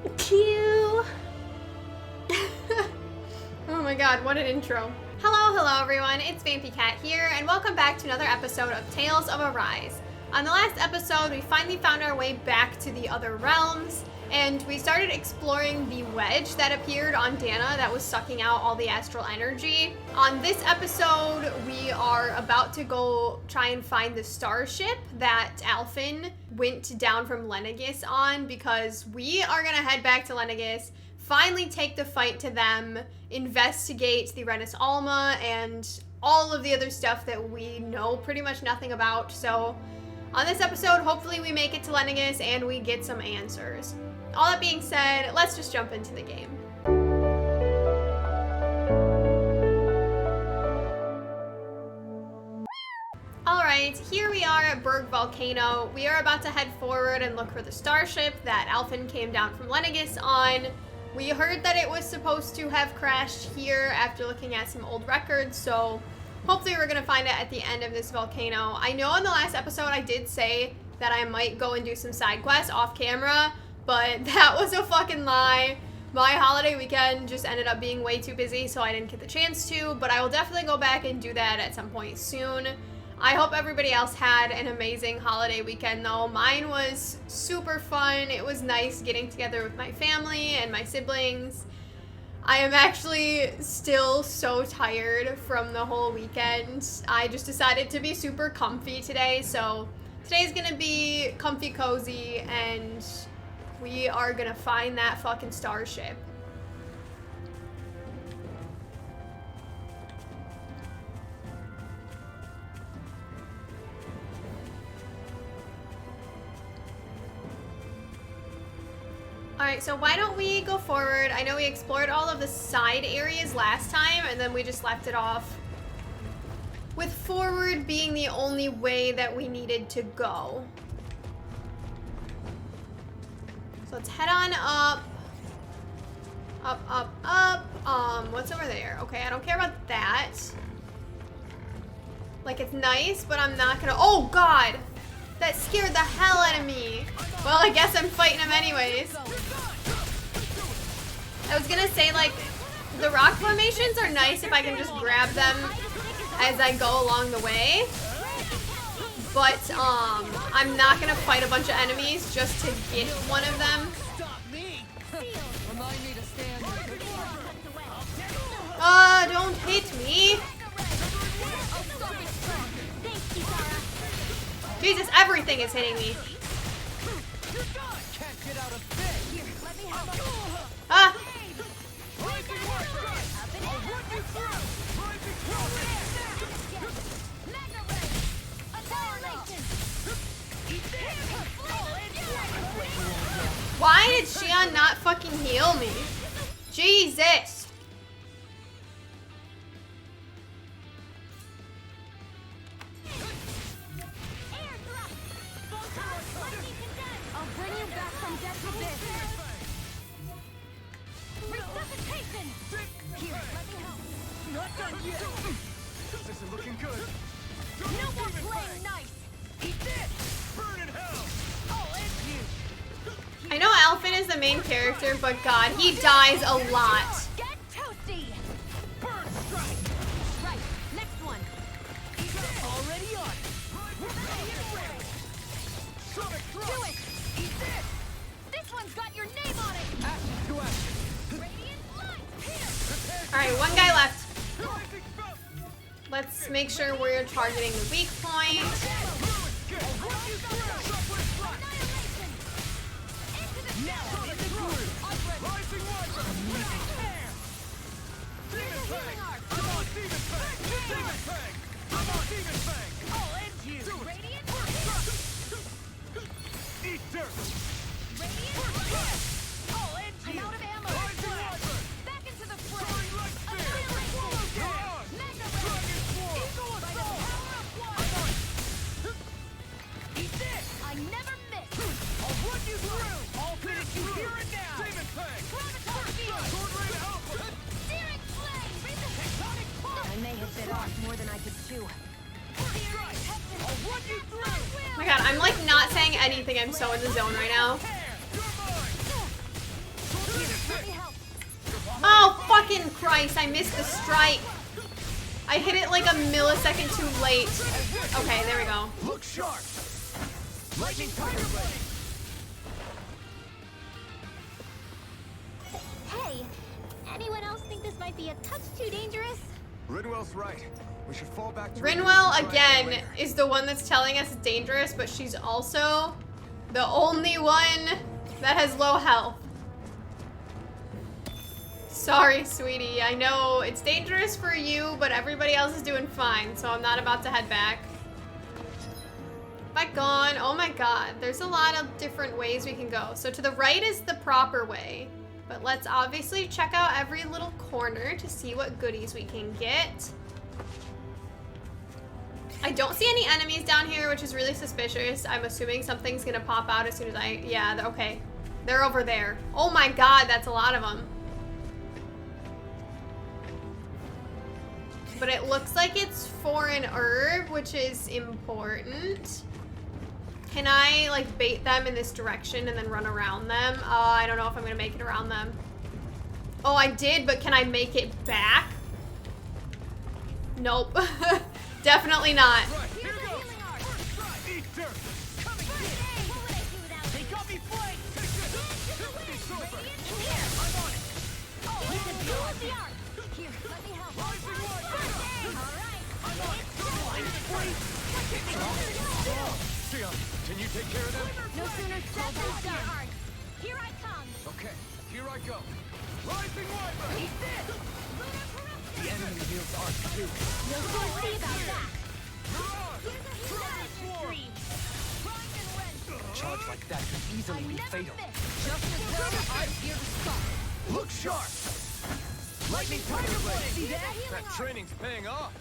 Q. Oh my god, what an intro. Hello everyone, it's Vampy Cat here, and welcome back to another episode of Tales of Arise. On the last episode, we finally found our way back to the other realms, and we started exploring the wedge that appeared on Dana that was sucking out all the astral energy. On this episode, we are about to go try and find the starship that Alphen went down from Lenegis on, because we are gonna head back to Lenegis, finally take the fight to them, investigate the Renis Alma, and all of the other stuff that we know pretty much nothing about. So on this episode, hopefully we make it to Lenegis and we get some answers. All that being said, let's just jump into the game. Alright, here we are at Burke Volcano. We are about to head forward and look for the starship that Alphen came down from Lenegis on. We heard that it was supposed to have crashed here after looking at some old records, so hopefully we're gonna find it at the end of this volcano. I know in the last episode I did say that I might go and do some side quests off camera, but that was a fucking lie. My holiday weekend just ended up being way too busy, so I didn't get the chance to, but I will definitely go back and do that at some point soon. I hope everybody else had an amazing holiday weekend though. Mine was super fun. It was nice getting together with my family and my siblings. I am actually still so tired from the whole weekend. I just decided to be super comfy today, so today's gonna be comfy cozy, and we are gonna find that fucking starship. Alright, so why don't we go forward? I know we explored all of the side areas last time, and then we just left it off with forward being the only way that we needed to go. So let's head on up. Up. What's over there? Okay, I don't care about that. Like, it's nice, but I'm not gonna— oh god! That scared the hell out of me. Well, I guess I'm fighting him anyways. I was gonna say, like, the rock formations are nice if I can just grab them as I go along the way. But, I'm not gonna fight a bunch of enemies just to get one of them. Don't hit me. Jesus, everything is hitting me. Ah! Why did Shionne not fucking heal me? Jesus! This isn't looking good. No more playing nice. Eat this! Burn in hell! I'll end you! I know Alphen is the main character, but god, he dies a lot. Get toasty. Burn strike! Right, next one. Eat this! Already on! Sonic thrust! Do it. Eat this! This one's got your name on it. Action to action! Radiant light. Here. Alright, one guy left. Rising fountain! Let's make sure we're targeting the weak point. I'm out of ammo. Back into the fray. I never miss. I'll run you through! I'll finish you here and now! Demon Fang! Sword Rain Alpha! Searing flame. Tectonic Punch! I may have bit off more than I could chew. I'll run you through! Oh my god, I'm like not saying anything. I'm so in the zone right now. Fucking Christ, I missed the strike. I hit it like a millisecond too late. Okay, there we go. Look sharp. Lightning tiger blade. Hey, anyone else think this might be a touch too dangerous? Rinwell's right. We should fall back to Rinwell, again, is the one that's telling us it's dangerous, but she's also the only one that has low health. Sorry, sweetie. I know it's dangerous for you, but everybody else is doing fine, so I'm not about to head back. Am I gone? Oh my god. There's a lot of different ways we can go. So to the right is the proper way, but let's obviously check out every little corner to see what goodies we can get. I don't see any enemies down here, which is really suspicious. I'm assuming something's gonna pop out as soon as I... Yeah, okay. They're over there. Oh my god, that's a lot of them. But it looks like it's for an herb, which is important. Can I, like, bait them in this direction and then run around them? I don't know if I'm gonna make it around them. Oh, I did, but can I make it back? Nope. Definitely not. Right, here goes. Eat dirt. Coming in. They got me flanked. Take this. I'm on it. Here, let me help. Rising light. Alright. I'm on it. Shionne, can you take care of them? No sooner said than done. Here I come. Okay, here I go. Rising light. Eat this. The enemy wields arc too. You'll soon see about that. A charge like that could easily be fatal. Just as well, I'm here to stop. Look sharp. Lightning tiger blade. See that? That training's paying off.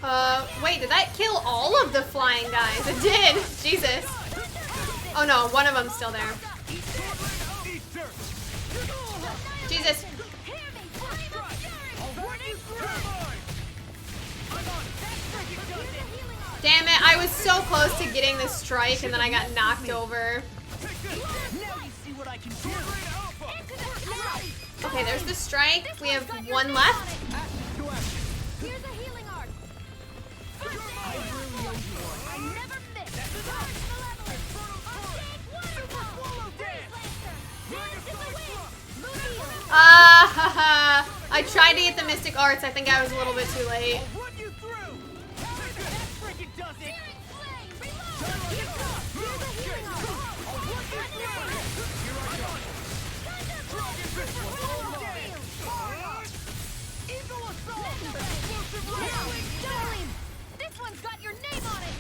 Wait, did that kill all of the flying guys? It did. Jesus. Oh no, one of them's still there. Eat dirt. Jesus. Damn it, I was so close to getting the strike and then I got knocked over. Okay, there's the strike. We have one left. Here's a healing arc. I never miss. Charge malevolence. I tried to get the Mystic Arts. I think I was a little bit too late. This one's got your name on it.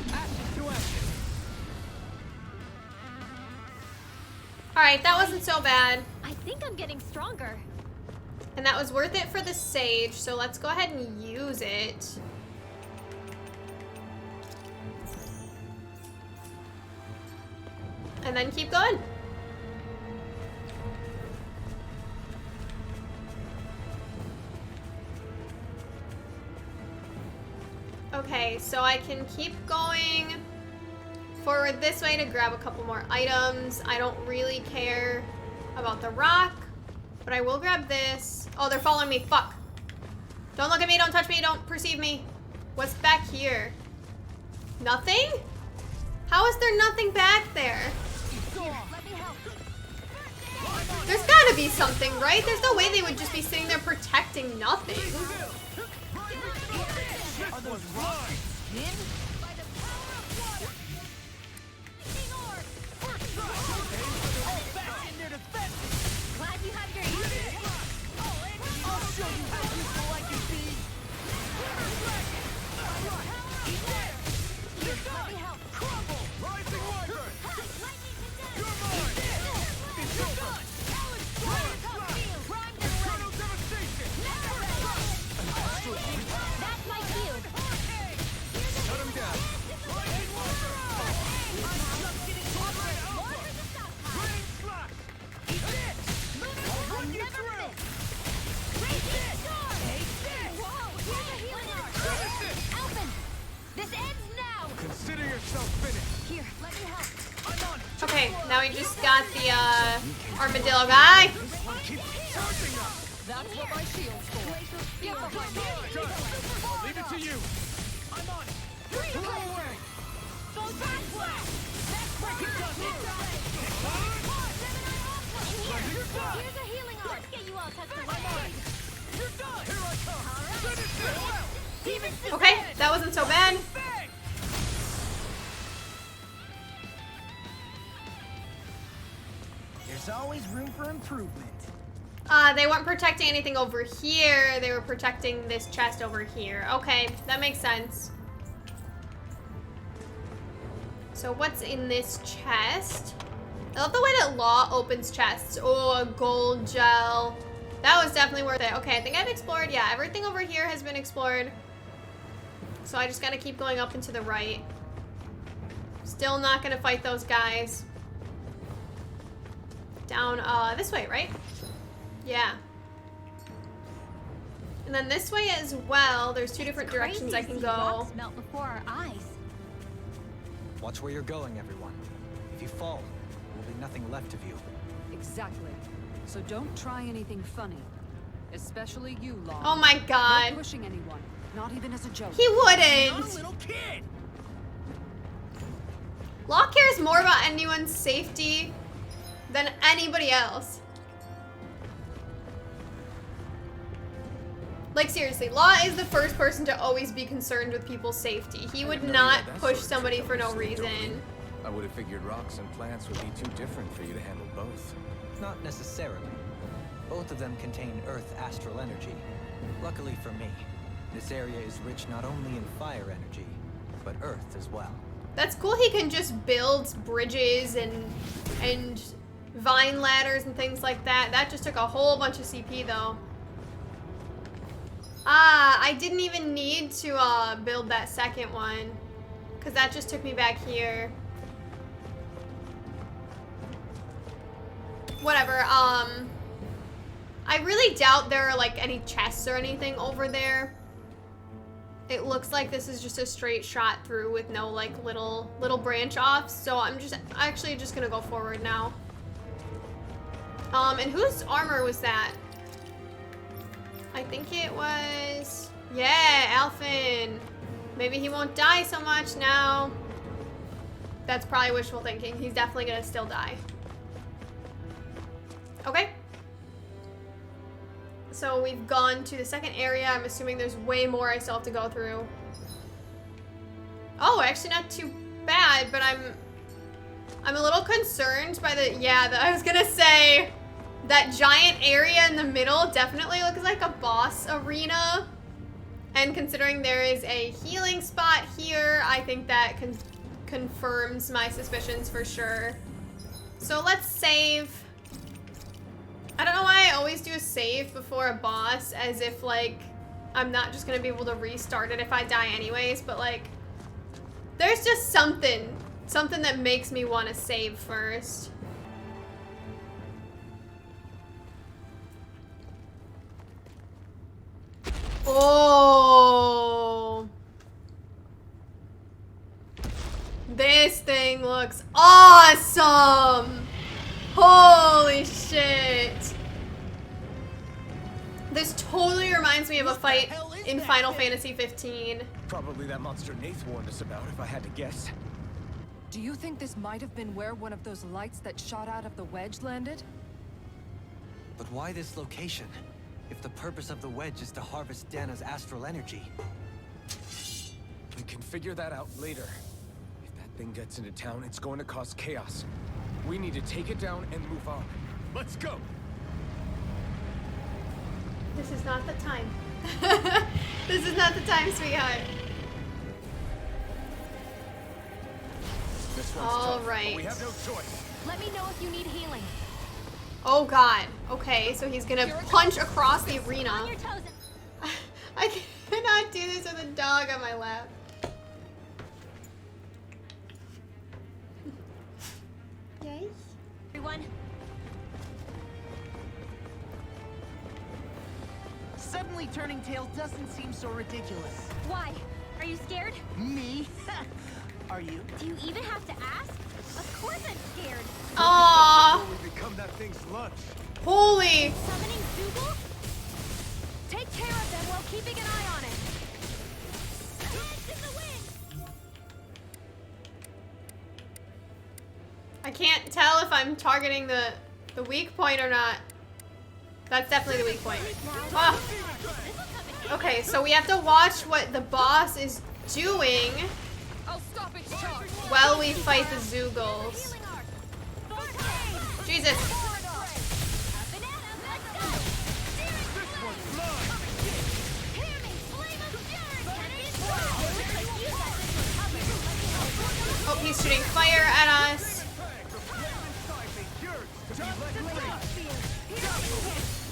Alright, that wasn't so bad. I think I'm getting stronger. And that was worth it for the sage, so let's go ahead and use it. And then keep going. Okay, so I can keep going forward this way to grab a couple more items. I don't really care about the rock, but I will grab this. Oh, they're following me. Fuck. Don't look at me. Don't touch me. Don't perceive me. What's back here? Nothing? How is there nothing back there? There's gotta be something, right? There's no way they would just be sitting there protecting nothing. Are those rocks skin? By the power of water. Back in their defense. Glad you have your ears. I'll show you how useful I can be. Let me help. Crumble. Rising wyvern. Lightning condemned. You're mine. It's your gun. Volcano devastation. That's my cue. Shut him down. Rising wyvern. Raining slash. Eat this. I'll run you through. Alphen, this ends now. Consider yourself finished. Here, let me help. I'm on it. Okay, now we just got the armadillo guy. This one keeps charging us. That's what my shield's for. Get behind me. Got it. I'll leave it to you. I'm on it. Throw away. Go back blast. That's Break it down here. Here's a healing arm. Let's get you all tucked away. You're done. Here I come. Finish this. Demon system. Okay, that wasn't so bad. Bang. There's always room for improvement. They weren't protecting anything over here. They were protecting this chest over here. Okay, that makes sense. So what's in this chest? I love the way that Law opens chests. Oh, a gold gel. That was definitely worth it. Okay, I think I've explored. Yeah, everything over here has been explored. So I just gotta keep going up and to the right. Still not gonna fight those guys. Down, this way, right? Yeah. And then this way as well. There's two different directions I can go. Rocks melt before our eyes. Watch where you're going, everyone. If you fall, there will be nothing left of you. Exactly. So don't try anything funny. Especially you, Law. Oh my god. No pushing anyone. Not even as a joke. He Not a wouldn't. little kid. Law cares more about anyone's safety than anybody else. Like seriously, Law is the first person to always be concerned with people's safety. He would not push somebody for no reason. I would have figured rocks and plants would be too different for you to handle both. Not necessarily. Both of them contain Earth astral energy. Luckily for me, this area is rich not only in fire energy, but Earth as well. That's cool. He can just build bridges and vine ladders and things like that. That just took a whole bunch of CP though. Ah, I didn't even need to build that second one, because that just took me back here. Whatever, I really doubt there are like any chests or anything over there. It looks like this is just a straight shot through with no like little branch offs, so I'm just actually just gonna go forward now. And whose armor was that? I think it was, yeah, Alphen. Maybe he won't die so much now. That's probably wishful thinking. He's definitely gonna still die. Okay. So we've gone to the second area. I'm assuming there's way more I still have to go through. Oh, actually not too bad, but I'm a little concerned by the, I was gonna say, that giant area in the middle definitely looks like a boss arena. And considering there is a healing spot here, I think that confirms my suspicions for sure. So let's save. I don't know why I always do a save before a boss, as if like I'm not just gonna be able to restart it if I die anyways, but like there's just something that makes me want to save first. Oh, this thing looks awesome. Holy shit. This totally reminds me of a fight in Final Fantasy 15. Probably that monster Nath warned us about, if I had to guess. Do you think this might have been where one of those lights that shot out of the wedge landed? But why this location? If the purpose of the wedge is to harvest Dana's astral energy. We can figure that out later. If that thing gets into town, it's going to cause chaos. We need to take it down and move on. Let's go! This is not the time. This is not the time, sweetheart. This one's All tough, right. but we have no choice. Let me know if you need healing. Oh god. Okay, so he's gonna punch across the On arena. your toes. I cannot do this with a dog on my lap. Yay. Everyone. Suddenly turning tail doesn't seem so ridiculous. Why? Are you scared? Me? Are you? Do you even have to ask? Of course I'm scared. Aww. We become that thing's lunch. Holy. Summoning Dougal? Keeping an eye on it. Dance in the wind. I can't tell if I'm targeting the weak point or not. That's definitely the weak point. Ah. Okay, so we have to watch what the boss is doing I'll stop its charge. while we fight the Zoogles. Healing arc. First aid. Jesus. Banana, let's go. Steering flame. Hear me, flame of fury. Cannons. Looks like you got this one covered. Oh, he's shooting fire at us.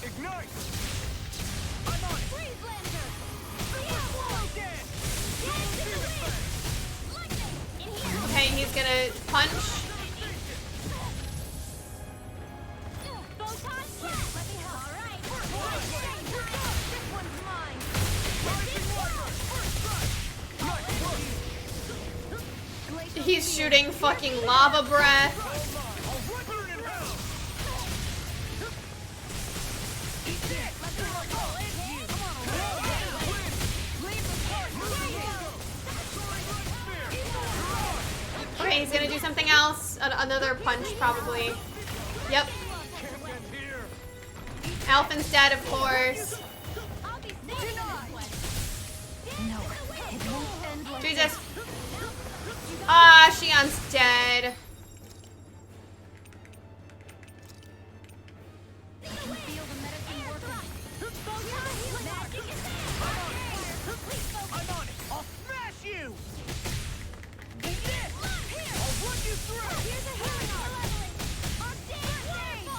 Ignite! Freeze Lancer. Dance in the wind. Lightning. In here. Okay, he's gonna punch. Photon blast. Let me help. All right. This one's mine. He's shooting fucking lava breath. Okay, he's gonna do something else. Another punch, probably. Yep. Alphen's dead, of course. I'll be saving this one. Jesus. Ah, Shionne's dead. Feel the medicine working. Magic is there. I'm on it. I'll smash you. Eat this. I'll run you through. Here's a healing arc.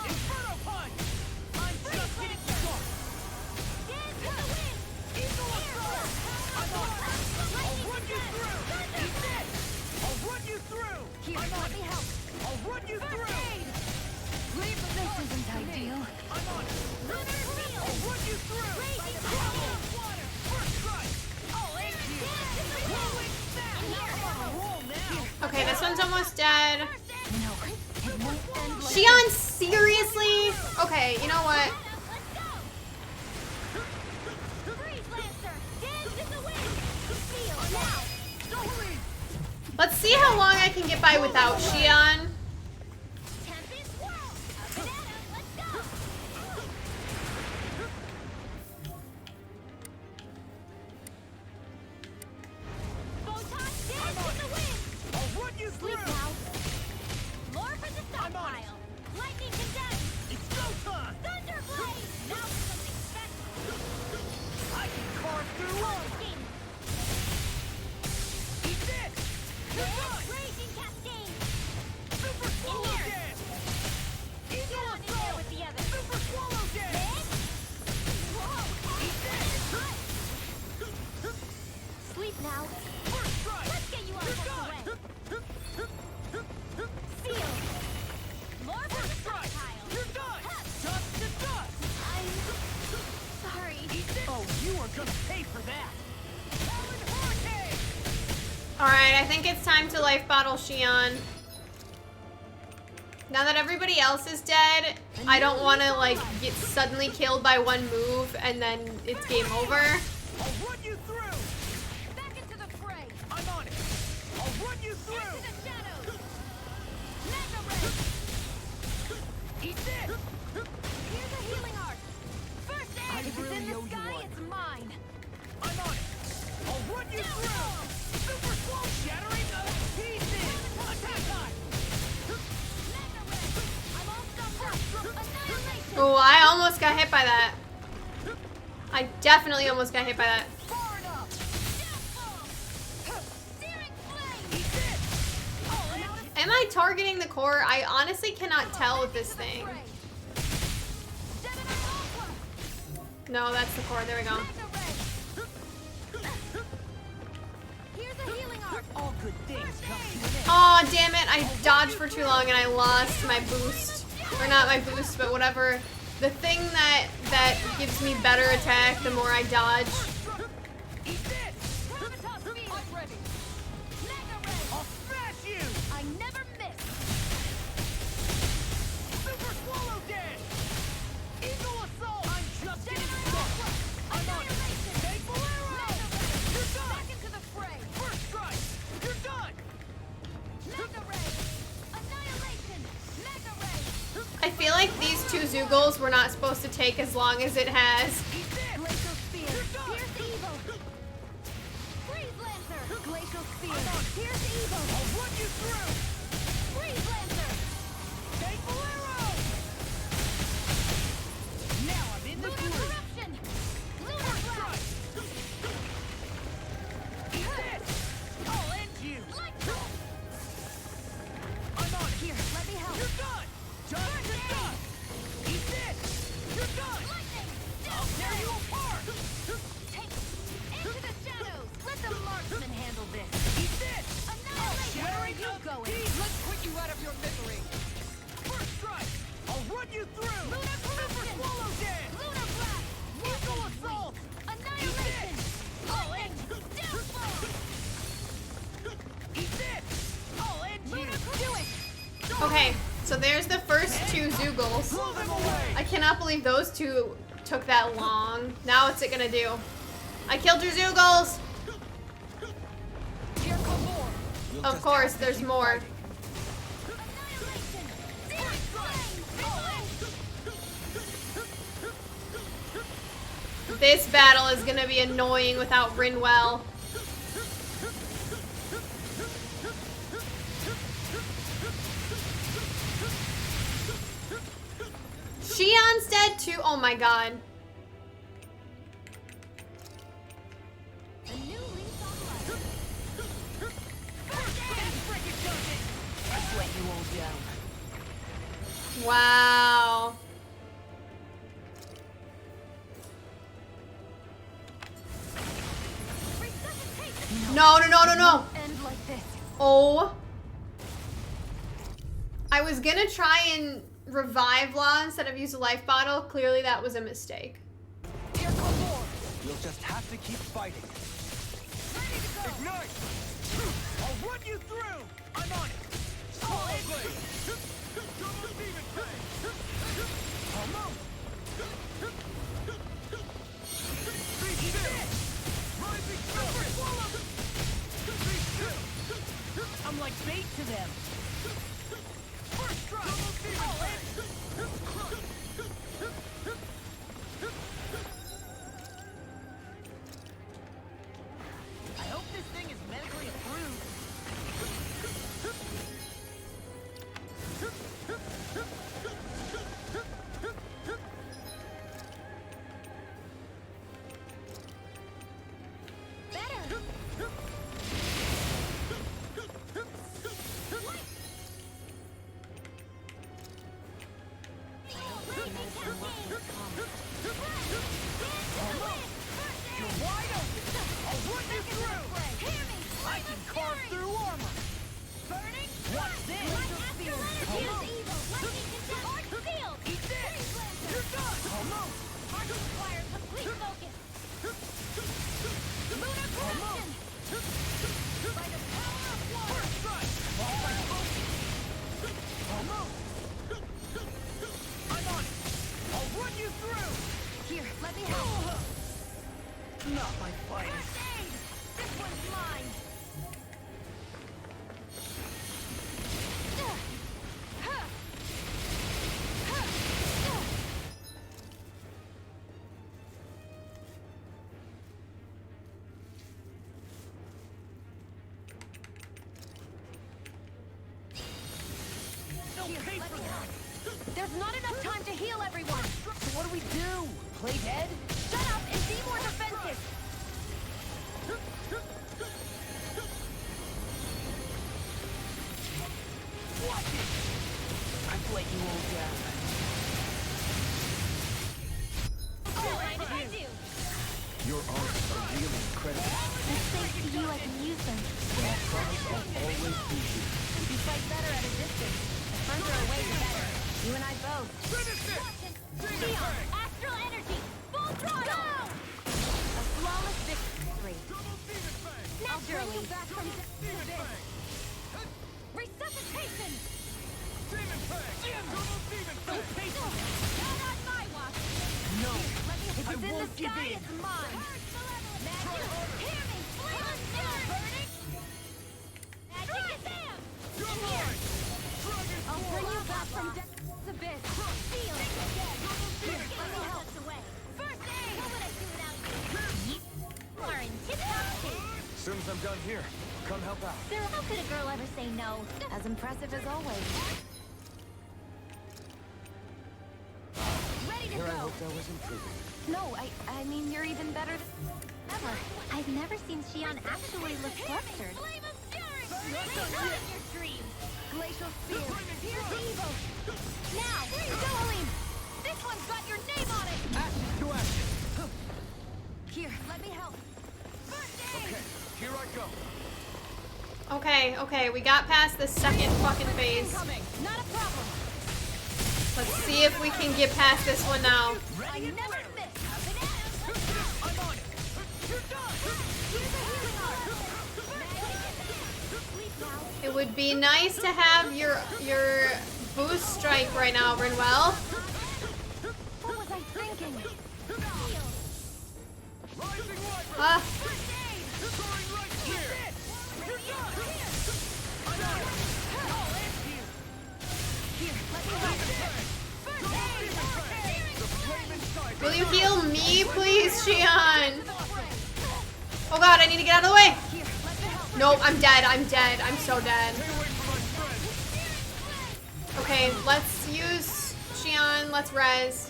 Inferno punch. I'm just getting started. Dance in the wind. Eagle assault. I'm on it. I'll run you through. Eat this. I'll run you through. Here, I'm on let it. me help. I'll run you through. This isn't ideal. I'm on it. Lunar field. I'll run you through. Raging Bravo. fire. Water. First strike. Oh, and dance in the wind. Rolling snap. In here. I'm on a roll now. Okay, this one's almost dead. No, it won't end like Shionne, seriously? Okay, you know what? Let's go. Freeze Lancer. Dance in the wind. Feel now. Story. Let's see how long I can get by without Shionne. Tempest Whirl. A banana. Let's go. Photon dance in the wind. I'll run you Sleep through. now. More for the I'm on it. stockpile. Lightning condemned. It's go time. Thunderblade. Now for something special. I can carve through all. King. Eat this. You're done. Raging cascade. Super swallow here. dance. Get Eagle on in there assault. with the others. Super swallow dance. Whoa. Eat this. Sleep now. First strike. Let's get you on You're the done. way. Seal. More for the First strike. stockpile. You're done. Dust to dust. I'm sorry. Eat this. Oh, you are gonna pay for that. Howard Hurricane. Alright, I think it's time to life bottle Shionne. Now that everybody else is dead, I don't want to, like, get suddenly killed by one move and then it's game over. I'll run you through. Back into the fray. I'm on it. I'll run you Into through. the shadows. Mega ray. Eat this. Here's a healing arc. First aid. I If it's really in the owe you sky, one. it's mine. I'm on it. I'll run you through. Super slow shattering of pieces. Attack time. Mega ray. I'm all stuffed up. Annihilation. Oh, I almost got hit by that. I definitely almost got hit by that. Far enough. Downfall. Searing flame. Eat this. Oh, and Am I targeting the core? I honestly cannot tell with this thing. No, that's the core. There we go. Here's a healing arc. All good things come to an end. Oh, damn it. I dodged for too long and I lost my boost. Or not my boost, but whatever. The thing that gives me better attack the more I dodge. Eat this. Gravitas field. I'm ready. Mega ray. I'll smash you. I never miss. Super swallow dance. Eagle assault. I'm just getting started. I'm on it. Take Zoogles were not supposed to take as long as it has. Glacial Spear. Pierce evil. Freeze Lancer. Glacial Spear. Pierce evil. I'll run you through! Freeze Lancer. Take Bolero! Now I'm in the Lunar groove! Corruption. Lunar Blast. Eat this! I'll end you! Light Bolt. I'm on it! Here, let me help. You're done! Done to done! Eat this! You're done! Lightning. I'll tear you apart! Take into the shadows. Let the marksman handle this. Eat this! Annihilation. Where are you going? Let's put you out of your misery! First strike! I'll run you through! Lunar Corruption. Swallow dance! Lunar Blast. Eagle assault! Annihilation. Lightning. Downfall. Eat this! I'll end you! Lunar Do it. Okay, so there's the first two Zoogles. Blow them away! I cannot believe those two took that long. Now what's it gonna do? I killed your Zoogles! Here come more. You'll Of just course, have to there's keep more. fighting. Annihilation. Searing flame. This battle is gonna be annoying without Rinwell. Shionne's dead too. Oh my god. A new lease on life. I sweat you all down. Wow. Resuscitation. No, no, no, no, no. End like this. Oh. I was gonna try and revive Law instead of use a life bottle. Clearly that was a mistake. Here come more. You'll just have to keep fighting. Ignite! I'll run you through! I'm on it! Swallow blade! Double demon fang! Come on! Eat this! Rising serpent! I'm like bait to them. First strike! Double demon fang! I hope this thing is medically approved. Better. You're wide open! I'll run you through! I can carve through armor! Burning. What's this? Use evil. Lightning contempt. Arc field. Eat this! You're done! Almost! Arc require complete focus. Lunar corruption. By the power of water. First strike! I'll fight both! Almost! I'm on it! I'll run you through! Here, let me help. Not my finest. First aid. This one's mine. No Here, pay let for me that! help. There's not enough time to heal everyone. So what do we do? Play dead? Shut up and be more defensive. Watch it! I let you all down. Oh, I do. Your arms are really incredible. It's thanks to you I can use them. I'll always be here. You fight better at a distance. The further away, the better. You and I both. Finish it! Shionne, astral energy, full throttle! A flawless victory. Double demon fang! I'll bring you back from Demon this. fang! Resuscitation! Demon fang! Double demon fang! Not on my watch. No. If I it's in the won't give sky, in. it's mine. Magic, hear me, flame of fury! Burning! Magic is them! You're mine! Dragon I'll bring you force! back from death's abyss. Feel it again. done here. Come help out. Sarah, how could a girl ever say no? As impressive as always. Ready to Here I go. hoped I was improving. No, I mean you're even better than ever. I've never seen Shionne actually look flustered. Your dreams. Glacial spear. Here's evil. Now, Zoeline. This one's got your name on it. Ashes to ashes. Here, let me help. First aid. Okay, here I go. Okay, okay, we got past the second fucking phase. Incoming. Not a problem. Let's see if we can get past this one now. I never miss. I'm on it. You're done. Here's a healing arm. Sleep now. It would be nice to have your boost strike right now, Rinwell. What was I thinking? Rising wiper. Ah, First aid. Throwing right here. You're done. I'm on it. I'll end you. Here, let me help. First aid. The flame inside. will you heal me, please, Shionne? Oh god, I need to get out of the way. Here, let me help. Nope, I'm dead. I'm dead. I'm so dead. Stay away from my friend. Okay, let's use Shionne. Let's res.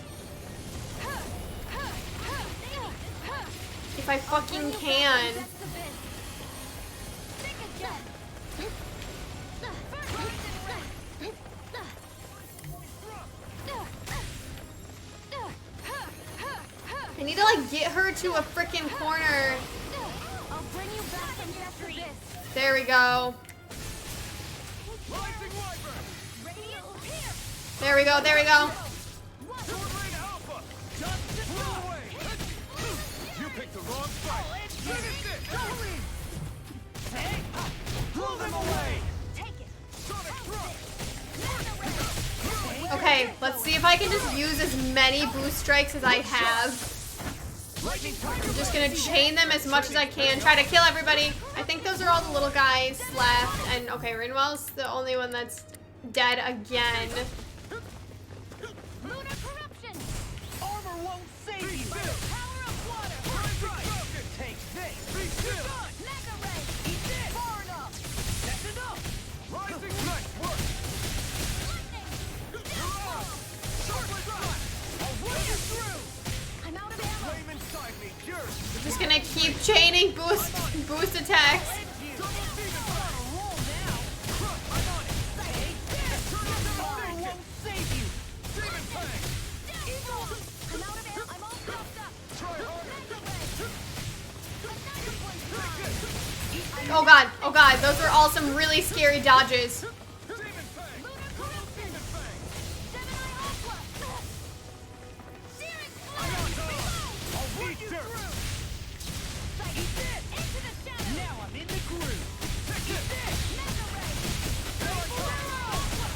If I fucking can. I need to like get her to a freaking corner. I'll bring you back from just for this. There we go. Rising wiper. Radio here. There we go. There we go. Sword Rain Alpha. Just blow away. You picked the wrong fight. Finish it. Hey, blow them away. Take it. Sonic thrust. Okay, let's see if I can just use as many boost strikes as I have. Lightning tiger. I'm just gonna chain them as much as I can. Try to kill everybody. I think those are all the little guys left. And okay, Rinwell's the only one that's dead again. Lunar corruption. Armor won't save you. By the power of water. Rising falcon. Take this. Be still. Mega ray. Eat this. Far enough. That's enough. Rising. Nice work. Lightning. You're on. Short thrust. I'll run you through. I'm out of ammo. Flame inside me. Yours. Just gonna keep chaining boost attacks. Double demon fire. Roll now. I'm on it. Take this. Armor won't save you. Demon fang. I'm out of ammo. I'm all cropped up. Try harder. Mega ray. Another one's gone. Oh god, oh god, those were all some really scary dodges. Demon fang. Lunar corruption. Demon fang. Gemini Aqua. Searing I'm on flame. top. I'll beat you through. Eat this. Into the shadow. Now I'm in the groove. Take this. Mega ray.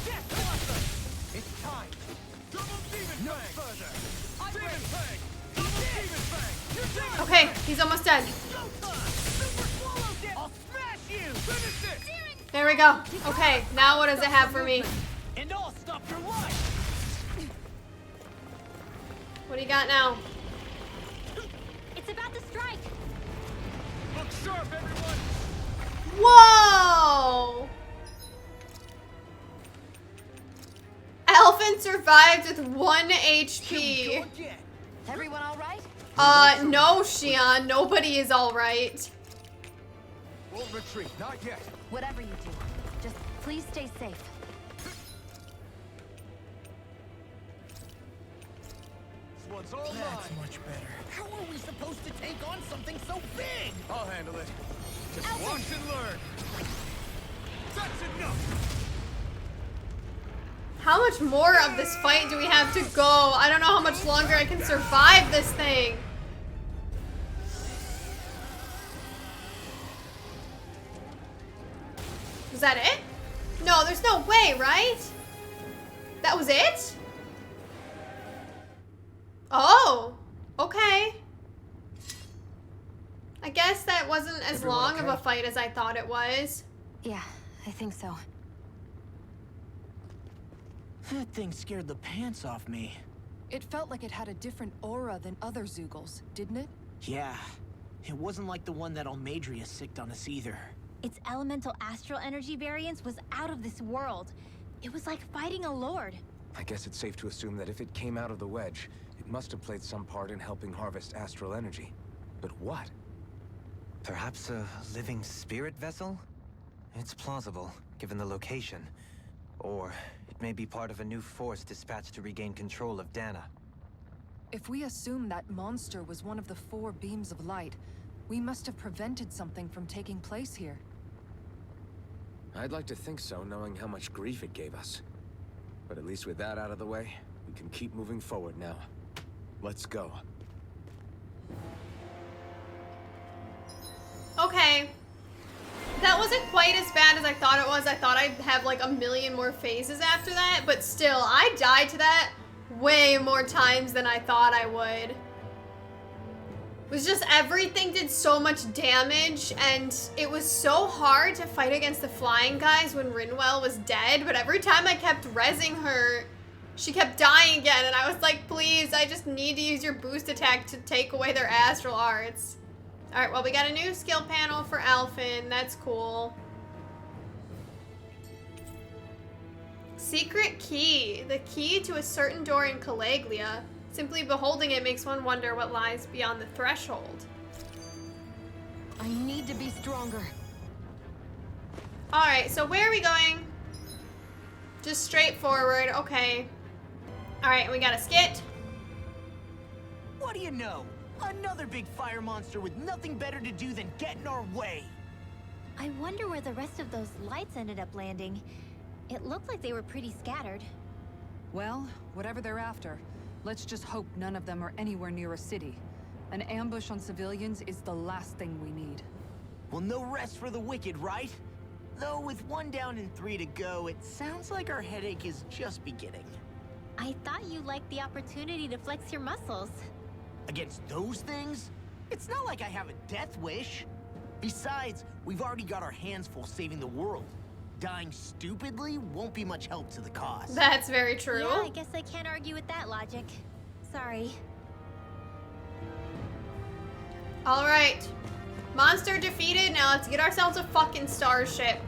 Death Blossom. It's time. Double demon no fang. Further. Demon fang. Double demon fang. You're demon Okay, he's almost dead. Showtime. Super swallow death. I'll smash you. Finish it. There we go. Okay, now what does it have for me? And I'll stop your life. What do you got now? It's about to strike. Look sharp, everyone. Whoa! Alphen survived with 1 HP. again. Everyone all right? No, Shionne, nobody is alright. Won't retreat, not yet. Whatever you do, just please stay safe. This one's all mine. That's much better. How are we supposed to take on something so big? I'll handle it. Just Alphen. watch and learn. That's enough. How much more of this fight do we have to go? I don't know how much longer I can survive this thing. Was that it? No, there's no way, right? That was it? Oh, okay. I guess that wasn't as Everyone long of a okay? fight as I thought it was. Yeah, I think so. That thing scared the pants off me. It felt like it had a different aura than other Zeugles, didn't it? Yeah. It wasn't like the one that Almadria sicked on us either. Its elemental astral energy variance was out of this world. It was like fighting a lord. I guess it's safe to assume that if it came out of the wedge, it must have played some part in helping harvest astral energy. But what? Perhaps a living spirit vessel? It's plausible, given the location. Or it may be part of a new force dispatched to regain control of Dana. If we assume that monster was one of the 4 beams of light, we must have prevented something from taking place here. I'd like to think so, knowing how much grief it gave us. But at least with that out of the way, we can keep moving forward now. Let's go. Okay. That wasn't quite as bad as I thought it was. I thought I'd have like a million more phases after that, but still, I died to that way more times than I thought I would. It was just everything did so much damage, and it was so hard to fight against the flying guys when Rinwell was dead, but every time I kept rezzing her, she kept dying again, and I was like, please, I just need to use your boost attack to take away their astral arts. Alright, well, we got a new skill panel for Alphen. That's cool. Secret key. The key to a certain door in Caliglia. Simply beholding it makes one wonder what lies beyond the threshold. I need to be stronger. Alright, so where are we going? Just straight forward. Okay. Alright, we got a skit. What do you know? Another big fire monster with nothing better to do than get in our way. I wonder where the rest of those lights ended up landing. It looked like they were pretty scattered. Well, whatever they're after, let's just hope none of them are anywhere near a city. An ambush on civilians is the last thing we need. Well, no rest for the wicked, right? Though with 1 down and 3 to go, it sounds like our headache is just beginning. I thought you liked the opportunity to flex your muscles. Against those things? It's not like I have a death wish. Besides, we've already got our hands full saving the world. Dying stupidly won't be much help to the cause. That's very true. Yeah, I guess I can't argue with that logic. Sorry. Alright. Monster defeated. Now let's get ourselves a fucking starship.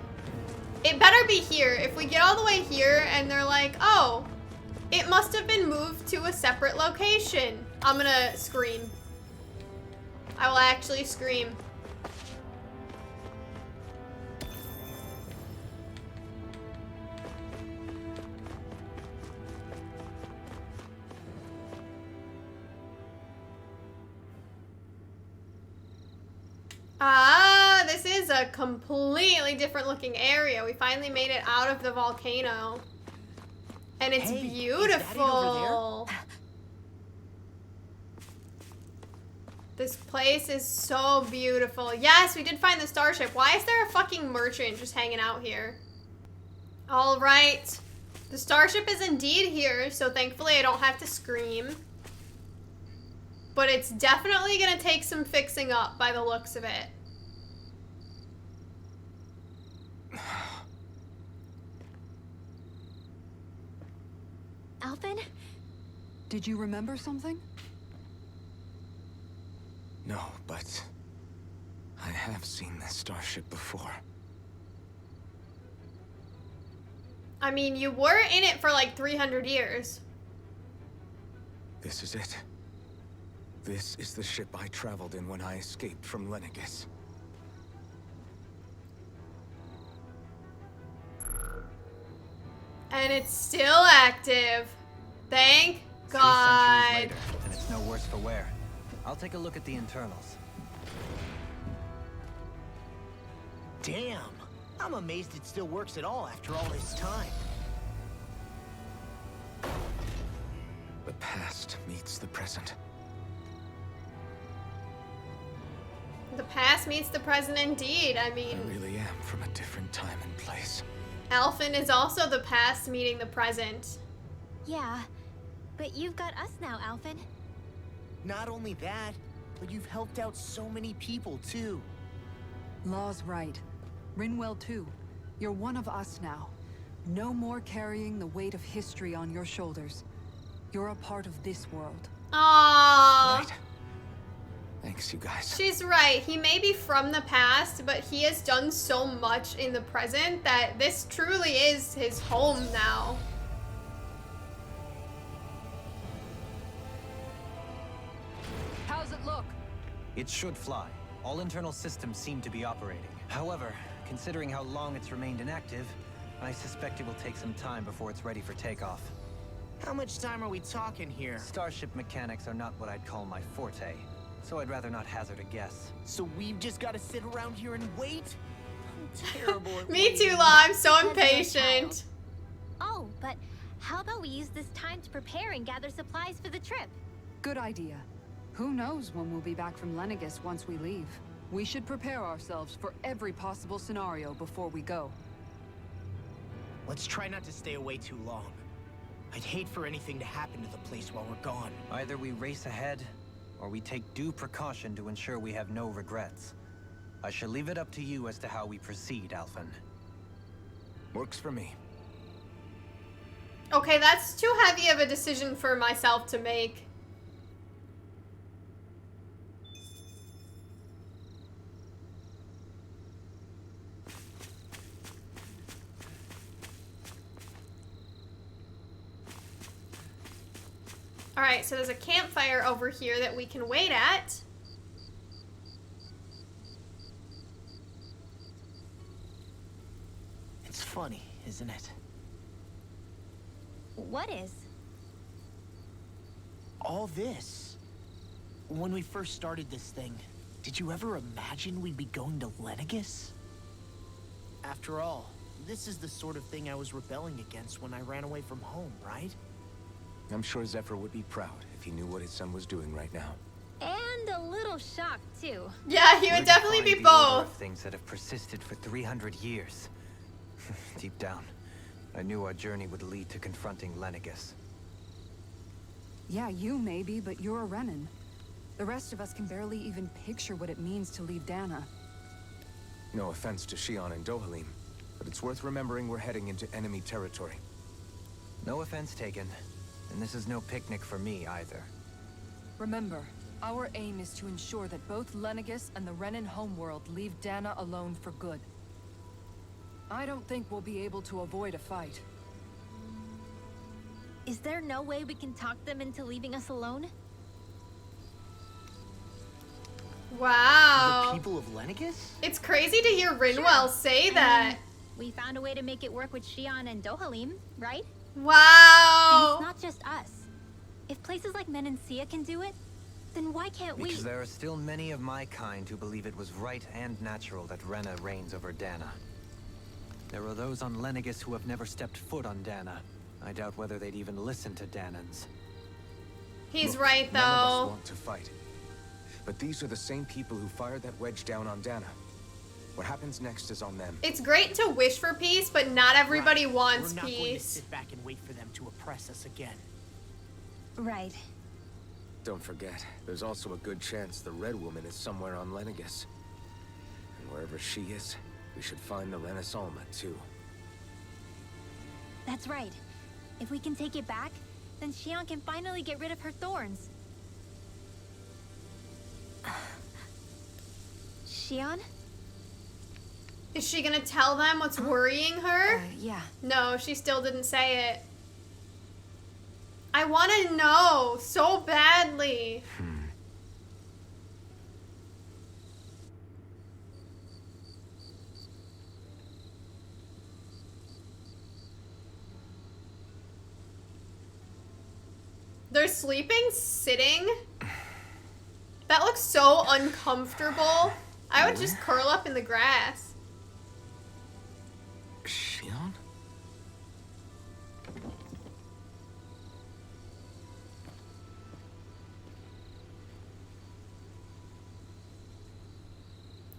It better be here. If we get all the way here and they're like, oh, it must have been moved to a separate location. I'm gonna scream. I will actually scream. Ah, this is a completely different looking area. We finally made it out of the volcano. And it's Hey, beautiful. is that it over there? This place is so beautiful. Yes, we did find the starship. Why is there a fucking merchant just hanging out here? All right. The starship is indeed here, so thankfully I don't have to scream. But it's definitely gonna take some fixing up by the looks of it. Alphen? Did you remember something? No, but I have seen this starship before. I mean, you were in it for like 300 years. This is it. This is the ship I traveled in when I escaped from Lenegis. And it's still active. Thank 3 God. centuries later, and it's no worse for wear. I'll take a look at the internals. Damn. I'm amazed it still works at all after all this time. The past meets the present. The past meets the present indeed. I I mean, really am from a different time and place. Alphen is also the past meeting the present. Yeah, but you've got us now, Alphen. Not only that, but you've helped out so many people too. Law's right. Rinwell too. You're one of us now. No more carrying the weight of history on your shoulders. You're a part of this world. Aww. Right. Thanks, you guys. She's right. He may be from the past, but he has done so much in the present that this truly is his home now. How's it look? It should fly. All internal systems seem to be operating. However, considering how long it's remained inactive, I suspect it will take some time before it's ready for takeoff. How much time are we talking here? Starship mechanics are not what I'd call my forte, so I'd rather not hazard a guess. So we've just got to sit around here and wait? I'm terrible at Me too, waiting. La. I'm so Because you're a impatient. Oh, but how about we use this time to prepare and gather supplies for the trip? Good idea. Who knows when we'll be back from Lenegis once we leave? We should prepare ourselves for every possible scenario before we go. Let's try not to stay away too long. I'd hate for anything to happen to the place while we're gone. Either we race ahead, or we take due precaution to ensure we have no regrets. I shall leave it up to you as to how we proceed, Alphen. Works for me. Okay, that's too heavy of a decision for myself to make. Alright, so there's a campfire over here that we can wait at. It's funny, isn't it? What is? All this. When we first started this thing, did you ever imagine we'd be going to Lenegis? After all, this is the sort of thing I was rebelling against when I ran away from home, right? I'm sure Zephyr would be proud if he knew what his son was doing right now. And a little shocked, too. Yeah, he would Where to definitely find be the order of both. things that have persisted for 300 years. Deep down, I knew our journey would lead to confronting Lenegis. Yeah, you maybe, but you're a Renan. The rest of us can barely even picture what it means to leave Dana. No offense to Shionne and Dohalim, but it's worth remembering we're heading into enemy territory. No offense taken, and this is no picnic for me either. Remember, our aim is to ensure that both Lenegis and the Renan homeworld leave Dana alone for good. I don't think we'll be able to avoid a fight. Is there no way we can talk them into leaving us alone? The Wow. people of Lenegis? It's crazy to hear Rinwell say that. We found a way to make it work with Shionne and Dohalim, right? And Wow. it's not just us. If places like Menancia can do it, then why can't we? Because there are still many of my kind who believe it was right and natural that Rena reigns over Dana. There are those on Lenegis who have never stepped foot on Dana. I doubt whether they'd even listen to Danans. He's Look, right, none of us though. want to fight. But these are the same people who fired that wedge down on Dana. What happens next is on them. It's great to wish for peace, but not everybody Right. wants We're not going to peace. sit back and wait for them to oppress us again. Right. Don't forget, there's also a good chance the Red Woman is somewhere on Lenegis. And wherever she is, we should find the Renaissance too. That's right. If we can take it back, then Shionne can finally get rid of her thorns. Shionne? Is she gonna tell them what's worrying her? Yeah. No, she still didn't say it. I want to know so badly. They're sleeping sitting? That looks so uncomfortable. I would just curl up in the grass. Shionne?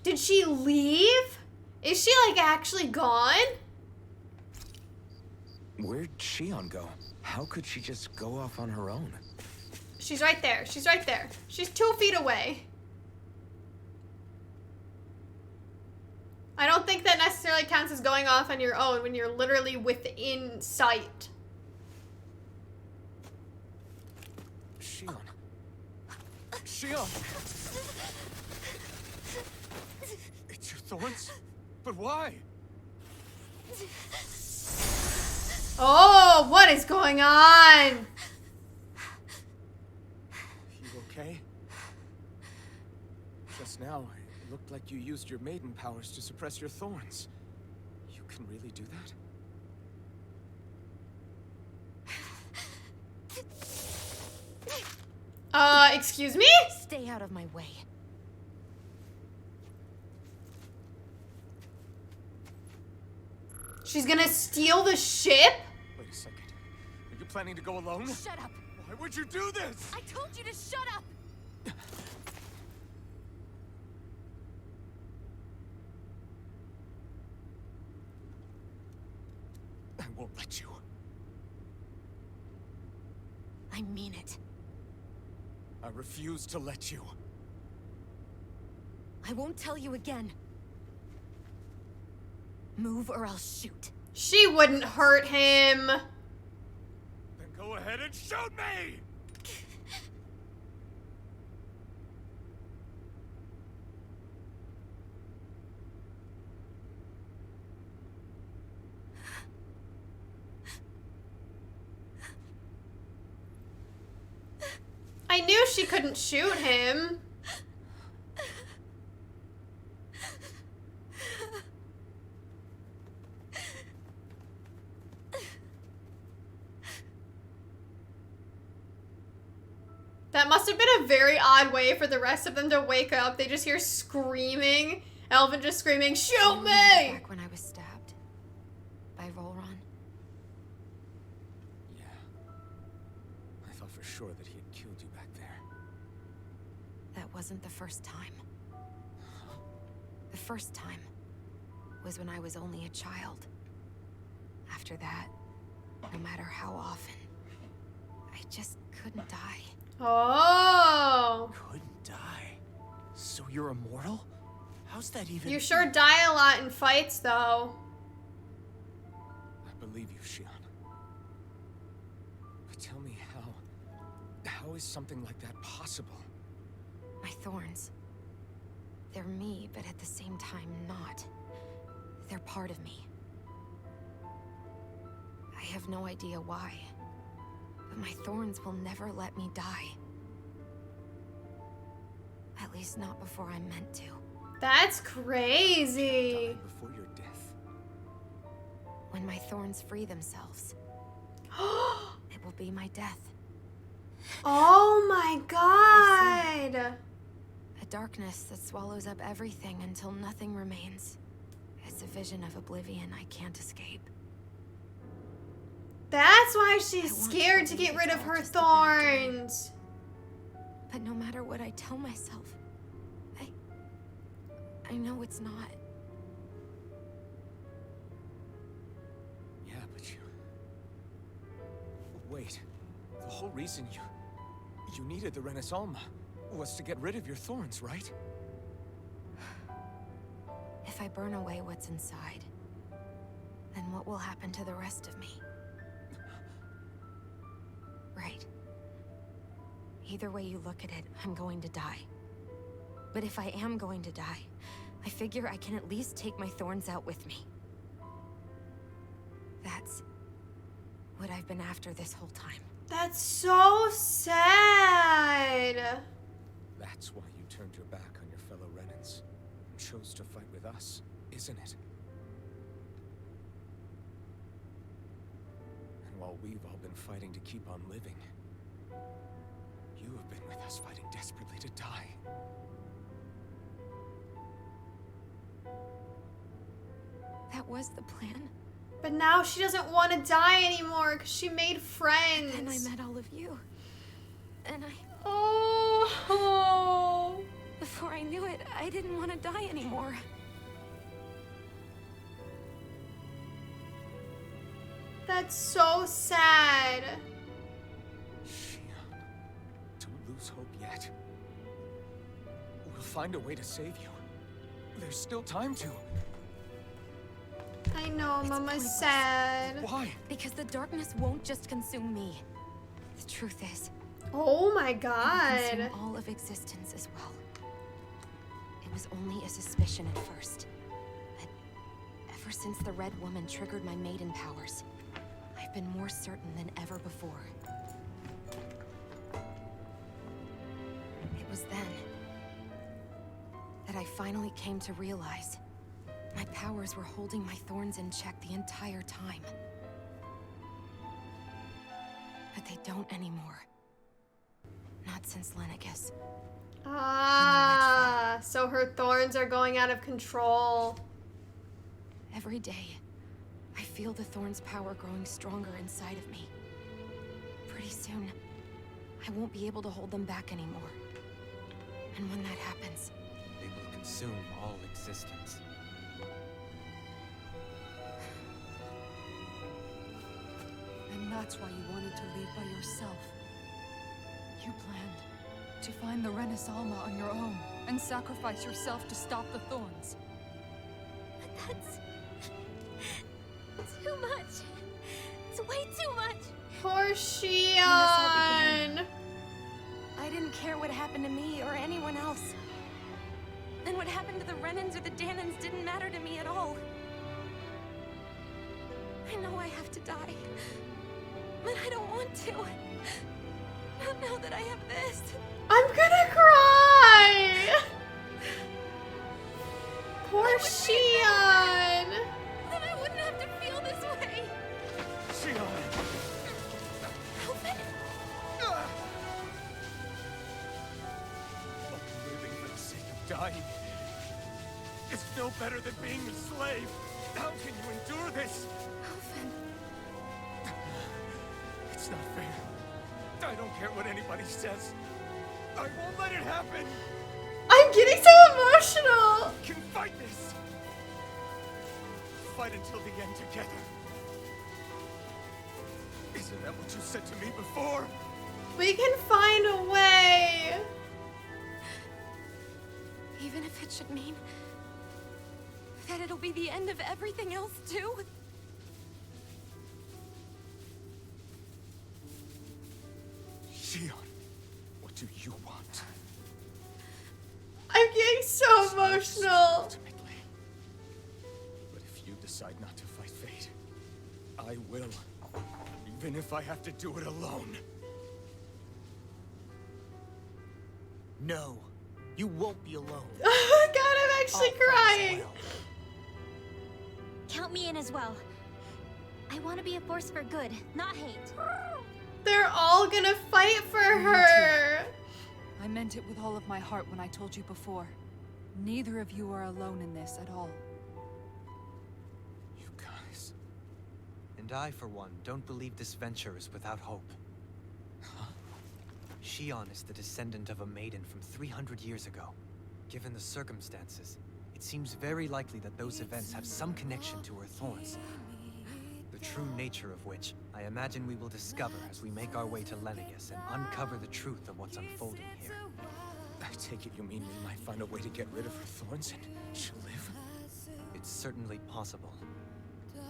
Did she leave? Is she like actually gone? Where'd Shionne go? How could she just go off on her own? She's right there. She's right there. She's 2 feet away. I don't think that necessarily counts as going off on your own when you're literally within sight. Shionne. Shionne! It's your thorns? But why? Oh, what is going on? You okay? Just now, it looked like you used your maiden powers to suppress your thorns. You can really do that? Excuse me? Stay out of my way. She's gonna steal the ship? Wait a second. Are you planning to go alone? Shut up! Why would you do this? I told you to shut up! I won't let you. I mean it. I refuse to let you. I won't tell you again. Move or I'll shoot. She wouldn't hurt him. Then go ahead and shoot me! I knew she couldn't shoot him. That must have been a very odd way for the rest of them to wake up. They just hear screaming. Alphen just screaming, "Shoot me!" Back when I was stabbed by Volron. Yeah. I thought for sure that he had killed you back there. That wasn't the first time. The first time was when I was only a child. After that, no matter how often, I just couldn't die. Oh. Couldn't die. So you're immortal? How's that even? You sure die a lot in fights, though. I believe you, Shionne. But tell me how is something like that possible? My thorns. They're me, but at the same time not. They're part of me. I have no idea why, but my thorns will never let me die. At least not before I'm meant to. That's crazy. Die before your death. When my thorns free themselves, it will be my death. Oh my god. A darkness that swallows up everything until nothing remains. It's a vision of oblivion I can't escape. That's why she's I want to scared to believe get rid it's of all her just a bad dream. thorns. But no matter what I tell myself, I know it's not. Yeah, but you... Wait. The whole reason you needed the Renaissance was to get rid of your thorns, right? If I burn away what's inside, then what will happen to the rest of me? Right. Either way you look at it, I'm going to die. But if I am going to die, I figure I can at least take my thorns out with me. That's what I've been after this whole time. That's so sad. That's why you turned your back on your fellow Renans and chose to fight with us, isn't it? And while we've all been fighting to keep on living, you have been with us fighting desperately to die. That was the plan. But now she doesn't want to die anymore because she made friends. And I met all of you. And Oh. before I knew it, I didn't want to die anymore. That's so sad. Shionne, don't lose hope yet. We'll find a way to save you. There's still time to. I know, It's Mama's pointless. sad. Why? Because the darkness won't just consume me. The truth is, Oh my It would god. consume all of existence as well. It was only a suspicion at first, but ever since the Red Woman triggered my maiden powers, I've been more certain than ever before. It was then that I finally came to realize my powers were holding my thorns in check the entire time. But they don't anymore. Not since Lenegis. Ah, so her thorns are going out of control. Every day, I feel the thorn's power growing stronger inside of me. Pretty soon, I won't be able to hold them back anymore. And when that happens, They will consume all existence. And that's why you wanted to leave by yourself. You planned to find the Renaissance on your own and sacrifice yourself to stop the thorns. But that's too much. It's way too much. Poor Shionne. I didn't care what happened to me or anyone else. And what happened to the Renans or the Danans didn't matter to me at all. I know I have to die, but I don't want to. Not now that I have this. I'm gonna cry. Poor Shionne. Then I wouldn't have to feel this way. Shionne! Alphen, Living for the sake of dying is no better than being a slave. How can you endure this? Alphen. It's not fair. I don't care what anybody says. I won't let it happen. I'm getting so emotional. We can fight this. Fight until the end together. Isn't that what you said to me before? We can find a way. Even if it should mean that it'll be the end of everything else too. Shionne, what do you want? I'm getting so emotional. Ultimately. But if you decide not to fight fate, I will. Even if I have to do it alone. No, you won't be alone. Oh my god, I'm actually I'll fight as crying. well. Count me in as well. I want to be a force for good, not hate. They're all gonna fight for her. I meant it with all of my heart when I told you before. Neither of you are alone in this at all. You guys. And I, for one, don't believe this venture is without hope. Shionne is the descendant of a maiden from 300 years ago. Given the circumstances, it seems very likely that those events have some connection to her thorns. The true nature of which, I imagine we will discover as we make our way to Lenegis and uncover the truth of what's unfolding here. I take it you mean we might find a way to get rid of her thorns and she'll live? It's certainly possible.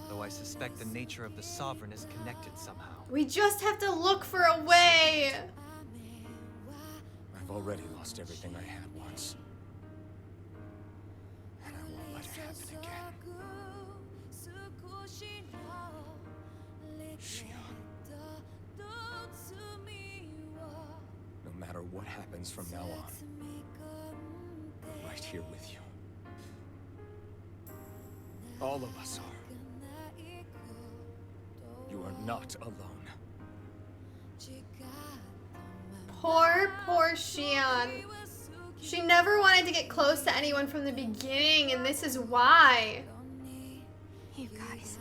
Though I suspect the nature of the Sovereign is connected somehow. We just have to look for a way. I've already lost everything I had once. And I won't let it happen again. Shionne. No matter what happens from now on, I'm right here with you. All of us are. You are not alone. Poor Shionne. She never wanted to get close to anyone from the beginning, and this is why. You guys.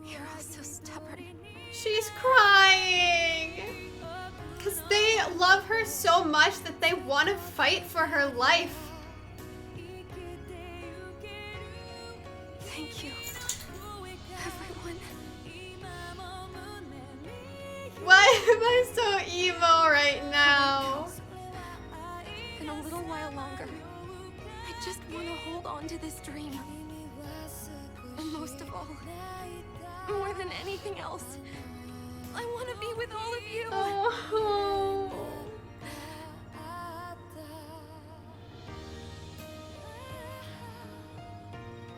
You're all so stubborn. She's crying. Because they love her so much that they want to fight for her life. Thank you, everyone. Why am I so emo right now? In a little while longer, I just want to hold on to this dream. And most of all, more than anything else, I want to be with all of you. Oh.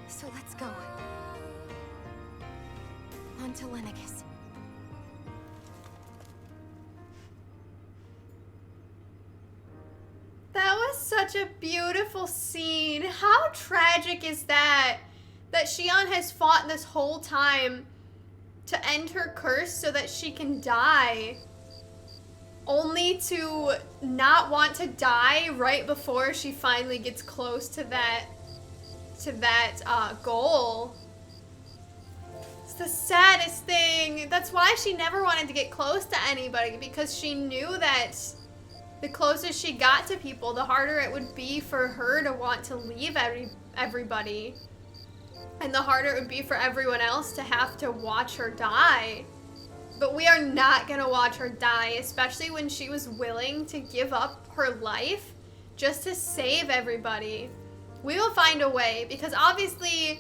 So let's go. On to Lenegis. That was such a beautiful scene. How tragic is that? That Shionne has fought this whole time to end her curse so that she can die. Only to not want to die right before she finally gets close to that goal. It's the saddest thing. That's why she never wanted to get close to anybody, because she knew that the closer she got to people, the harder it would be for her to want to leave everybody. And the harder it would be for everyone else to have to watch her die. But we are not gonna watch her die, especially when she was willing to give up her life just to save everybody. We will find a way, because obviously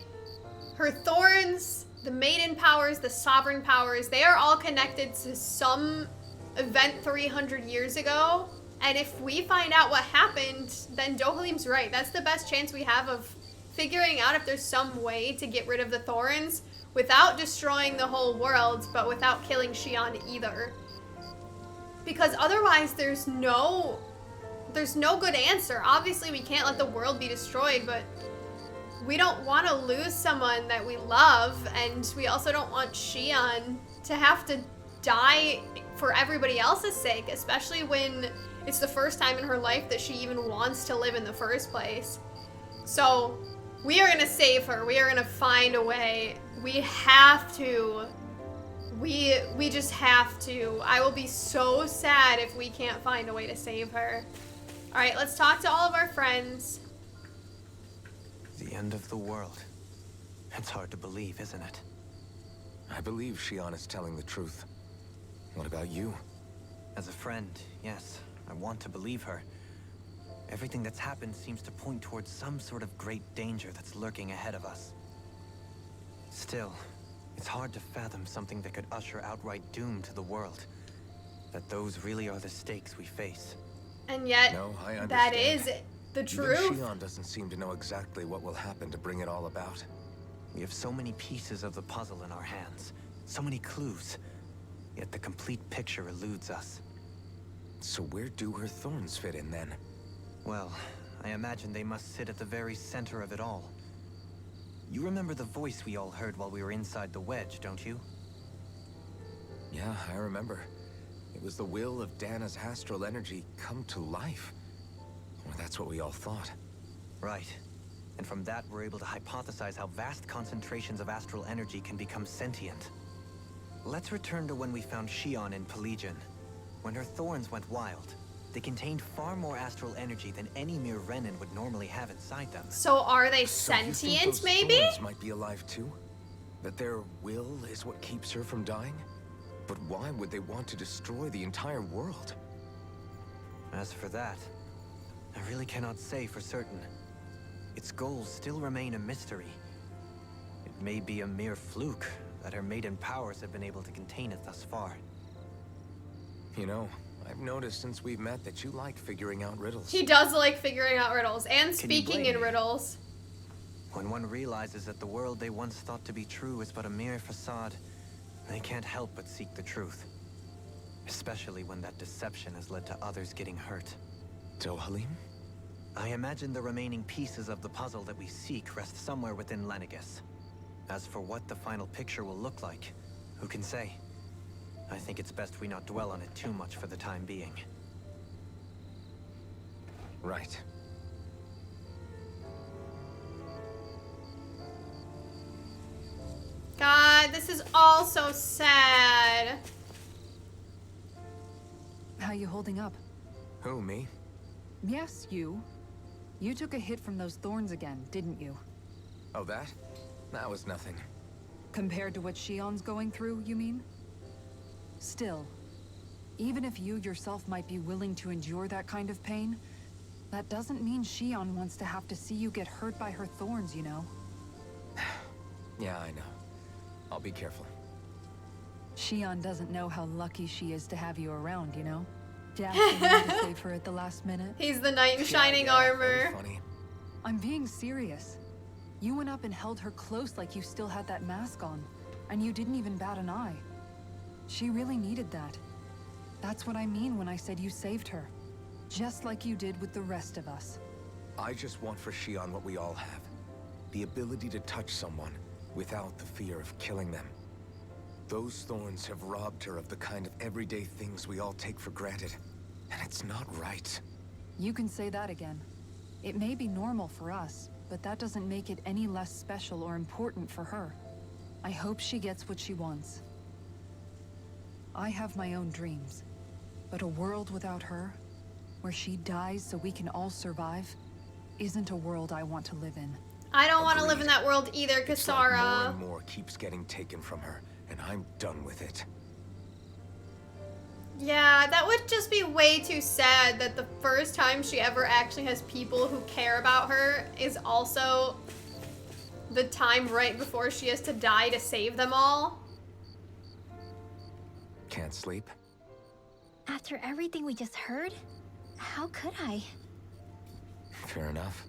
her thorns, the maiden powers, the sovereign powers, they are all connected to some event 300 years ago. And if we find out what happened, then Dohalim's right. That's the best chance we have of figuring out if there's some way to get rid of the thorns without destroying the whole world, but without killing Shionne either. Because otherwise there's no good answer. Obviously we can't let the world be destroyed, but we don't want to lose someone that we love, and we also don't want Shionne to have to die for everybody else's sake, especially when it's the first time in her life that she even wants to live in the first place. So we are gonna save her. We are gonna find a way. We have to. We just have to. I will be so sad if we can't find a way to save her. All right, let's talk to all of our friends. The end of the world. It's hard to believe, isn't it? I believe Shionne is telling the truth. What about you? As a friend, yes, I want to believe her. Everything that's happened seems to point towards some sort of great danger that's lurking ahead of us. Still, it's hard to fathom something that could usher outright doom to the world. That those really are the stakes we face. And yet, No, I understand. that is the Even truth. Shionne doesn't seem to know exactly what will happen to bring it all about. We have so many pieces of the puzzle in our hands, so many clues, yet the complete picture eludes us. So where do her thorns fit in then? Well, I imagine they must sit at the very center of it all. You remember the voice we all heard while we were inside the wedge, don't you? Yeah, I remember. It was the will of Dana's astral energy come to life. Or that's what we all thought. Right. And from that, we're able to hypothesize how vast concentrations of astral energy can become sentient. Let's return to when we found Shionne in Pelagian. When her thorns went wild, they contained far more astral energy than any mere Renin would normally have inside them. So are they So you think sentient, those maybe? thorns might be alive too? That their will is what keeps her from dying? But why would they want to destroy the entire world? As for that, I really cannot say for certain. Its goals still remain a mystery. It may be a mere fluke that her maiden powers have been able to contain it thus far. You know, I've noticed since we've met that you like figuring out riddles. He does like figuring out riddles and Can you speaking blame in me? riddles. When one realizes that the world they once thought to be true is but a mere facade, they can't help but seek the truth. Especially when that deception has led to others getting hurt. Dohalim? I imagine the remaining pieces of the puzzle that we seek rest somewhere within Lenegis. As for what the final picture will look like, who can say? I think it's best we not dwell on it too much for the time being. Right. God, this is all so sad. How you holding up? Who, me? Yes, you. You took a hit from those thorns again, didn't you? Oh, that? That was nothing. Compared to what Shionne's going through, you mean? Still, even if you yourself might be willing to endure that kind of pain, that doesn't mean Shionne wants to have to see you get hurt by her thorns, you know? Yeah, I know. I'll be careful. Shionne doesn't know how lucky she is to have you around, you know? Jiangshi wanted to save her at the last minute. He's the knight in shining Very armor. funny. I'm being serious. You went up and held her close like you still had that mask on, and you didn't even bat an eye. She really needed that. That's what I mean when I said you saved her. Just like you did with the rest of us. I just want for Shionne what we all have. The ability to touch someone without the fear of killing them. Those thorns have robbed her of the kind of everyday things we all take for granted. And it's not right. You can say that again. It may be normal for us, but that doesn't make it any less special or important for her. I hope she gets what she wants. I have my own dreams, but a world without her, where she dies so we can all survive, isn't a world I want to live in. I don't want to live Agreed. in that world either, It's like more Kasara. and more keeps getting taken from her, and I'm done with it. Yeah, that would just be way too sad that the first time she ever actually has people who care about her is also the time right before she has to die to save them all. Can't sleep? After everything we just heard, how could I? Fair enough.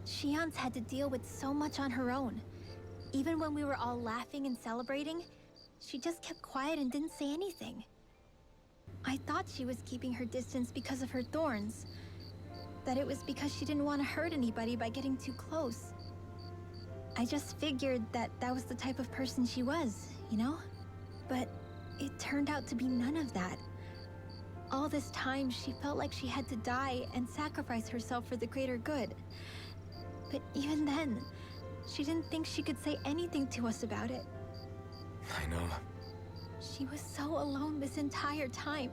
Shionne's had to deal with so much on her own. Even when we were all laughing and celebrating, she just kept quiet and didn't say anything. I thought she was keeping her distance because of her thorns. That it was because she didn't want to hurt anybody by getting too close. I just figured that that was the type of person she was, you know? But it turned out to be none of that. All this time, she felt like she had to die and sacrifice herself for the greater good. But even then, she didn't think she could say anything to us about it. I know. She was so alone this entire time.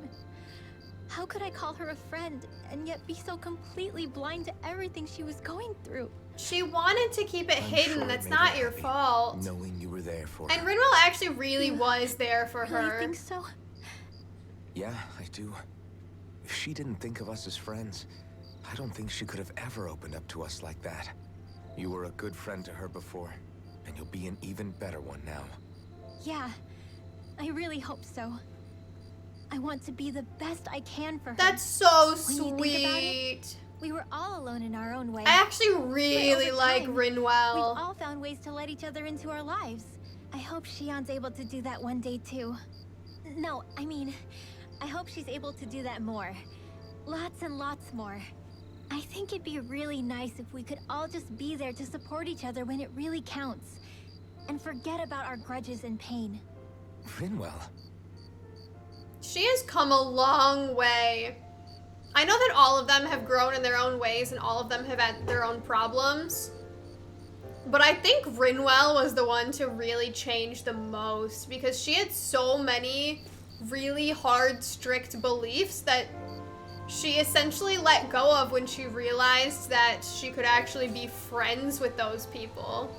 How could I call her a friend and yet be so completely blind to everything she was going through? She wanted to keep it I'm hidden. sure it That's made not her your happy, fault. knowing you were there for And her. Rinwell actually really was there for Really her. think so? Yeah, I do. If she didn't think of us as friends, I don't think she could have ever opened up to us like that. You were a good friend to her before, and you'll be an even better one now. Yeah, I really hope so. I want to be the best I can for her. That's so When you think about it, sweet. we were all alone in our own way. I actually really over like time, Rinwell. We've all found ways to let each other into our lives. I hope Shionne's able to do that one day too. No, I mean, I hope she's able to do that more. Lots and lots more. I think it'd be really nice if we could all just be there to support each other when it really counts. And forget about our grudges and pain. Rinwell. She has come a long way. I know that all of them have grown in their own ways and all of them have had their own problems. But I think Rinwell was the one to really change the most because she had so many really hard, strict beliefs that she essentially let go of when she realized that she could actually be friends with those people.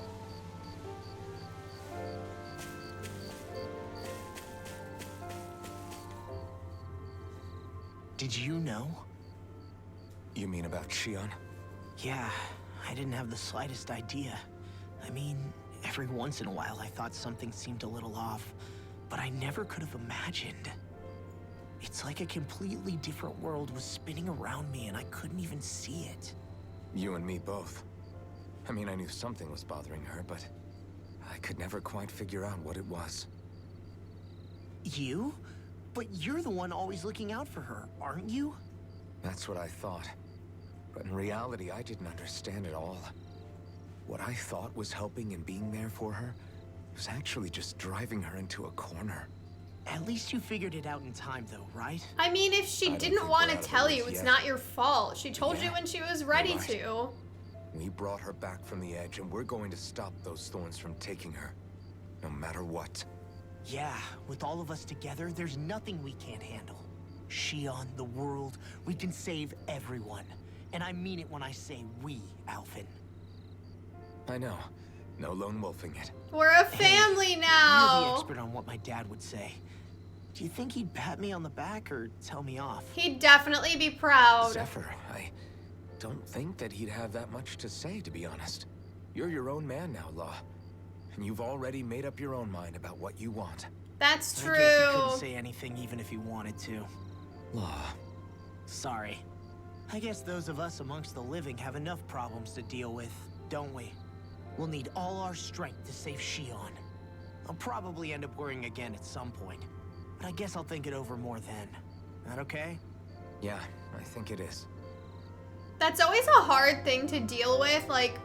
Did you know? You mean about Shionne? Yeah, I didn't have the slightest idea. I mean, every once in a while I thought something seemed a little off, but I never could have imagined. It's like a completely different world was spinning around me and I couldn't even see it. You and me both. I mean, I knew something was bothering her, but I could never quite figure out what it was. You? But you're the one always looking out for her, aren't you? That's what I thought. But in reality, I didn't understand it all. What I thought was helping and being there for her was actually just driving her into a corner. At least you figured it out in time though, right? I mean, if she I don't didn't think want we're to out of the tell you, woods it's yet. not your fault. She told you Yeah, when she was ready right. to. We brought her back from the edge, and we're going to stop those thorns from taking her. No matter what. Yeah, with all of us together, there's nothing we can't handle. Shionne, the world, we can save everyone. And I mean it when I say we, Alphen. I know. No lone wolfing it. We're a Hey, family You're the now. expert on what my dad would say. Do you think he'd pat me on the back or tell me off? He'd definitely be proud. Zephyr, I don't think that he'd have that much to say, to be honest. You're your own man now, Law. And you've already made up your own mind about what you want. That's I guess he true. couldn't say anything even if he wanted to. Law. Sorry. I guess those of us amongst the living have enough problems to deal with, don't we? We'll need all our strength to save Shionne. I'll probably end up worrying again at some point, but I guess I'll think it over more then. That okay? Yeah, I think it is. That's always a hard thing to deal with. Like,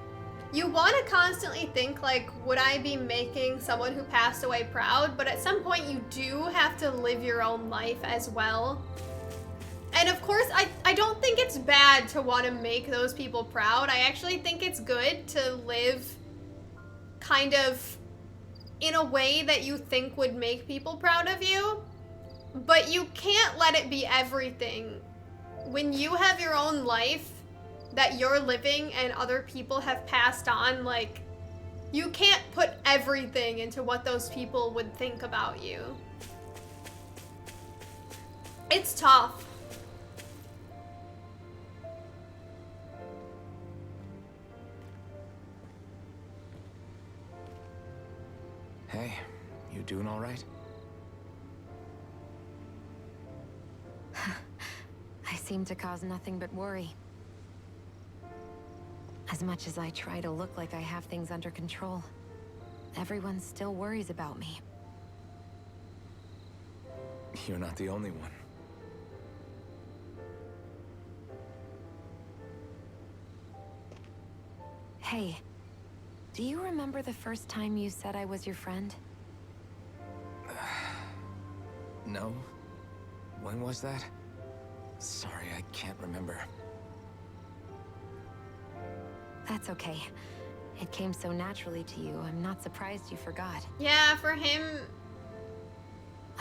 you want to constantly think, like, would I be making someone who passed away proud? But at some point, you do have to live your own life as well. And of course, I don't think it's bad to want to make those people proud. I actually think it's good to live kind of in a way that you think would make people proud of you. But you can't let it be everything. When you have your own life that you're living and other people have passed on, like, you can't put everything into what those people would think about you. It's tough. Hey, you doing all right? I seem to cause nothing but worry. As much as I try to look like I have things under control, everyone still worries about me. You're not the only one. Hey, do you remember the first time you said I was your friend? No? When was that? Sorry, I can't remember. That's okay. It came so naturally to you, I'm not surprised you forgot. Yeah, for him,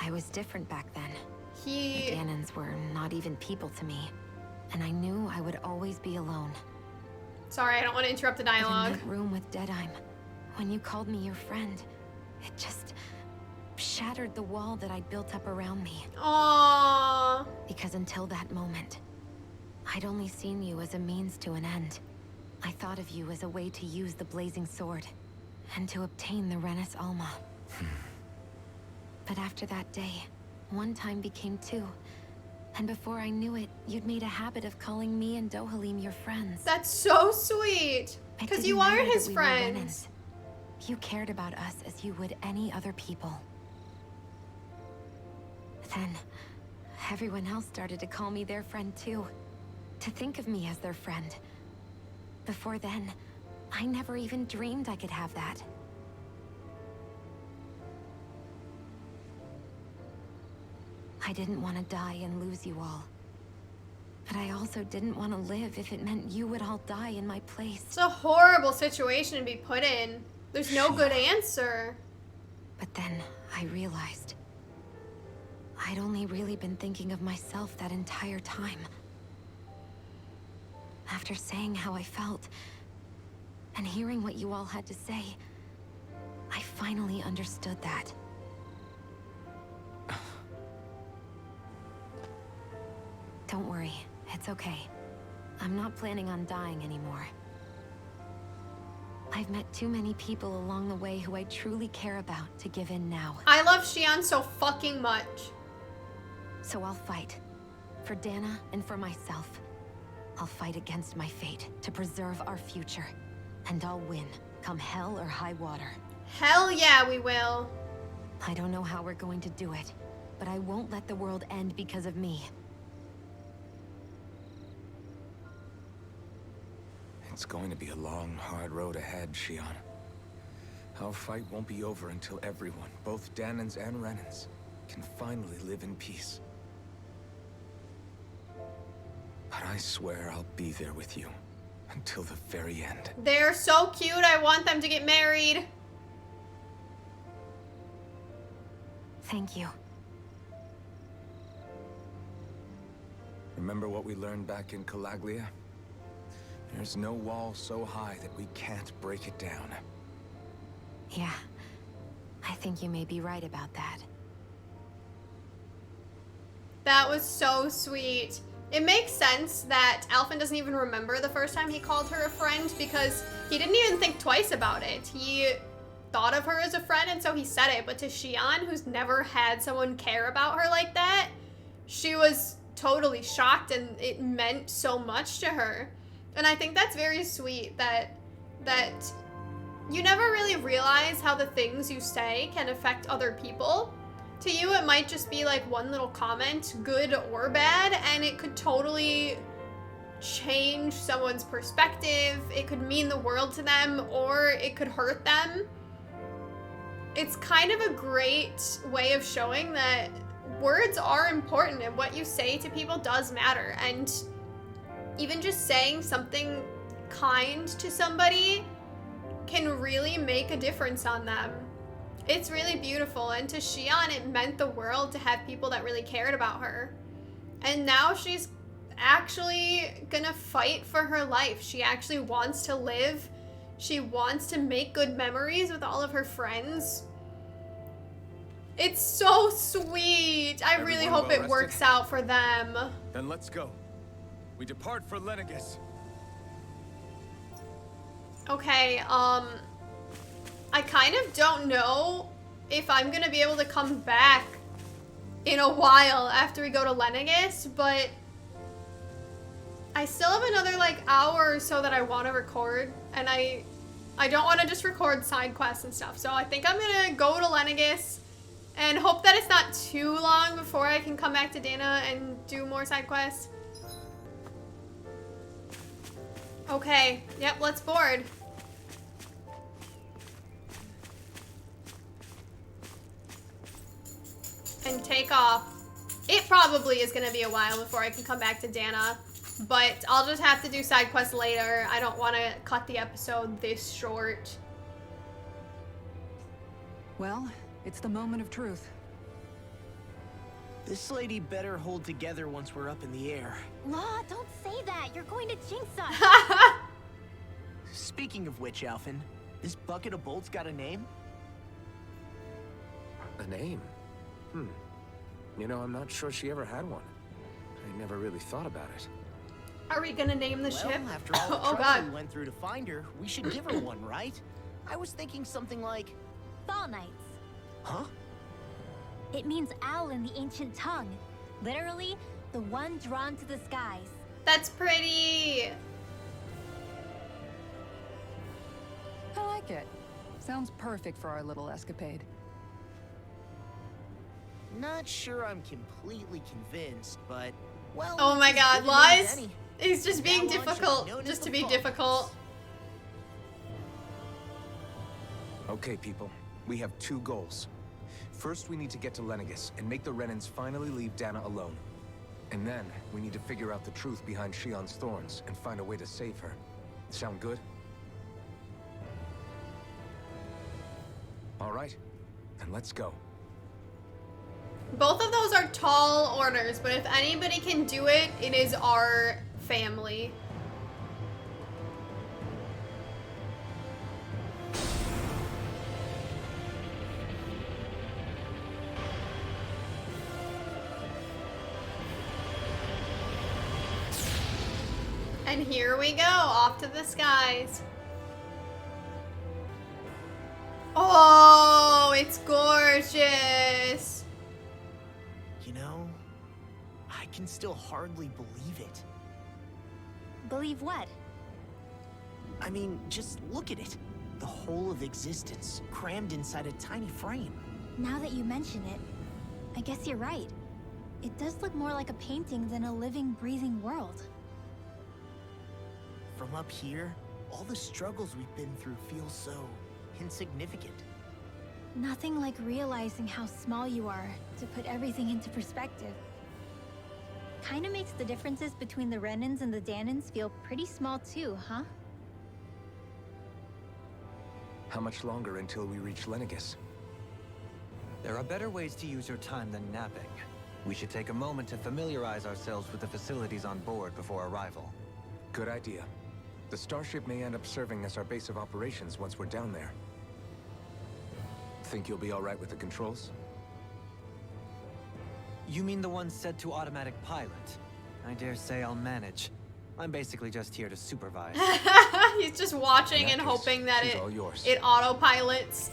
I was different back then. The he... Ganons were not even people to me, and I knew I would always be alone. Sorry, I don't want to interrupt the But dialogue. in that room with Deadime, when you called me your friend, it just shattered the wall that I'd built up around me. Aww. Because until that moment, I'd only seen you as a means to an end. I thought of you as a way to use the blazing sword, and to obtain the Renis Alma. But after that day, one time became two. And before I knew it, you'd made a habit of calling me and Dohalim your friends. That's so sweet. It Because didn't you are matter his that we were friends. Renins. You cared about us as you would any other people. Then, everyone else started to call me their friend too. To think of me as their friend. Before then, I never even dreamed I could have that. I didn't want to die and lose you all. But I also didn't want to live if it meant you would all die in my place. It's a horrible situation to be put in. There's no good answer. But then I realized I'd only really been thinking of myself that entire time. After saying how I felt, and hearing what you all had to say, I finally understood that. Don't worry, it's okay. I'm not planning on dying anymore. I've met too many people along the way who I truly care about to give in now. I love Shionne so fucking much. So I'll fight. For Dana and for myself. I'll fight against my fate to preserve our future. And I'll win, come hell or high water. Hell yeah, we will. I don't know how we're going to do it, but I won't let the world end because of me. It's going to be a long, hard road ahead, Shionne. Our fight won't be over until everyone, both Danans and Renins, can finally live in peace. But I swear I'll be there with you until the very end. They're so cute. I want them to get married. Thank you. Remember what we learned back in Calaglia? There's no wall so high that we can't break it down. Yeah, I think you may be right about that. That was so sweet. It makes sense that Alphen doesn't even remember the first time he called her a friend because he didn't even think twice about it. He thought of her as a friend, and so he said it. But to Shionne, who's never had someone care about her like that, she was totally shocked, and it meant so much to her. And I think that's very sweet that you never really realize how the things you say can affect other people. To you, it might just be like one little comment, good or bad, and it could totally change someone's perspective. It could mean the world to them, or it could hurt them. It's kind of a great way of showing that words are important, and what you say to people does matter. And even just saying something kind to somebody can really make a difference on them. It's really beautiful, and to Shionne, it meant the world to have people that really cared about her. And now she's actually gonna fight for her life. She actually wants to live. She wants to make good memories with all of her friends. It's so sweet. I really Everyone hope well it rested? works out for them. Then let's go. We depart for Lenegis. Okay, I kind of don't know if I'm gonna be able to come back in a while after we go to Lenegis, but I still have another like hour or so that I want to record, and I don't want to just record side quests and stuff. So I think I'm gonna go to Lenegis and hope that it's not too long before I can come back to Dana and do more side quests. Okay, yep, let's board. And take off. It probably is going to be a while before I can come back to Dana, but I'll just have to do side quests later. I don't want to cut the episode this short. Well, it's the moment of truth. This lady better hold together once we're up in the air. Law, don't say that. You're going to jinx us. Speaking of which, Alphen, this bucket of bolts got a name? A name? You know, I'm not sure she ever had one. I never really thought about it. Are we going to name the ship? Well, after all the Oh, trouble God. we went through to find her, we should give her one, right? I was thinking something like... Fall Knights. Huh? It means owl in the ancient tongue. Literally, the one drawn to the skies. That's pretty. I like it. Sounds perfect for our little escapade. Not sure I'm completely convinced, but... Well, Oh my it's God, as good a name as Lies? any. He's just being Now on should be difficult, known as just the to be Fall difficult. Knights. Okay, people. We have two goals. First, we need to get to Lenegis and make the Renans finally leave Dana alone. And then, we need to figure out the truth behind Shionne's thorns and find a way to save her. Sound good? All right, then let's go. Both of those are tall orders, but if anybody can do it, it is our family. And here we go, off to the skies. Oh, it's gorgeous. You know, I can still hardly believe it. Believe what? I mean, just look at it. The whole of existence, crammed inside a tiny frame. Now that you mention it, I guess you're right. It does look more like a painting than a living, breathing world. From up here, all the struggles we've been through feel so insignificant. Nothing like realizing how small you are to put everything into perspective. Kinda makes the differences between the Renans and the Danans feel pretty small too, huh? How much longer until we reach Lenegis? There are better ways to use your time than napping. We should take a moment to familiarize ourselves with the facilities on board before arrival. Good idea. The starship may end up serving as our base of operations once we're down there. Think you'll be all right with the controls? You mean the one set to automatic pilot? I dare say I'll manage. I'm basically just here to supervise. He's just watching In that and case, hoping that she's all yours. it autopilots.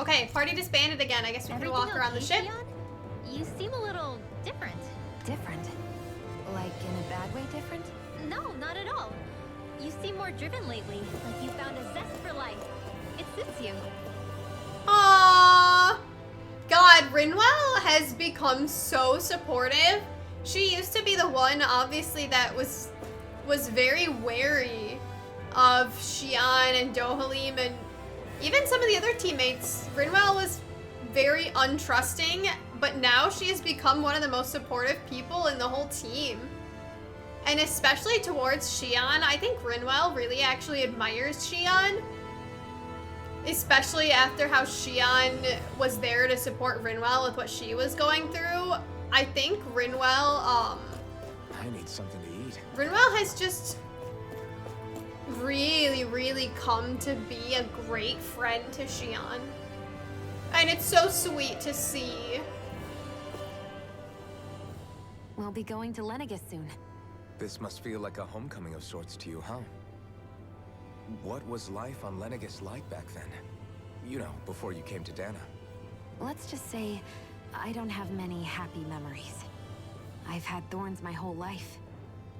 Okay, party disbanded again. I guess we can walk around the ship. Shionne? You seem a little different. Different? Like in a bad way different? No, not at all. You seem more driven lately, like you found a zest for life. It suits you. Aww. God, Rinwell has become so supportive. She used to be the one, obviously, that was very wary of Shionne and Dohalim and even some of the other teammates. Rinwell was very untrusting, but now she has become one of the most supportive people in the whole team. And especially towards Shionne, I think Rinwell really actually admires Shionne. Especially after how Shionne was there to support Rinwell with what she was going through. I think Rinwell, I need something to eat. Rinwell has just really come to be a great friend to Shionne. And it's so sweet to see. We'll be going to Lenegis soon. This must feel like a homecoming of sorts to you, huh? What was life on Lenegis like back then? You know, before you came to Dana. Let's just say, I don't have many happy memories. I've had thorns my whole life,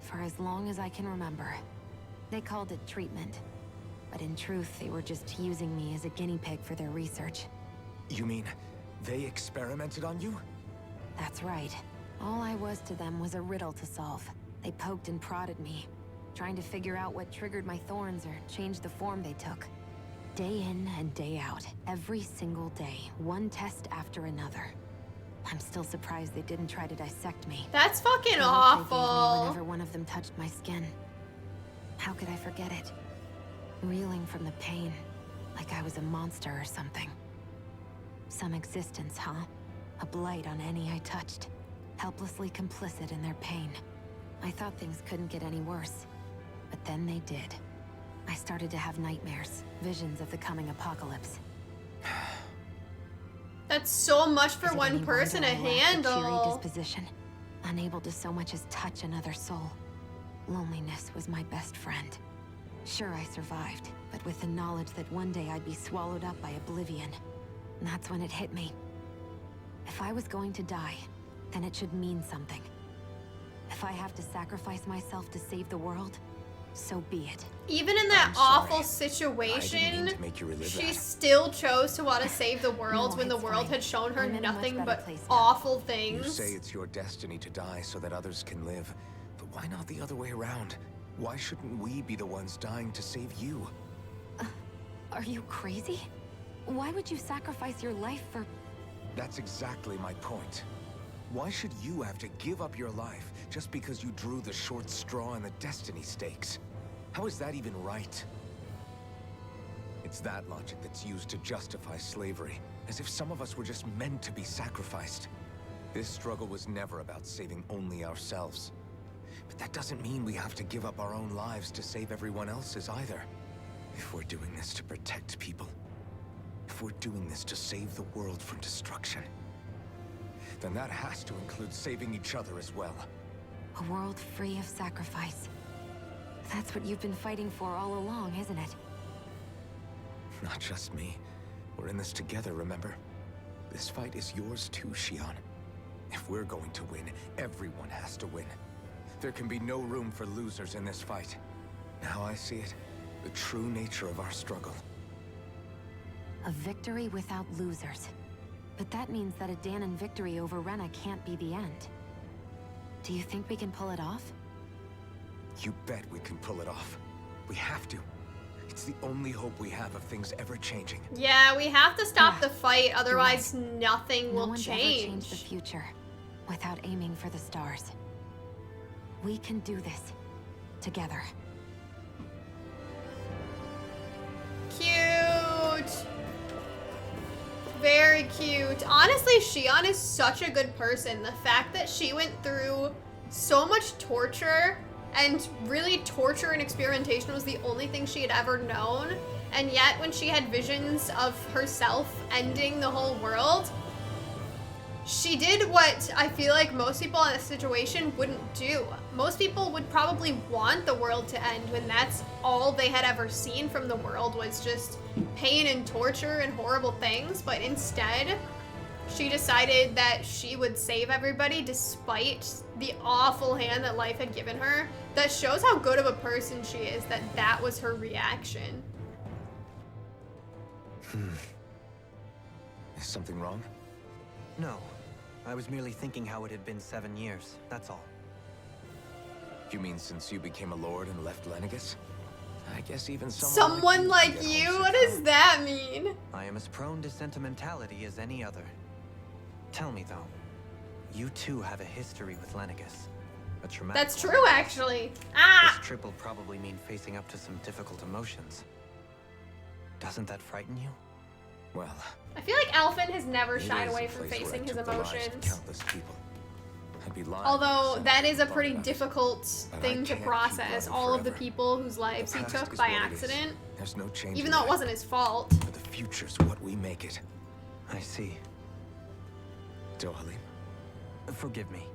for as long as I can remember. They called it treatment, but in truth, they were just using me as a guinea pig for their research. You mean, they experimented on you? That's right. All I was to them was a riddle to solve. They poked and prodded me, trying to figure out what triggered my thorns or changed the form they took. Day in and day out, every single day, one test after another. I'm still surprised they didn't try to dissect me. That's fucking The look they gave me awful. whenever one of them touched my skin. How could I forget it? Reeling from the pain, like I was a monster or something. Some existence, huh? A blight on any I touched. Helplessly complicit in their pain. I thought things couldn't get any worse. But then they did. I started to have nightmares, visions of the coming apocalypse. That's so much for Is it one any person to wonder I lacked a cheery handle. disposition, unable to so much as touch another soul. Loneliness was my best friend. Sure, I survived, but with the knowledge that one day I'd be swallowed up by oblivion. And that's when it hit me. If I was going to die, then it should mean something. If I have to sacrifice myself to save the world, so be it. Even in that I'm sorry. awful I situation, didn't mean to make you relive she that. still chose to want to save the world No, when the it's world fine. had shown her I'm in a much nothing better but place now. awful You things. say it's your destiny to die so that others can live. But why not the other way around? Why shouldn't we be the ones dying to save you? Are you crazy? Why would you sacrifice your life for... That's exactly my point. Why should you have to give up your life just because you drew the short straw in the destiny stakes? How is that even right? It's that logic that's used to justify slavery, as if some of us were just meant to be sacrificed. This struggle was never about saving only ourselves. But that doesn't mean we have to give up our own lives to save everyone else's either. If we're doing this to protect people, if we're doing this to save the world from destruction, then that has to include saving each other as well. A world free of sacrifice. That's what you've been fighting for all along, isn't it? Not just me. We're in this together, remember? This fight is yours too, Shionne. If we're going to win, everyone has to win. There can be no room for losers in this fight. Now I see it. The true nature of our struggle. A victory without losers. But that means that a Danon victory over Rena can't be the end. Do you think we can pull it off? You bet we can pull it off. We have to. It's the only hope we have of things ever changing. Yeah, we have to stop Yeah, the fight, otherwise nothing No will one's ever change. changed the future without aiming for the stars. We can do this together. Cute. Very cute. Honestly, Shionne is such a good person. The fact that she went through so much torture, and really torture and experimentation was the only thing she had ever known, and yet when she had visions of herself ending the whole world, she did what I feel like most people in this situation wouldn't do. Most people would probably want the world to end when that's all they had ever seen from the world was just pain and torture and horrible things, but instead, she decided that she would save everybody despite the awful hand that life had given her. That shows how good of a person she is, that that was her reaction. Is something wrong? No. I was merely thinking how it had been 7 years, that's all. You mean since you became a lord and left Lenegis? I guess even Someone like you? What does that mean? I am as prone to sentimentality as any other. Tell me though, you too have a history with Lenegis. A traumatic That's one. true, actually. Ah! This trip will probably mean facing up to some difficult emotions. Doesn't that frighten you? Well, I feel like Alphen has never it shied is away a from place where I facing his took the lives of emotions. countless people. I'd be lying Although if I said that is a I pretty thought about it. difficult But I thing to can't keep process, running all of the forever. people whose lives The he past took is by what it is. accident, There's no change even in though it that. wasn't his fault. But the future's what we make it. I see. Dohalim. Forgive me.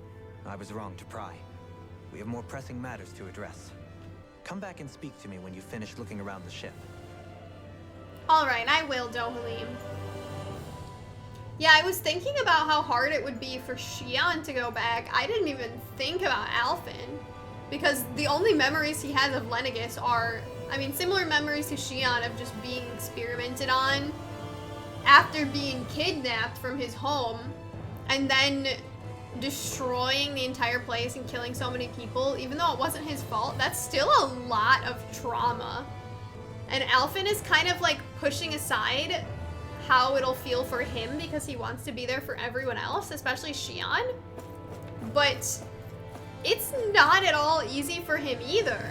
I was wrong to pry. We have more pressing matters to address. Come back and speak to me when you finish looking around the ship. Alright, I will, Dohalim. Yeah, I was thinking about how hard it would be for Shionne to go back. I didn't even think about Alphen. Because the only memories he has of Lenegis are, I mean, similar memories to Shionne of just being experimented on after being kidnapped from his home and then destroying the entire place and killing so many people, even though it wasn't his fault. That's still a lot of trauma. And Alphen is kind of like pushing aside how it'll feel for him because he wants to be there for everyone else, especially Shionne. But it's not at all easy for him either.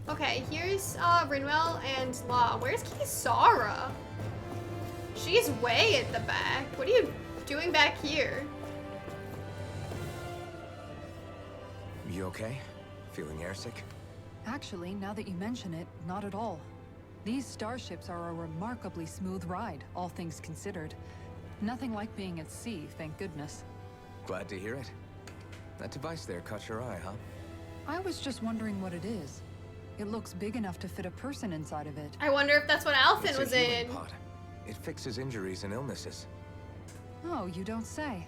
Okay, here's Rinwell and Law. Where's Kisara? She's way at the back. What are you doing back here? You okay? Feeling airsick? Actually, now that you mention it, not at all. These starships are a remarkably smooth ride, all things considered. Nothing like being at sea, thank goodness. Glad to hear it. That device there caught your eye, huh? I was just wondering what it is. It looks big enough to fit a person inside of it. I wonder if that's what Alphen It's was a healing in. pod. It fixes injuries and illnesses. Oh, you don't say.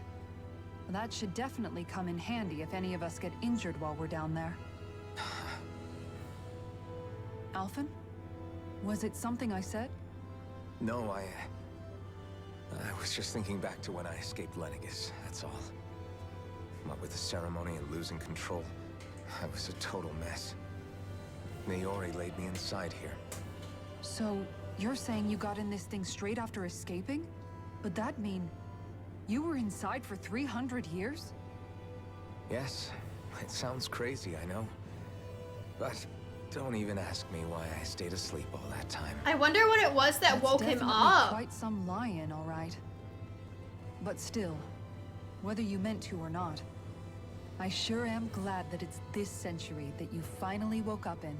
That should definitely come in handy if any of us get injured while we're down there. Alphen? Was it something I said? No, I was just thinking back to when I escaped Lenegis, that's all. What with the ceremony and losing control, I was a total mess. Naori laid me inside here. So, you're saying you got in this thing straight after escaping? But that mean you were inside for 300 years? Yes, it sounds crazy, I know. But don't even ask me why I stayed asleep all that time. I wonder what it was that That's woke him definitely up. quite some lie-in, all right. But still, whether you meant to or not, I sure am glad that it's this century that you finally woke up in.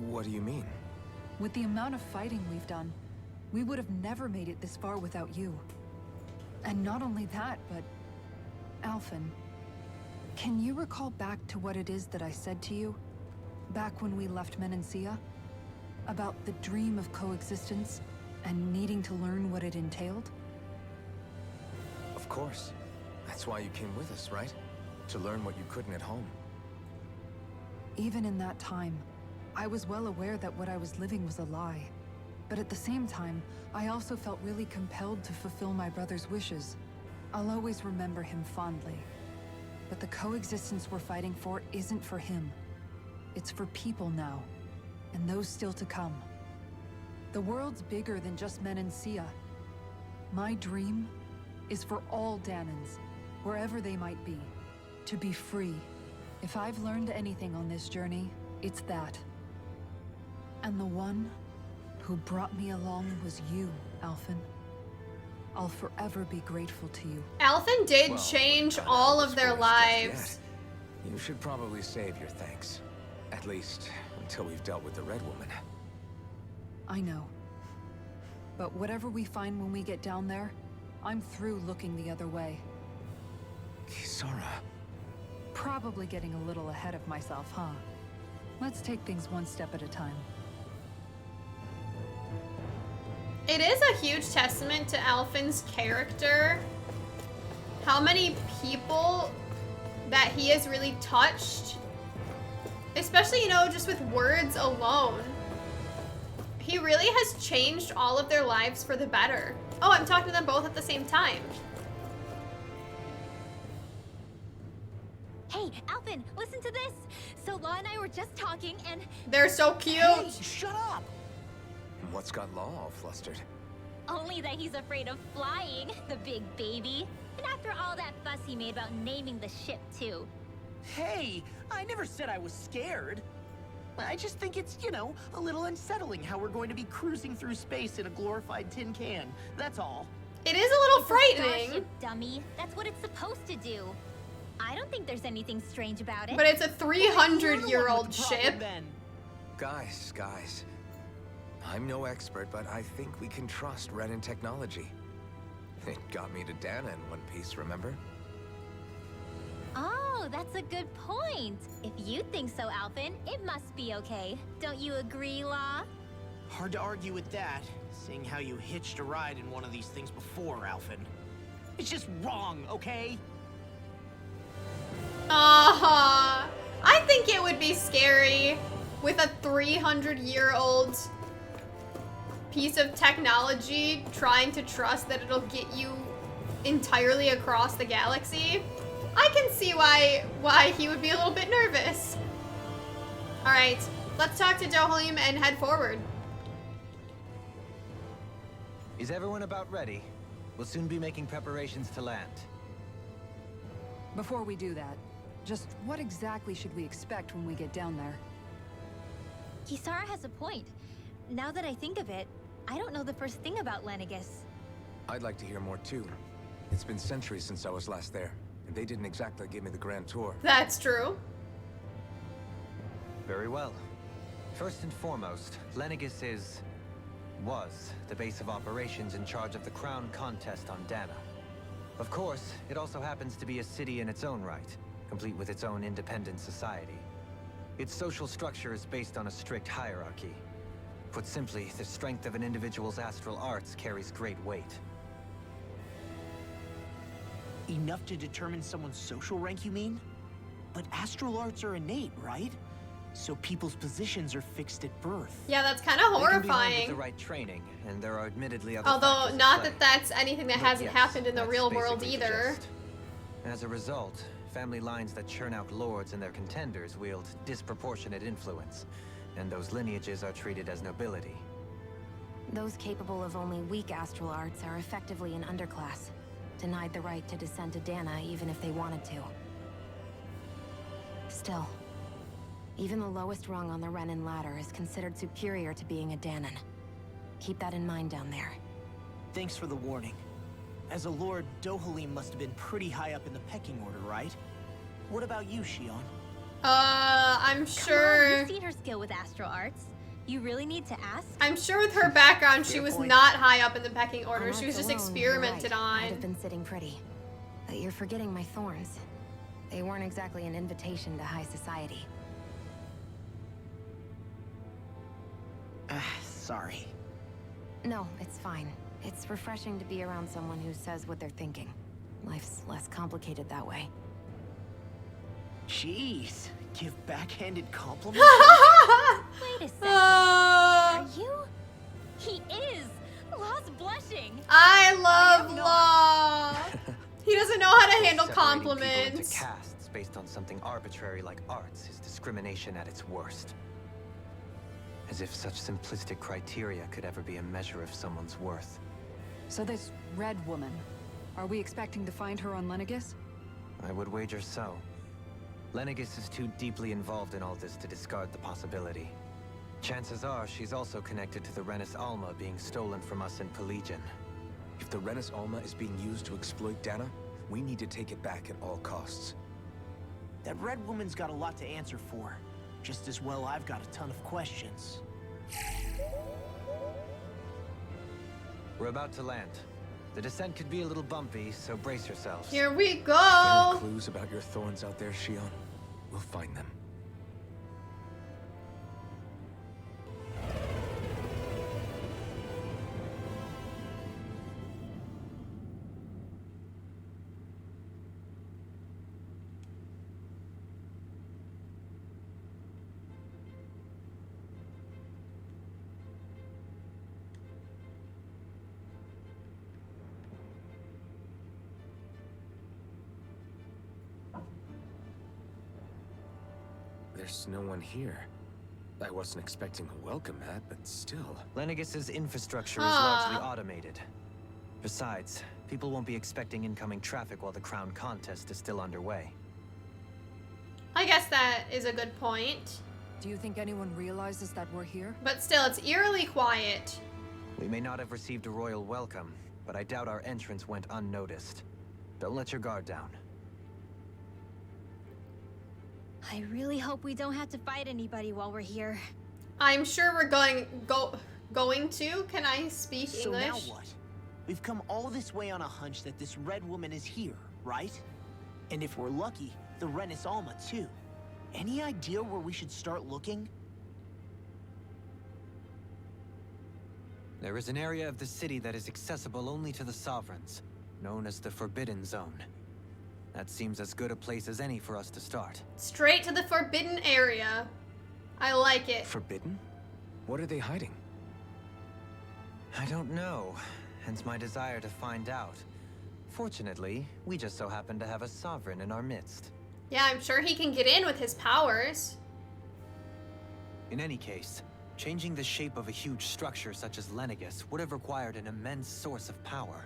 What do you mean? With the amount of fighting we've done, we would have never made it this far without you. And not only that, but... Alphen, can you recall back to what it is that I said to you? Back when we left Menancia? About the dream of coexistence, and needing to learn what it entailed? Of course. That's why you came with us, right? To learn what you couldn't at home. Even in that time, I was well aware that what I was living was a lie. But at the same time, I also felt really compelled to fulfill my brother's wishes. I'll always remember him fondly. But the coexistence we're fighting for isn't for him. It's for people now, and those still to come. The world's bigger than just Menancia. My dream is for all Danans, wherever they might be, to be free. If I've learned anything on this journey, it's that. And the one who brought me along was you, Alphen. I'll forever be grateful to you. Alphen did Well, change we're not all out of the their scores just lives. yet. You should probably save your thanks. At least, until we've dealt with the Red Woman. I know. But whatever we find when we get down there, I'm through looking the other way. Kisara. Probably getting a little ahead of myself, huh? Let's take things one step at a time. It is a huge testament to Alphen's character. How many people that he has really touched. Especially, you know, just with words alone. He really has changed all of their lives for the better. Oh, I'm talking to them both at the same time. Hey, Alphen, listen to this. So Law and I were just talking and... They're so cute. Hey, shut up! What's got Law all flustered? Only that he's afraid of flying, the big baby. And after all that fuss he made about naming the ship, too. Hey, I never said I was scared. I just think it's, you know, a little unsettling how we're going to be cruising through space in a glorified tin can. That's all. It is a little It's a frightening. starship, dummy. That's what it's supposed to do. I don't think there's anything strange about it. But it's a You're the one with 300-year-old the problem, ship. then. Guys. I'm no expert, but I think we can trust Renan technology. It got me to Dana in one piece, remember? Oh, that's a good point. If you think so, Alphen, it must be okay. Don't you agree, Law? Hard to argue with that, seeing how you hitched a ride in one of these things before, Alphen. It's just wrong, okay? I think it would be scary with a 300-year-old piece of technology trying to trust that it'll get you entirely across the galaxy. I can see why he would be a little bit nervous. All right, let's talk to Dohalim and head forward. Is everyone about ready? We'll soon be making preparations to land. Before we do that, just what exactly should we expect when we get down there? Kisara has a point. Now that I think of it, I don't know the first thing about Lenegis. I'd like to hear more too. It's been centuries since I was last there, and they didn't exactly give me the grand tour. That's true. Very well. First and foremost, Lenegis was the base of operations in charge of the crown contest on Dana. Of course, it also happens to be a city in its own right, complete with its own independent society. Its social structure is based on a strict hierarchy. Put simply, the strength of an individual's astral arts carries great weight. Enough to determine someone's social rank, you mean? But astral arts are innate, right? So people's positions are fixed at birth. Yeah, that's kind of They can be learned with horrifying. the right training, and there are admittedly other Although, factors at not play. that that's anything that But hasn't yes, happened in the that's real world basically the either. gist. As a result, family lines that churn out lords and their contenders wield disproportionate influence, and those lineages are treated as nobility. Those capable of only weak astral arts are effectively an underclass, denied the right to descend to Dana even if they wanted to. Still, even the lowest rung on the Renan ladder is considered superior to being a Danan. Keep that in mind down there. Thanks for the warning. As a lord, Dohalim must have been pretty high up in the pecking order, right? What about you, Shionne? I'm Come on, sure. you've seen her skill with astral arts. You really need to ask? I'm sure with her background, she Fair was point. not high up in the pecking On order. She was arts just alone, you're experimented right. I'd on. have been sitting pretty. But you're forgetting my thorns. They weren't exactly an invitation to high society. Sorry. No, it's fine. It's refreshing to be around someone who says what they're thinking. Life's less complicated that way. Jeez, give backhanded compliments? Wait a second. Uh, Are you? He is! Law's blushing! I I love am not. Law. He doesn't know how to handle Separating people into compliments. castes based on something arbitrary like arts is discrimination at its worst. As if such simplistic criteria could ever be a measure of someone's worth. So this red woman, are we expecting to find her on Lenegis? I would wager so. Lenegis is too deeply involved in all this to discard the possibility. Chances are she's also connected to the Renis Alma being stolen from us in Pelagian. If the Renis Alma is being used to exploit Dana, we need to take it back at all costs. That red woman's got a lot to answer for. Just as well I've got a ton of questions. We're about to land. The descent could be a little bumpy, so brace yourselves. Here we Any go. clues about your thorns out there, Shionne? We'll find them. There's no one here. I wasn't expecting a welcome mat, but still. Lenegis's infrastructure is largely automated. Besides, people won't be expecting incoming traffic while the crown contest is still underway. I guess that is a good point. Do you think anyone realizes that we're here? But still, it's eerily quiet. We may not have received a royal welcome, but I doubt our entrance went unnoticed. Don't let your guard down. I really hope we don't have to fight anybody while we're here. I'm sure we're going to. Can I speak So English? now what? We've come all this way on a hunch that this red woman is here, right? And if we're lucky, the Renis Alma too. Any idea where we should start looking? There is an area of the city that is accessible only to the sovereigns, known as the Forbidden Zone. That seems as good a place as any for us to start. Straight to the forbidden area. I like it. Forbidden? What are they hiding? I don't know, hence my desire to find out. Fortunately, we just so happen to have a sovereign in our midst. Yeah, I'm sure he can get in with his powers. In any case, changing the shape of a huge structure such as Lenegis would have required an immense source of power.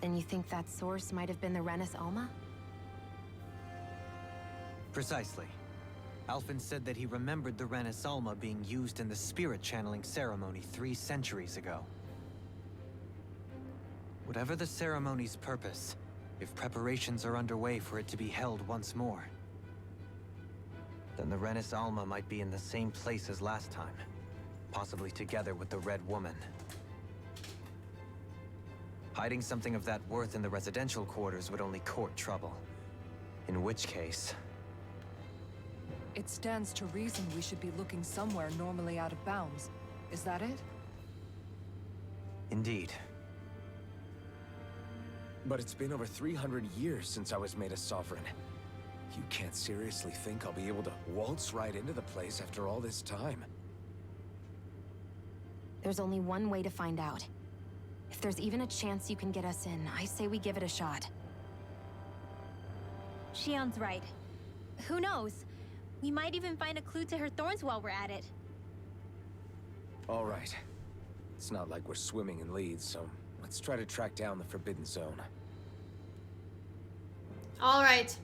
Then you think that source might have been the Renis Alma? Precisely. Alphen said that he remembered the Renis Alma being used in the spirit channeling ceremony 3 centuries ago. Whatever the ceremony's purpose, if preparations are underway for it to be held once more, then the Renis Alma might be in the same place as last time, possibly together with the Red Woman. Hiding something of that worth in the residential quarters would only court trouble. In which case... It stands to reason we should be looking somewhere normally out of bounds. Is that it? Indeed. But it's been over 300 years since I was made a sovereign. You can't seriously think I'll be able to waltz right into the place after all this time. There's only one way to find out. If there's even a chance you can get us in, I say we give it a shot. Shionne's right. Who knows? We might even find a clue to her thorns while we're at it. All right. It's not like we're swimming in leads, so let's try to track down the Forbidden Zone. All right.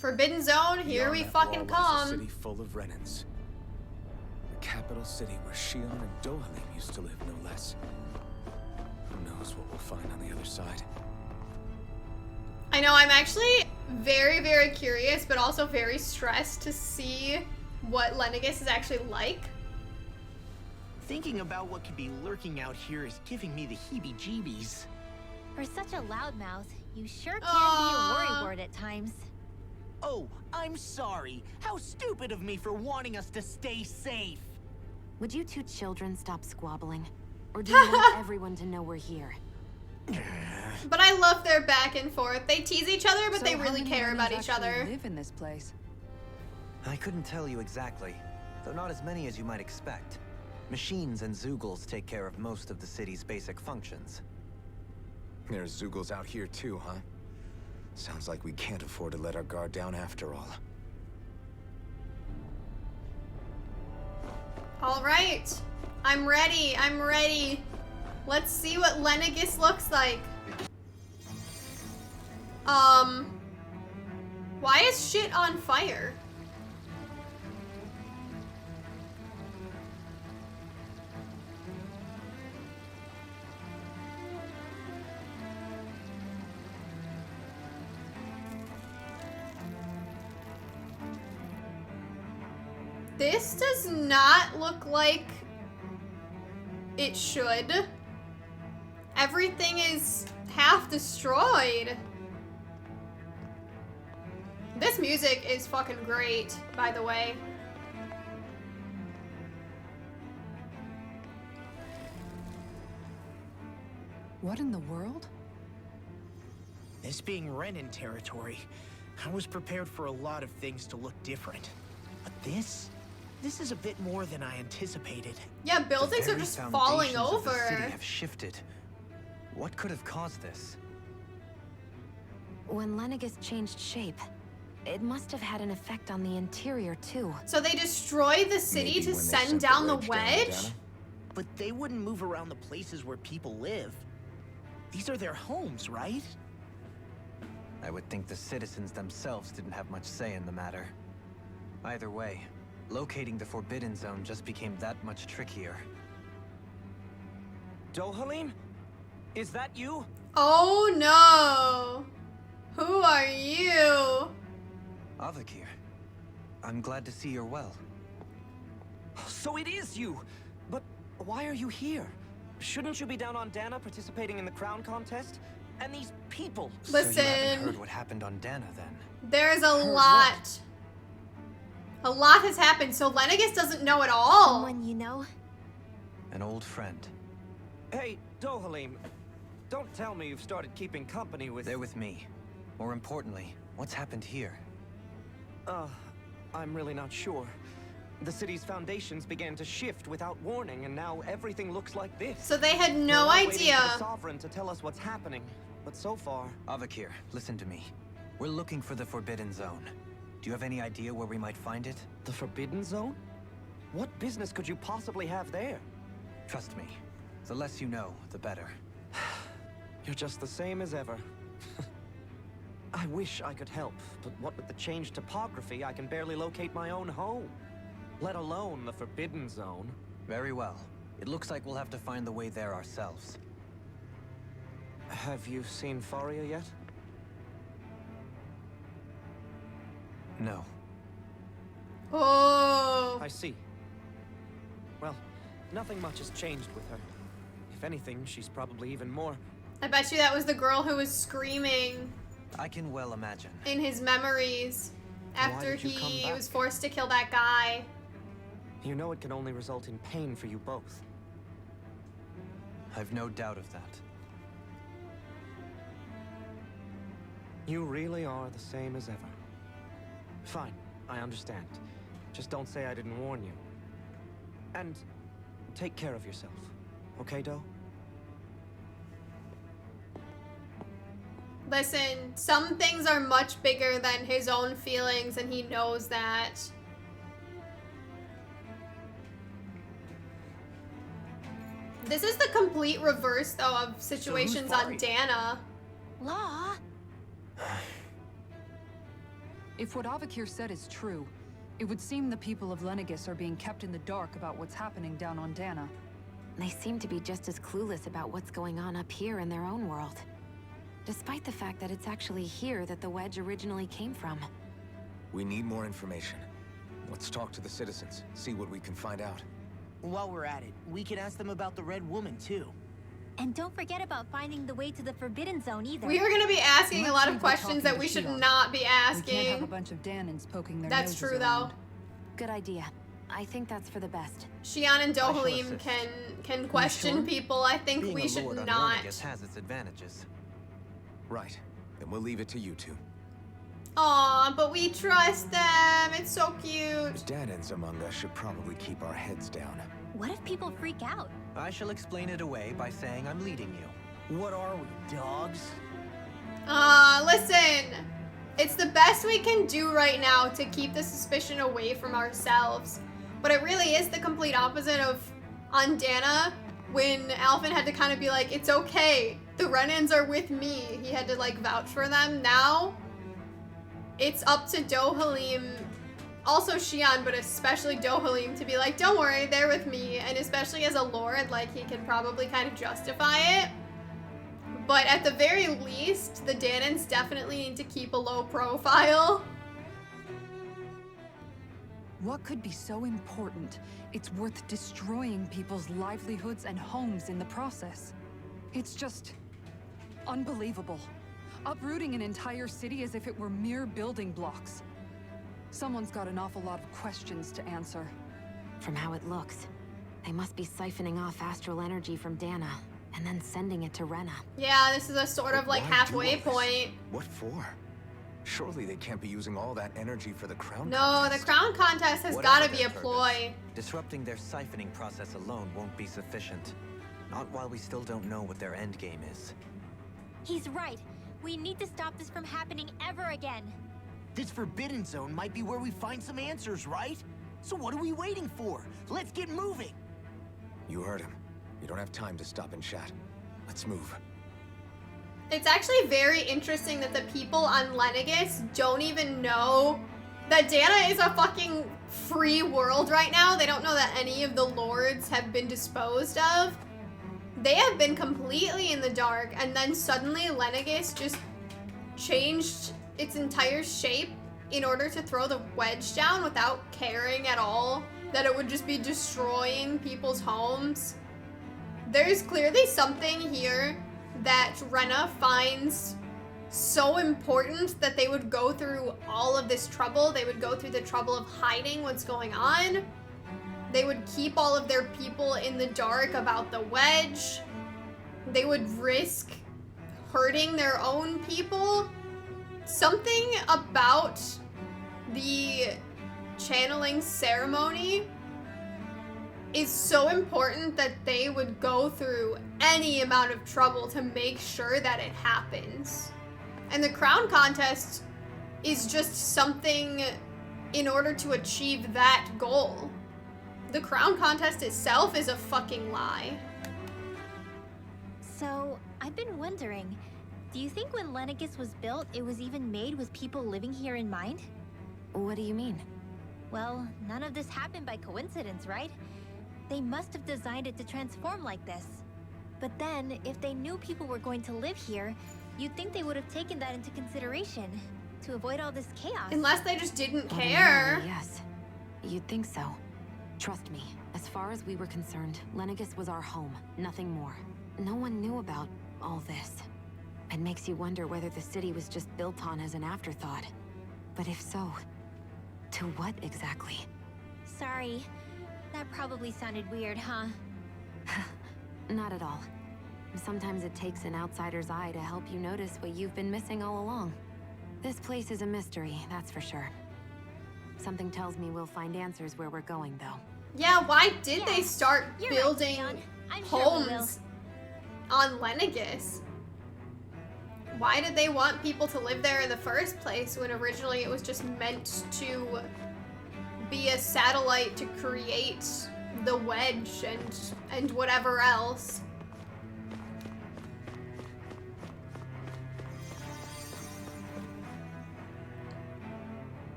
Forbidden Zone, here Beyond we that fucking wall lies come. a city full of Renins. The capital city where Shionne and Dohalim used to live, no less. Who knows what we'll find on the other side? I know, I'm actually very, very curious, but also very stressed to see what Lenegis is actually like. Thinking about what could be lurking out here is giving me the heebie-jeebies. For such a loudmouth, you sure can be Aw. a worrywart at times. Oh, I'm sorry. How stupid of me for wanting us to stay safe. Would you two children stop squabbling? Or do you want everyone to know we're here? But I love their back and forth. They tease each other, but So they how really many care Renis about each actually other. live in this place? I couldn't tell you exactly, though not as many as you might expect. Machines and Zeugles take care of most of the city's basic functions. There's Zeugles out here too, huh? Sounds like we can't afford to let our guard down after all. All right. I'm ready. I'm ready. Let's see what Lenegis looks like. Why is shit on fire? This does not look like it should. everything is half destroyed. This music is fucking great, by the way. What in the world? This being Renan territory, I was prepared for a lot of things to look different. But this is a bit more than I anticipated. Yeah, buildings The are very just falling foundations of the over. city have shifted. What could have caused this? When Lenegis changed shape, it must have had an effect on the interior too. So they destroyed the city Maybe to when they send sent down the down wedge? Dana? But they wouldn't move around the places where people live. These are their homes, right? I would think the citizens themselves didn't have much say in the matter. Either way, locating the Forbidden Zone just became that much trickier. Dohalim? Is that you? Oh no! Who are you? Avakir, I'm glad to see you're well. So it is you! But why are you here? Shouldn't you be down on Dana participating in the crown contest? And these people! So you haven't Listen, heard what happened on Dana then? there's a Heard lot. A lot has happened, so Lenegis doesn't know at all. Someone you know? An old friend. Hey, Dohalim, don't tell me you've started keeping company with... They're with me. More importantly, what's happened here? I'm really not sure. The city's foundations began to shift without warning, and now everything looks like this. So they had no We're all waiting for idea. the Sovereign to tell us what's happening, but so far... Avakir, listen to me. We're looking for the Forbidden Zone. Do you have any idea where we might find it? The Forbidden Zone? What business could you possibly have there? Trust me. The less you know, the better. You're just the same as ever. I wish I could help, but what with the changed topography, I can barely locate my own home. Let alone the Forbidden Zone. Very well. It looks like we'll have to find the way there ourselves. Have you seen Faria yet? No. Oh. I see. Well, nothing much has changed with her. If anything, she's probably even more... I bet you that was the girl who was screaming I can well imagine. in his memories after did you come he back? was forced to kill that guy. You know it can only result in pain for you both. I've no doubt of that. You really are the same as ever. Fine, I understand. Just don't say I didn't warn you. And take care of yourself. Okay, Doe? Listen, some things are much bigger than his own feelings, and he knows that. This is the complete reverse, though, of situations on Faria? Dana. Law? If what Avakir said is true, it would seem the people of Lenegis are being kept in the dark about what's happening down on Dana. They seem to be just as clueless about what's going on up here in their own world. Despite the fact that it's actually here that the wedge originally came from. We need more information. Let's talk to the citizens, see what we can find out. While we're at it, we can ask them about the Red Woman, too. And don't forget about finding the way to the Forbidden Zone either. We are going to be asking a Let's lot leave of the questions talking that we to should Shionne. not be We can't have a asking. bunch of Danans poking their That's noses true, around. though. Good idea. I think that's for the best. Shionne and shall Dohalim assist. can question sure? people. I think Being we a should lord on not. Lenegis has its advantages. Right. Then we'll leave it to you two. Aw, but we trust them. It's so The cute. Danans among us should probably keep our heads down. What if people freak out? I shall explain it away by saying I'm leading you. What are we, dogs? Listen. It's the best we can do right now to keep the suspicion away from ourselves. But it really is the complete opposite of on Dana, when Alphen had to kind of be like, it's okay, the Renans are with me. He had to like vouch for them. Now, it's up to Dohalim, also Shionne, but especially Dohalim, to be like, don't worry, they're with me. And especially as a lord, like, he can probably kind of justify it. But at the very least, the Danans definitely need to keep a low profile. What could be so important? It's worth destroying people's livelihoods and homes in the process. It's just unbelievable. Uprooting an entire city as if it were mere building blocks. Someone's got an awful lot of questions to answer. From how it looks, they must be siphoning off astral energy from Dana and then sending it to Rena. Yeah, this is a sort of like Why do halfway all this? point. What for? Surely they can't be using all that energy for the crown No, contest. the crown contest has Whatever got to be their a purpose, ploy. disrupting their siphoning process alone won't be sufficient. Not while we still don't know what their endgame is. He's right. We need to stop this from happening ever again. This Forbidden Zone might be where we find some answers, right? So what are we waiting for? Let's get moving! You heard him. You don't have time to stop and chat. Let's move. It's actually very interesting that the people on Lenegis don't even know that Dana is a fucking free world right now. They don't know that any of the lords have been disposed of. They have been completely in the dark, and then suddenly Lenegis just changed its entire shape in order to throw the wedge down without caring at all that it would just be destroying people's homes. There's clearly something here that Rena finds so important that they would go through all of this trouble. They would go through the trouble of hiding what's going on. They would keep all of their people in the dark about the wedge. They would risk hurting their own people. Something about the channeling ceremony is so important that they would go through any amount of trouble to make sure that it happens. And the crown contest is just something in order to achieve that goal. The crown contest itself is a fucking lie. So, I've been wondering, do you think when Lenegis was built, it was even made with people living here in mind? What do you mean? Well, none of this happened by coincidence, right? They must have designed it to transform like this. But then, if they knew people were going to live here, you'd think they would have taken that into consideration to avoid all this chaos. Unless they just didn't care. Ordinarily, yes. You'd think so. Trust me, as far as we were concerned, Lenegis was our home, nothing more. No one knew about all this. It makes you wonder whether the city was just built on as an afterthought. But if so, to what exactly? Sorry. That probably sounded weird, huh? Not at all. Sometimes it takes an outsider's eye to help you notice what you've been missing all along. This place is a mystery, that's for sure. Something tells me we'll find answers where we're going, though. Yeah, why did they start You're building right, Shionne. I'm sure we will. homes on Lenegis? Why did they want people to live there in the first place when originally it was just meant to be a satellite to create the wedge and whatever else?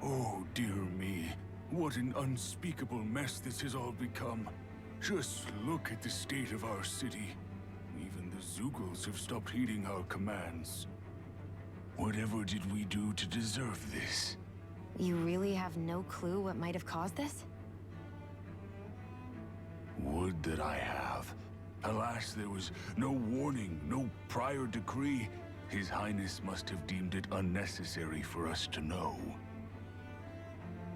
Oh, dear me. What an unspeakable mess this has all become. Just look at the state of our city. Even the Zeugles have stopped heeding our commands. Whatever did we do to deserve this? You really have no clue what might have caused this? Would that I have. Alas, there was no warning, no prior decree. His Highness must have deemed it unnecessary for us to know.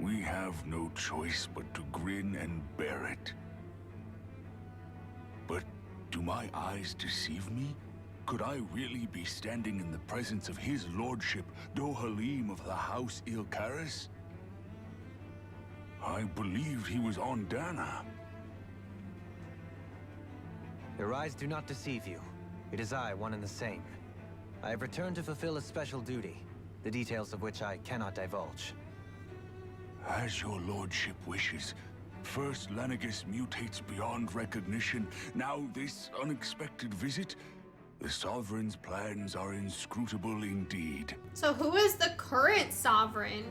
We have no choice but to grin and bear it. But do my eyes deceive me? Could I really be standing in the presence of his lordship, Dohalim of the House Ilkaris? I believed he was on Dana. Your eyes do not deceive you. It is I, one and the same. I have returned to fulfill a special duty, the details of which I cannot divulge. As your lordship wishes. First, Lenegis mutates beyond recognition. Now, this unexpected visit. The Sovereign's plans are inscrutable indeed. So who is the current sovereign?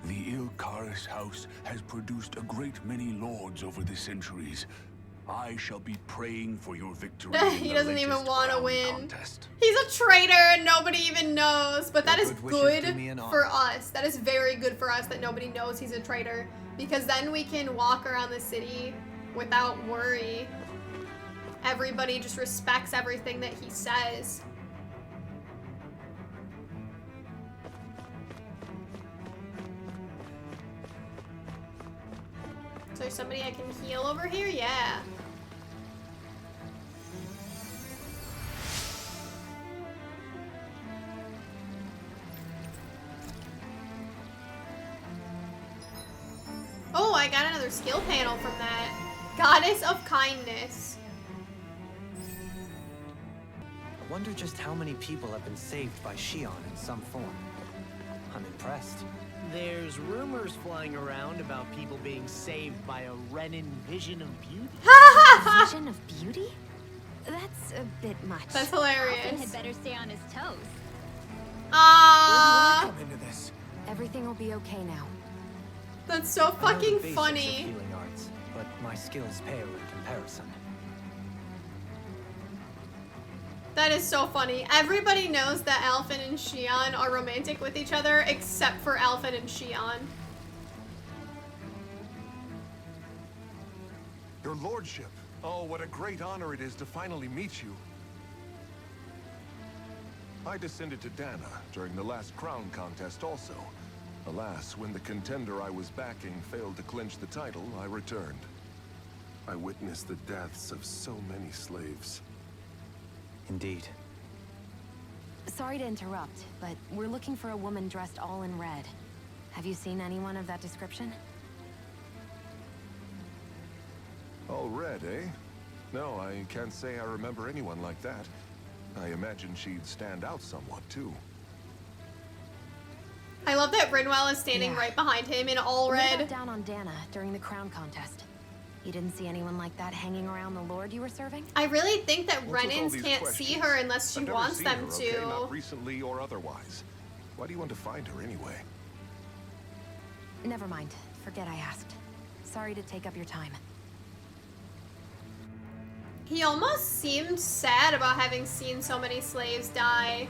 The Ilkaris house has produced a great many lords over the centuries. I shall be praying for your victory. He in the doesn't even latest want to crown win. contest. He's a traitor and nobody even knows. But that Your is good wishes good do me an for honor. us. That is very good for us that nobody knows he's a traitor. Because then we can walk around the city without worry. everybody just respects everything that he says. Is there somebody I can heal over here? Yeah. Oh, I got another skill panel from that. Goddess of Kindness. I wonder just how many people have been saved by Shionne in some form. I'm impressed. There's rumors flying around about people being saved by a Renan vision of beauty. Vision of beauty? That's a bit much. That's Alphen hilarious. had better stay on his toes. Where do I Aww. come into this? Everything will be okay now. That's so I know the fucking basics of funny. healing arts, but my skills pale in comparison. That is so funny. Everybody knows that Alphen and Shionne are romantic with each other, except for Alphen and Shionne. Your lordship. Oh, what a great honor it is to finally meet you. I descended to Dana during the last crown contest also. Alas, when the contender I was backing failed to clinch the title, I returned. I witnessed the deaths of so many slaves. Indeed. Sorry to interrupt, but we're looking for a woman dressed all in red. Have you seen anyone of that description? All red, eh? No, I can't say I remember anyone like that. I imagine she'd stand out somewhat, too. I love that Rinwell is standing Yeah. right behind him in all What about red. down on Dana during the crown contest? You didn't see anyone like that hanging around the lord you were serving? I really think that What's with all Renans these can't see questions? her unless she I've never wants seen them her, okay? to. Not recently or otherwise. Why do you want to find her anyway? Never mind. Forget I asked. Sorry to take up your time. He almost seemed sad about having seen so many slaves die.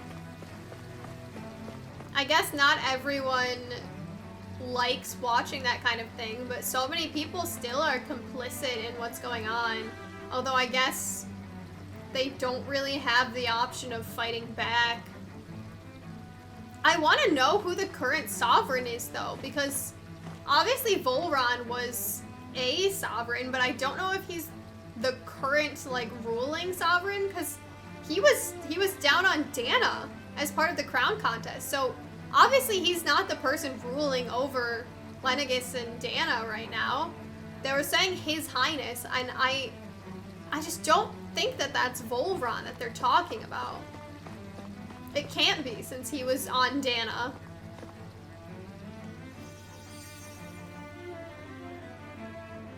I guess not everyone likes watching that kind of thing, but so many people still are complicit in what's going on. Although I guess they don't really have the option of fighting back. I want to know who the current sovereign is, though, because obviously Volron was a sovereign, but I don't know if he's the current, like, ruling sovereign, because he was down on Dana as part of the crown contest, so obviously he's not the person ruling over Lenegis and Dana right now. They were saying His Highness, and I just don't think that that's Volron that they're talking about. It can't be, since he was on Dana.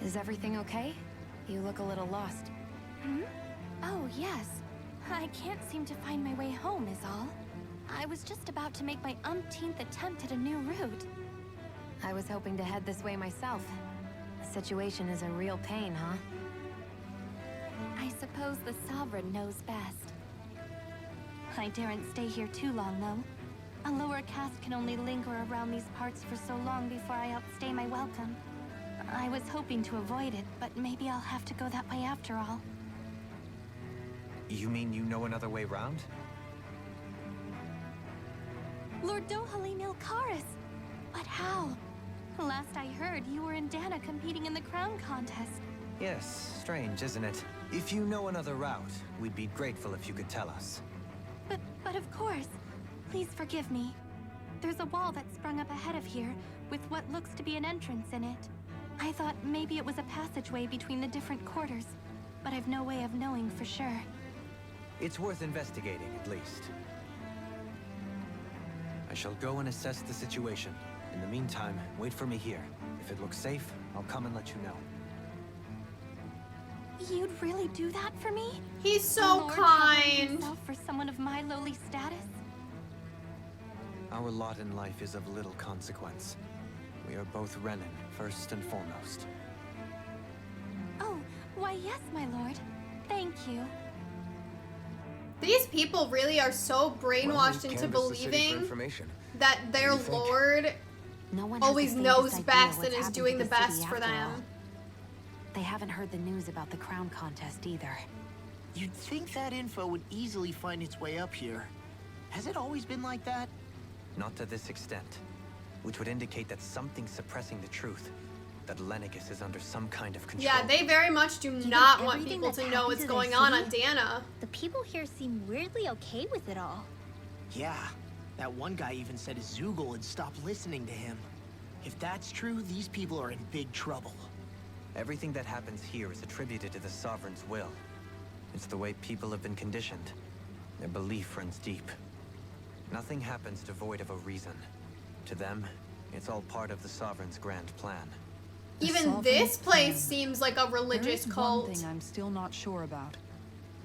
Is everything okay? You look a little lost. Hmm? Oh, yes. I can't seem to find my way home is all. I was just about to make my umpteenth attempt at a new route. I was hoping to head this way myself. The situation is a real pain, huh? I suppose the Sovereign knows best. I daren't stay here too long, though. A lower caste can only linger around these parts for so long before I outstay my welcome. I was hoping to avoid it, but maybe I'll have to go that way after all. You mean you know another way round? Lord Dohalim Ilkaris! But how? Last I heard, you were in Dana competing in the crown contest. Yes, strange, isn't it? If you know another route, we'd be grateful if you could tell us. But of course. Please forgive me. There's a wall that sprung up ahead of here, with what looks to be an entrance in it. I thought maybe it was a passageway between the different quarters, but I've no way of knowing for sure. It's worth investigating, at least. I shall go and assess the situation. In the meantime, wait for me here. If it looks safe, I'll come and let you know. You'd really do that for me? He's A so lord troubling kind. himself for someone of my lowly status? Our lot in life is of little consequence. We are both Renan, first and foremost. Oh, why yes, my lord. Thank you. These people really are so brainwashed Well, we've into canvassed the city for believing information. that their What do you think? lord No one has always the knows faintest idea best what's and is happened doing to the city best for after all. them. They haven't heard the news about the crown contest either. You'd think that info would easily find its way up here. Has it always been like that? Not to this extent, which would indicate that something's suppressing the truth. That Lenegis is under some kind of control. Yeah, they very much do Given not want everything people that's to know happened what's to going their on city, Dana. The people here seem weirdly okay with it all. Yeah, that one guy even said Zoogle had stopped listening to him. If that's true, these people are in big trouble. Everything that happens here is attributed to the Sovereign's will. It's the way people have been conditioned. Their belief runs deep. Nothing happens devoid of a reason. To them, it's all part of the Sovereign's grand plan. The Even Sovereign's this place plan. seems like a religious There is cult. one thing I'm still not sure about.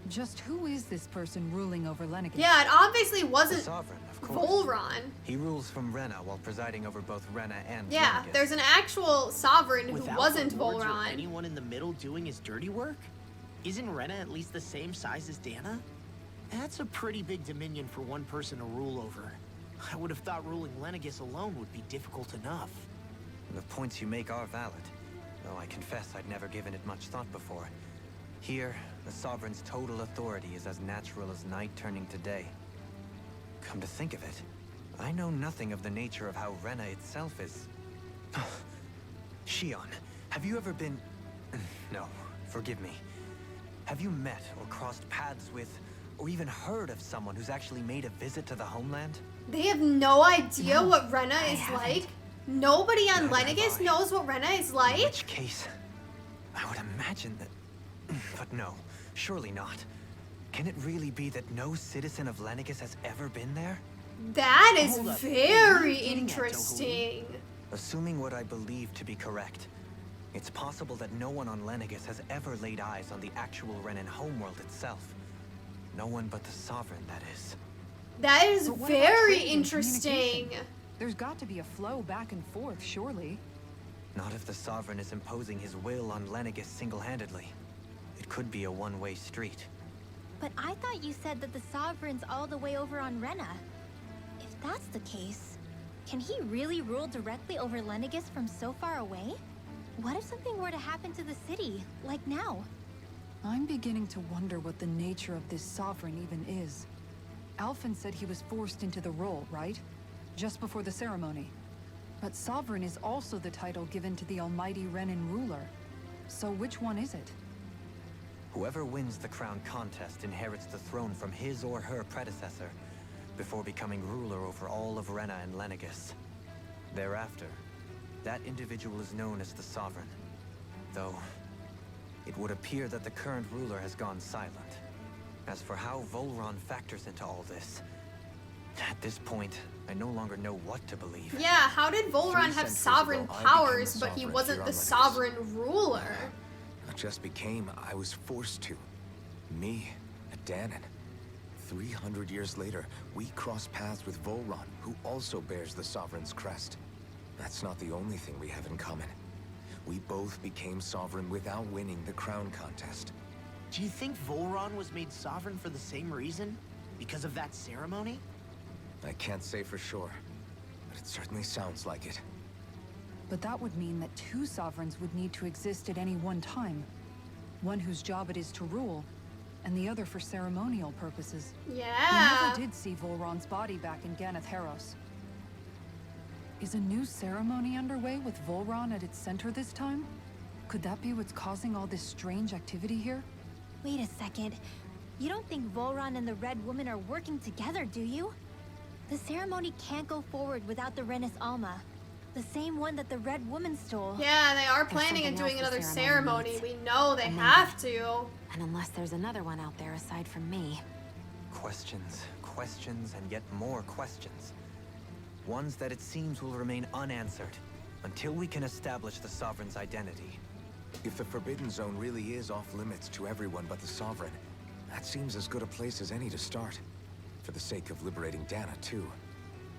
Just who is this person ruling over Lenegis? Yeah, it obviously The wasn't Sovereign, of course. Volron. He rules from Rena while presiding over both Rena and Yeah, Lenegis. there's an actual sovereign who Without wasn't the lords or Volron. anyone in the middle doing his dirty work? Isn't Rena at least the same size as Dana? That's a pretty big dominion for one person to rule over. I would have thought ruling Lenegis alone would be difficult enough. The points you make are valid, though I confess I'd never given it much thought before. Here, the Sovereign's total authority is as natural as night turning to day. Come to think of it, I know nothing of the nature of how Rena itself is. Shionne, have you ever been... No, forgive me. Have you met or crossed paths with, or even heard of someone who's actually made a visit to the homeland? They have no idea No, what Rena I is haven't. like. Nobody on Neither have Lenegis I. knows what Rena is In like. which case, I would imagine that... But no, surely not. Can it really be that no citizen of Lenegis has ever been there? That is Hold up. very What are you getting at, interesting. Assuming what I believe to be correct, it's possible that no one on Lenegis has ever laid eyes on the actual Renan homeworld itself. No one but the Sovereign, that is. That is But what about very trade and interesting. communication? There's got to be a flow back and forth, surely. Not if the Sovereign is imposing his will on Lenegis single-handedly. It could be a one-way street. But I thought you said that the Sovereign's all the way over on Rena. If that's the case, can he really rule directly over Lenegis from so far away? What if something were to happen to the city, like now? I'm beginning to wonder what the nature of this Sovereign even is. Alphen said he was forced into the role, right? Just before the ceremony. But Sovereign is also the title given to the almighty Renan ruler. So which one is it? Whoever wins the crown contest inherits the throne from his or her predecessor, before becoming ruler over all of Rena and Lenegis. Thereafter, that individual is known as the Sovereign. Though, it would appear that the current ruler has gone silent. As for how Volron factors into all this, at this point, I no longer know what to believe. Yeah, how did Volron 3 have centuries sovereign ago, I became powers, the but he sovereign wasn't here the on Lenegis. sovereign ruler? Not just became, I was forced to. Me, a Danon. 300 years later, we cross paths with Volron, who also bears the Sovereign's crest. That's not the only thing we have in common. We both became sovereign without winning the crown contest. Do you think Volron was made sovereign for the same reason? Because of that ceremony? I can't say for sure, but it certainly sounds like it. But that would mean that two sovereigns would need to exist at any one time. One whose job it is to rule, and the other for ceremonial purposes. Yeah. We never did see Volron's body back in Ganath Haros. Is a new ceremony underway with Volron at its center this time? Could that be what's causing all this strange activity here? Wait a second. You don't think Volron and the Red Woman are working together, do you? The ceremony can't go forward without the Renis Alma. The same one that the Red Woman stole. Yeah, they are planning on something doing else the another ceremony ceremony. needs. We know they A member. have to. And unless there's another one out there aside from me. Questions, questions, and yet more questions. Ones that it seems will remain unanswered, until we can establish the Sovereign's identity. If the Forbidden Zone really is off limits to everyone but the Sovereign, that seems as good a place as any to start. For the sake of liberating Dana, too.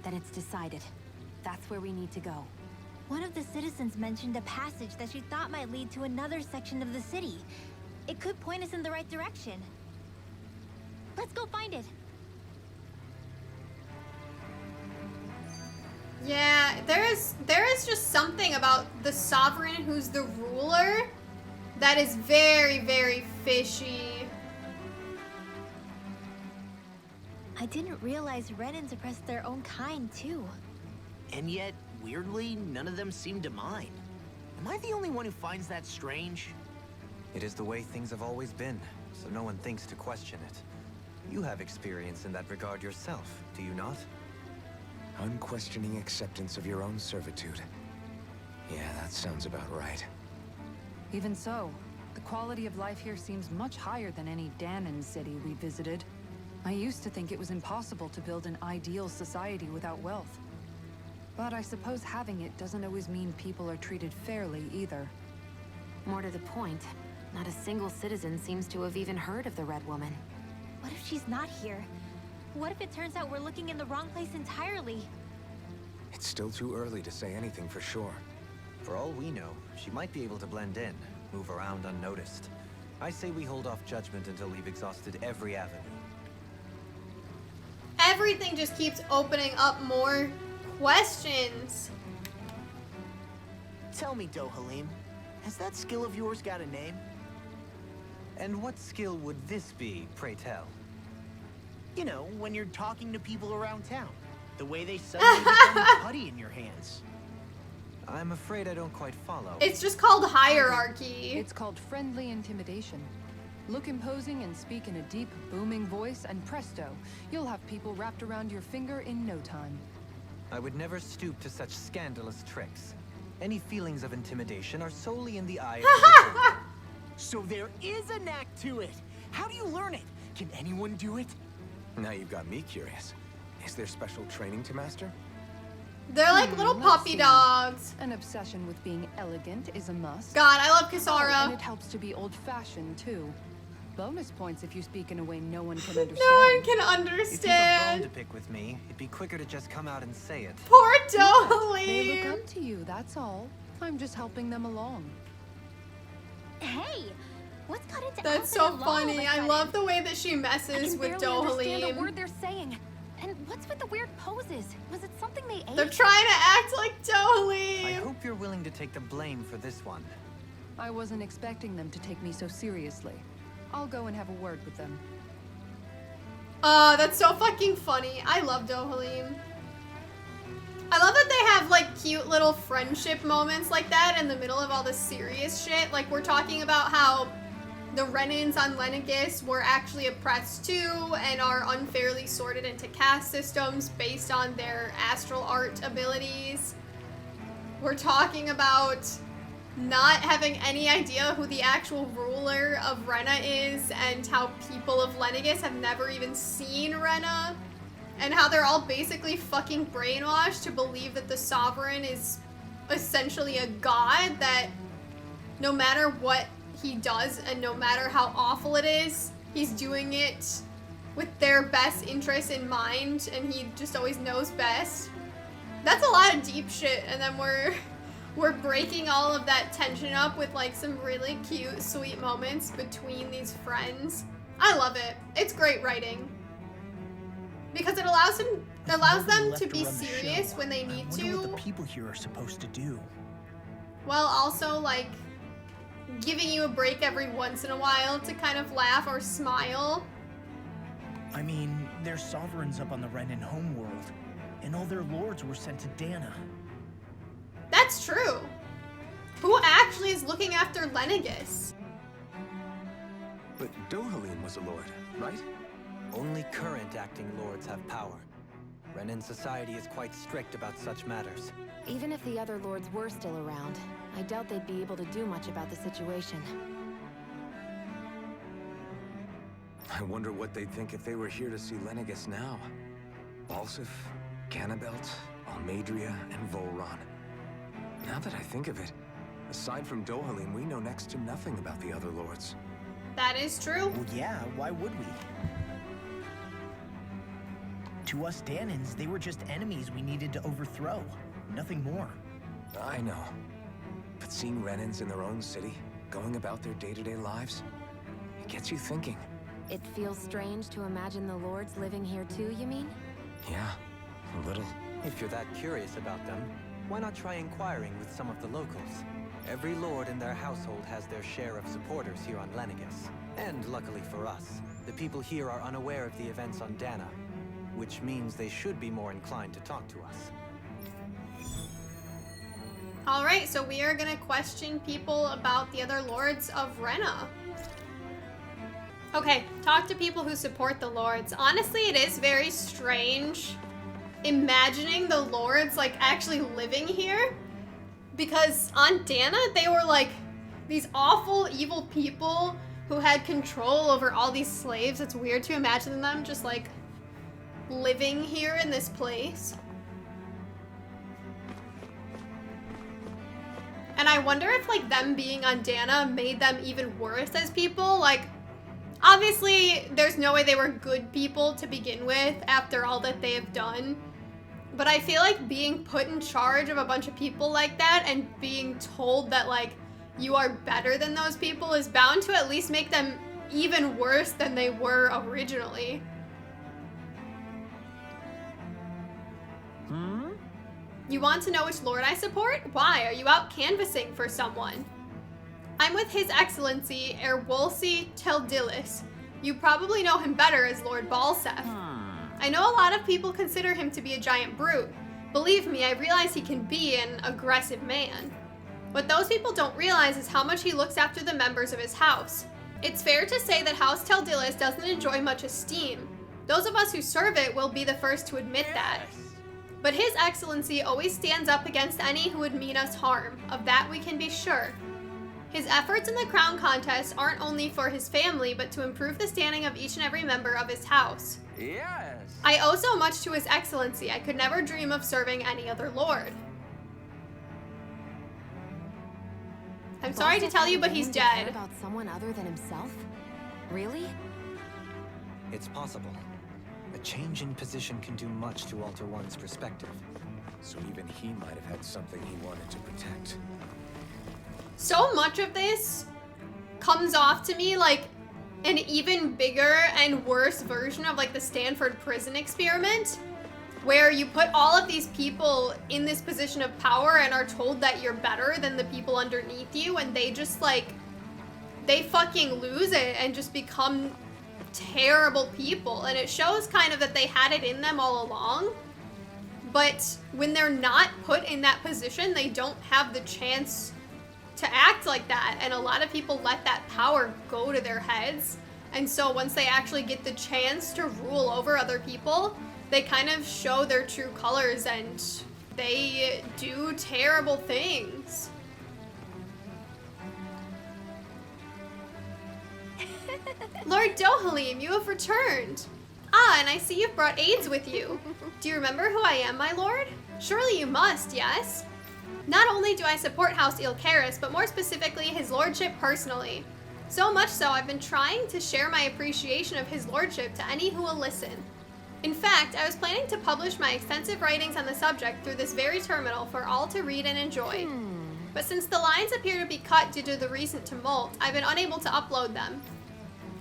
Then it's decided. That's where we need to go. One of the citizens mentioned a passage that she thought might lead to another section of the city. It could point us in the right direction. Let's go find it. Yeah, there is just something about the sovereign who's the ruler that is very, very fishy. I didn't realize Renans oppressed their own kind, too. And yet, weirdly, none of them seem to mind. Am I the only one who finds that strange? It is the way things have always been, so no one thinks to question it. You have experience in that regard yourself, do you not? Unquestioning acceptance of your own servitude. Yeah, that sounds about right. Even so, the quality of life here seems much higher than any Danon city we visited. I used to think it was impossible to build an ideal society without wealth. But I suppose having it doesn't always mean people are treated fairly either. More to the point, not a single citizen seems to have even heard of the Red Woman. What if she's not here? What if it turns out we're looking in the wrong place entirely? It's still too early to say anything for sure. For all we know, she might be able to blend in, move around unnoticed. I say we hold off judgment until we've exhausted every avenue. Everything just keeps opening up more questions. Tell me, Dohalim, has that skill of yours got a name? And what skill would this be, pray tell? You know, when you're talking to people around town. The way they suddenly become putty in your hands. I'm afraid I don't quite follow. It's just called hierarchy. It's called friendly intimidation. Look imposing and speak in a deep, booming voice, and presto, you'll have people wrapped around your finger in no time. I would never stoop to such scandalous tricks. Any feelings of intimidation are solely in the eye of the beholder. So there is a knack to it. How do you learn it? Can anyone do it? Now you've got me curious. Is there special training to master? They're like little Let's puppy see. dogs. An obsession with being elegant is a must. God, I love Oh, and Kisara. it helps to be old-fashioned, too. Bonus points if you speak in a way no one can understand. No one can If you've a bone to understand. pick with me, it'd be quicker to just come out and say it. Poor They look Dohalim. up to you, that's all. I'm just helping them along. Hey! What's got into That's Alphen so alone all of funny. a I sudden? love the way that she I messes can with barely understand a Dohalim. word they're saying. And what's with the weird poses? Was it something they ate? They're trying to act like I Dohalim. hope you're willing to take the blame for this one. I wasn't expecting them to take me so seriously. I'll go and have a word with them. That's so fucking funny. I love Dohalim. I love that they have like cute little friendship moments like that in the middle of all this serious shit. Like we're talking about how the Renans on Lenegis were actually oppressed too and are unfairly sorted into caste systems based on their astral art abilities. We're talking about not having any idea who the actual ruler of Rena is and how people of Lenegis have never even seen Rena and how they're all basically fucking brainwashed to believe that the sovereign is essentially a god that no matter what he does and no matter how awful it is, he's doing it with their best interests in mind and he just always knows best. That's a lot of deep shit and then we're breaking all of that tension up with like some really cute, sweet moments between these friends. I love it. It's great writing. Because it allows them Nobody to left be run the serious show. when they need I wonder to, what the people here are supposed to do. while also like giving you a break every once in a while to kind of laugh or smile. I mean, there's sovereigns up on the Renan homeworld, and all their lords were sent to Dana. That's true. Who actually is looking after Lenegis? But Dohalim was a lord, right? Only current acting lords have power. Renan society is quite strict about such matters. Even if the other lords were still around, I doubt they'd be able to do much about the situation. I wonder what they'd think if they were here to see Lenegis now. Balsif, Cannabelt, Almadria, and Volron. Now that I think of it, aside from Dohalim, we know next to nothing about the other lords. That is true. Well, yeah, why would we? To us Danans, they were just enemies we needed to overthrow. Nothing more. I know. But seeing Renans in their own city, going about their day-to-day lives, it gets you thinking. It feels strange to imagine the lords living here too, you mean? Yeah, a little. If you're that curious about them, why not try inquiring with some of the locals? Every lord in their household has their share of supporters here on Lenegis. And luckily for us, the people here are unaware of the events on Dana. which means they should be more inclined to talk to us. Alright, so we are gonna question people about the other lords of Rena. Okay, talk to people who support the lords. Honestly, it is very strange imagining the lords like actually living here, because on Dana they were like these awful evil people who had control over all these slaves. It's weird to imagine them just like living here in this place. And I wonder if like them being on Dana made them even worse as people. Like, obviously there's no way they were good people to begin with after all that they have done. But I feel like being put in charge of a bunch of people like that and being told that like you are better than those people is bound to at least make them even worse than they were originally. You want to know which lord I support? Why? Are you out canvassing for someone? I'm with His Excellency Erwolsi Teldilis. You probably know him better as Lord Balsef. I know a lot of people consider him to be a giant brute. Believe me, I realize he can be an aggressive man. What those people don't realize is how much he looks after the members of his house. It's fair to say that House Teldilis doesn't enjoy much esteem. Those of us who serve it will be the first to admit that. But His Excellency always stands up against any who would mean us harm. Of that we can be sure. His efforts in the crown contest aren't only for his family, but to improve the standing of each and every member of his house. Yes. I owe so much to His Excellency, I could never dream of serving any other lord. I'm sorry to tell you, but he's dead. About someone other than himself? Really? It's possible. A change in position can do much to alter one's perspective. So even he might have had something he wanted to protect. So much of this comes off to me like an even bigger and worse version of like the Stanford prison experiment, where you put all of these people in this position of power and are told that you're better than the people underneath you, and they just like, they fucking lose it and just become terrible people. And it shows kind of that they had it in them all along, but when they're not put in that position, they don't have the chance to act like that. And a lot of people let that power go to their heads, and so once they actually get the chance to rule over other people, they kind of show their true colors and they do terrible things. Lord Dohalim, you have returned. Ah, and I see you've brought aides with you. Do you remember who I am, my lord? Surely you must, yes? Not only do I support House Ilkaris, but more specifically his lordship personally. So much so, I've been trying to share my appreciation of his lordship to any who will listen. In fact, I was planning to publish my extensive writings on the subject through this very terminal for all to read and enjoy. But since the lines appear to be cut due to the recent tumult, I've been unable to upload them.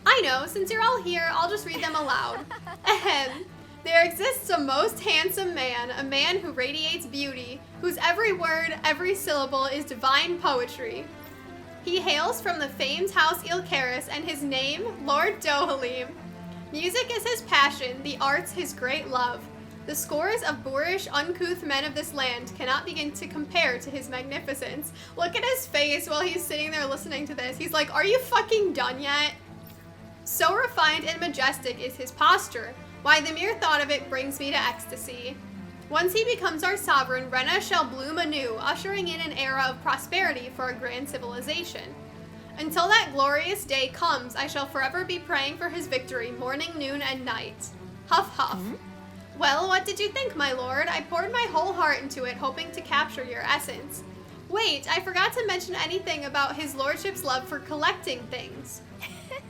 I know, since you're all here, I'll just read them aloud. Ahem. There exists a most handsome man, a man who radiates beauty, whose every word, every syllable is divine poetry. He hails from the famed House Ilkaris, and his name, Lord Dohalim. Music is his passion, the arts his great love. The scores of boorish, uncouth men of this land cannot begin to compare to his magnificence. Look at his face while he's sitting there listening to this. He's like, are you fucking done yet? So refined and majestic is his posture. Why, the mere thought of it brings me to ecstasy. Once he becomes our sovereign, Rena shall bloom anew, ushering in an era of prosperity for a grand civilization. Until that glorious day comes, I shall forever be praying for his victory, morning, noon, and night. Huff, huff. Well, what did you think, my lord? I poured my whole heart into it, hoping to capture your essence. Wait, I forgot to mention anything about his lordship's love for collecting things.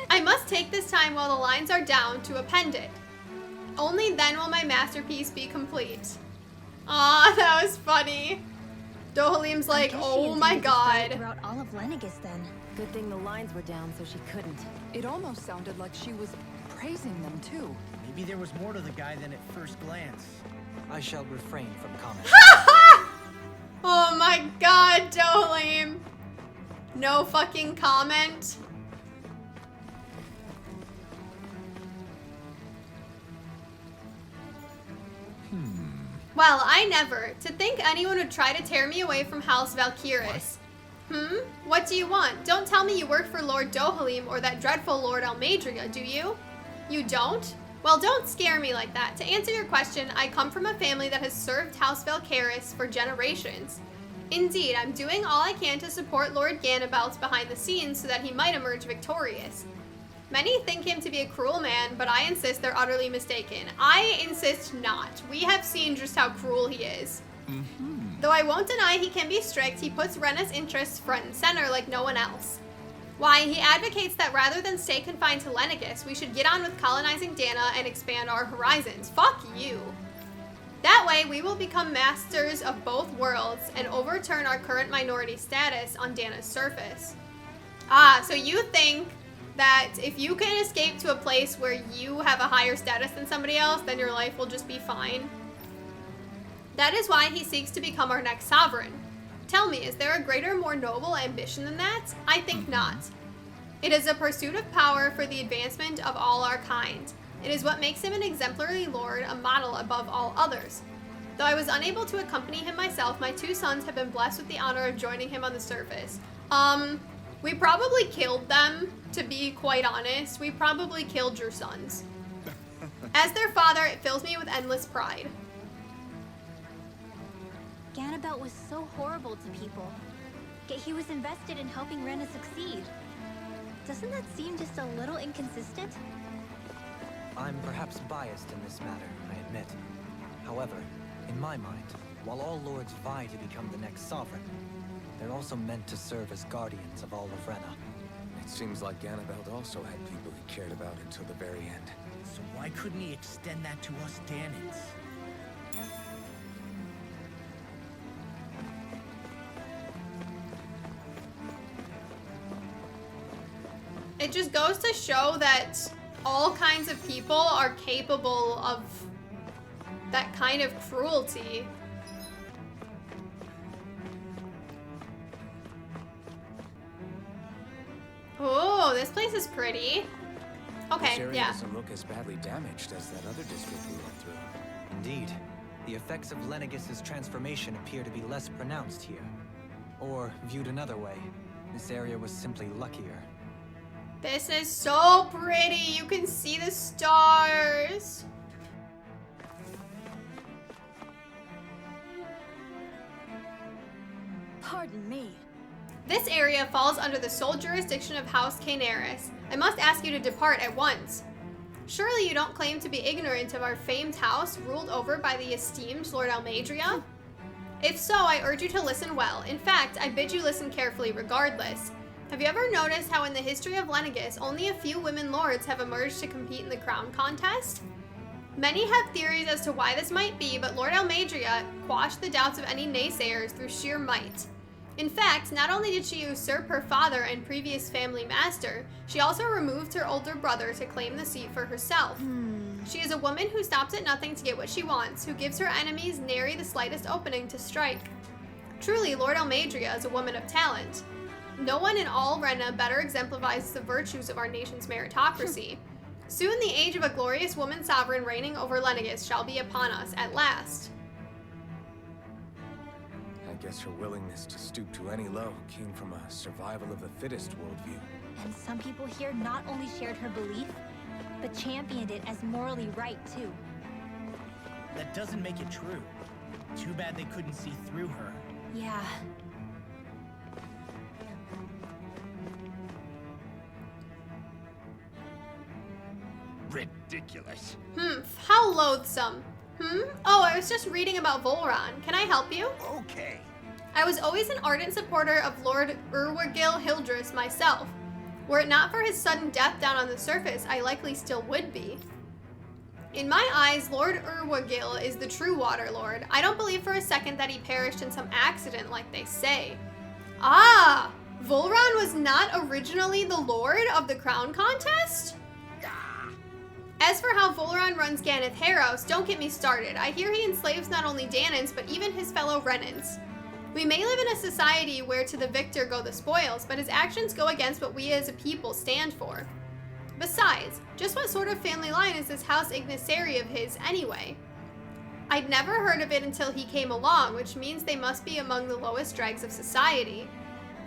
I must take this time while the lines are down to append it. Only then will my masterpiece be complete. Aw, that was funny. Dohalim's like, oh my god. Throughout all of Lenegis then. Good thing the lines were down so she couldn't. It almost sounded like she was praising them too. Maybe there was more to the guy than at first glance. I shall refrain from comment. Oh my god, Dohalim. No fucking comment. Well, I never. To think anyone would try to tear me away from House Valkyris. What do you want? Don't tell me you work for Lord Dohalim or that dreadful Lord Almadria, do you? You don't? Well, don't scare me like that. To answer your question, I come from a family that has served House Valkyris for generations. Indeed, I'm doing all I can to support Lord Ganabelt behind the scenes so that he might emerge victorious. Many think him to be a cruel man, but I insist they're utterly mistaken. I insist not. We have seen just how cruel he is. Though I won't deny he can be strict, he puts Rena's interests front and center like no one else. Why, he advocates that rather than stay confined to Lenegis, we should get on with colonizing Dana and expand our horizons. Fuck you. That way, we will become masters of both worlds and overturn our current minority status on Dana's surface. Ah, so you think that if you can escape to a place where you have a higher status than somebody else, then your life will just be fine? That is why he seeks to become our next sovereign. Tell me, is there a greater, more noble ambition than that? I think not. It is a pursuit of power for the advancement of all our kind. It is what makes him an exemplary lord, a model above all others. Though I was unable to accompany him myself, my two sons have been blessed with the honor of joining him on the surface. We probably killed them, to be quite honest. We probably killed your sons. As their father, it fills me with endless pride. Ganabelt was so horrible to people, yet he was invested in helping Rena succeed. Doesn't that seem just a little inconsistent? I'm perhaps biased in this matter, I admit. However, in my mind, while all lords vie to become the next sovereign, they're also meant to serve as guardians of all of Rena. It seems like Ganabelt also had people he cared about until the very end. So why couldn't he extend that to us Danans? It just goes to show that all kinds of people are capable of that kind of cruelty. Oh, this place is pretty. Okay, This area yeah. doesn't look as badly damaged as that other district we went through. Indeed, the effects of Lenegis' transformation appear to be less pronounced here. Or, viewed another way, this area was simply luckier. This is so pretty. You can see the stars. Pardon me. This area falls under the sole jurisdiction of House Caenaris. I must ask you to depart at once. Surely you don't claim to be ignorant of our famed house, ruled over by the esteemed Lord Almadria? If so, I urge you to listen well. In fact, I bid you listen carefully regardless. Have you ever noticed how in the history of Lenegis, only a few women lords have emerged to compete in the crown contest? Many have theories as to why this might be, but Lord Almadria quashed the doubts of any naysayers through sheer might. In fact, not only did she usurp her father and previous family master, she also removed her older brother to claim the seat for herself. She is a woman who stops at nothing to get what she wants, who gives her enemies nary the slightest opening to strike. Truly, Lord Almadria is a woman of talent. No one in all Rena better exemplifies the virtues of our nation's meritocracy. Soon the age of a glorious woman sovereign reigning over Lenegis shall be upon us at last. I guess her willingness to stoop to any low came from a survival of the fittest worldview. And some people here not only shared her belief, but championed it as morally right too. That doesn't make it true. Too bad they couldn't see through her. Yeah. Ridiculous. How loathsome. Oh, I was just reading about Volran. Can I help you? Okay. I was always an ardent supporter of Lord Urwagil Hildress myself. Were it not for his sudden death down on the surface, I likely still would be. In my eyes, Lord Urwagil is the true Water Lord. I don't believe for a second that he perished in some accident like they say. Ah! Volran was not originally the Lord of the Crown Contest? As for how Volran runs Ganeth Harros, don't get me started. I hear he enslaves not only Danans, but even his fellow Renans. We may live in a society where to the victor go the spoils, but his actions go against what we as a people stand for. Besides, just what sort of family line is this House Ignaceri of his anyway? I'd never heard of it until he came along, which means they must be among the lowest dregs of society.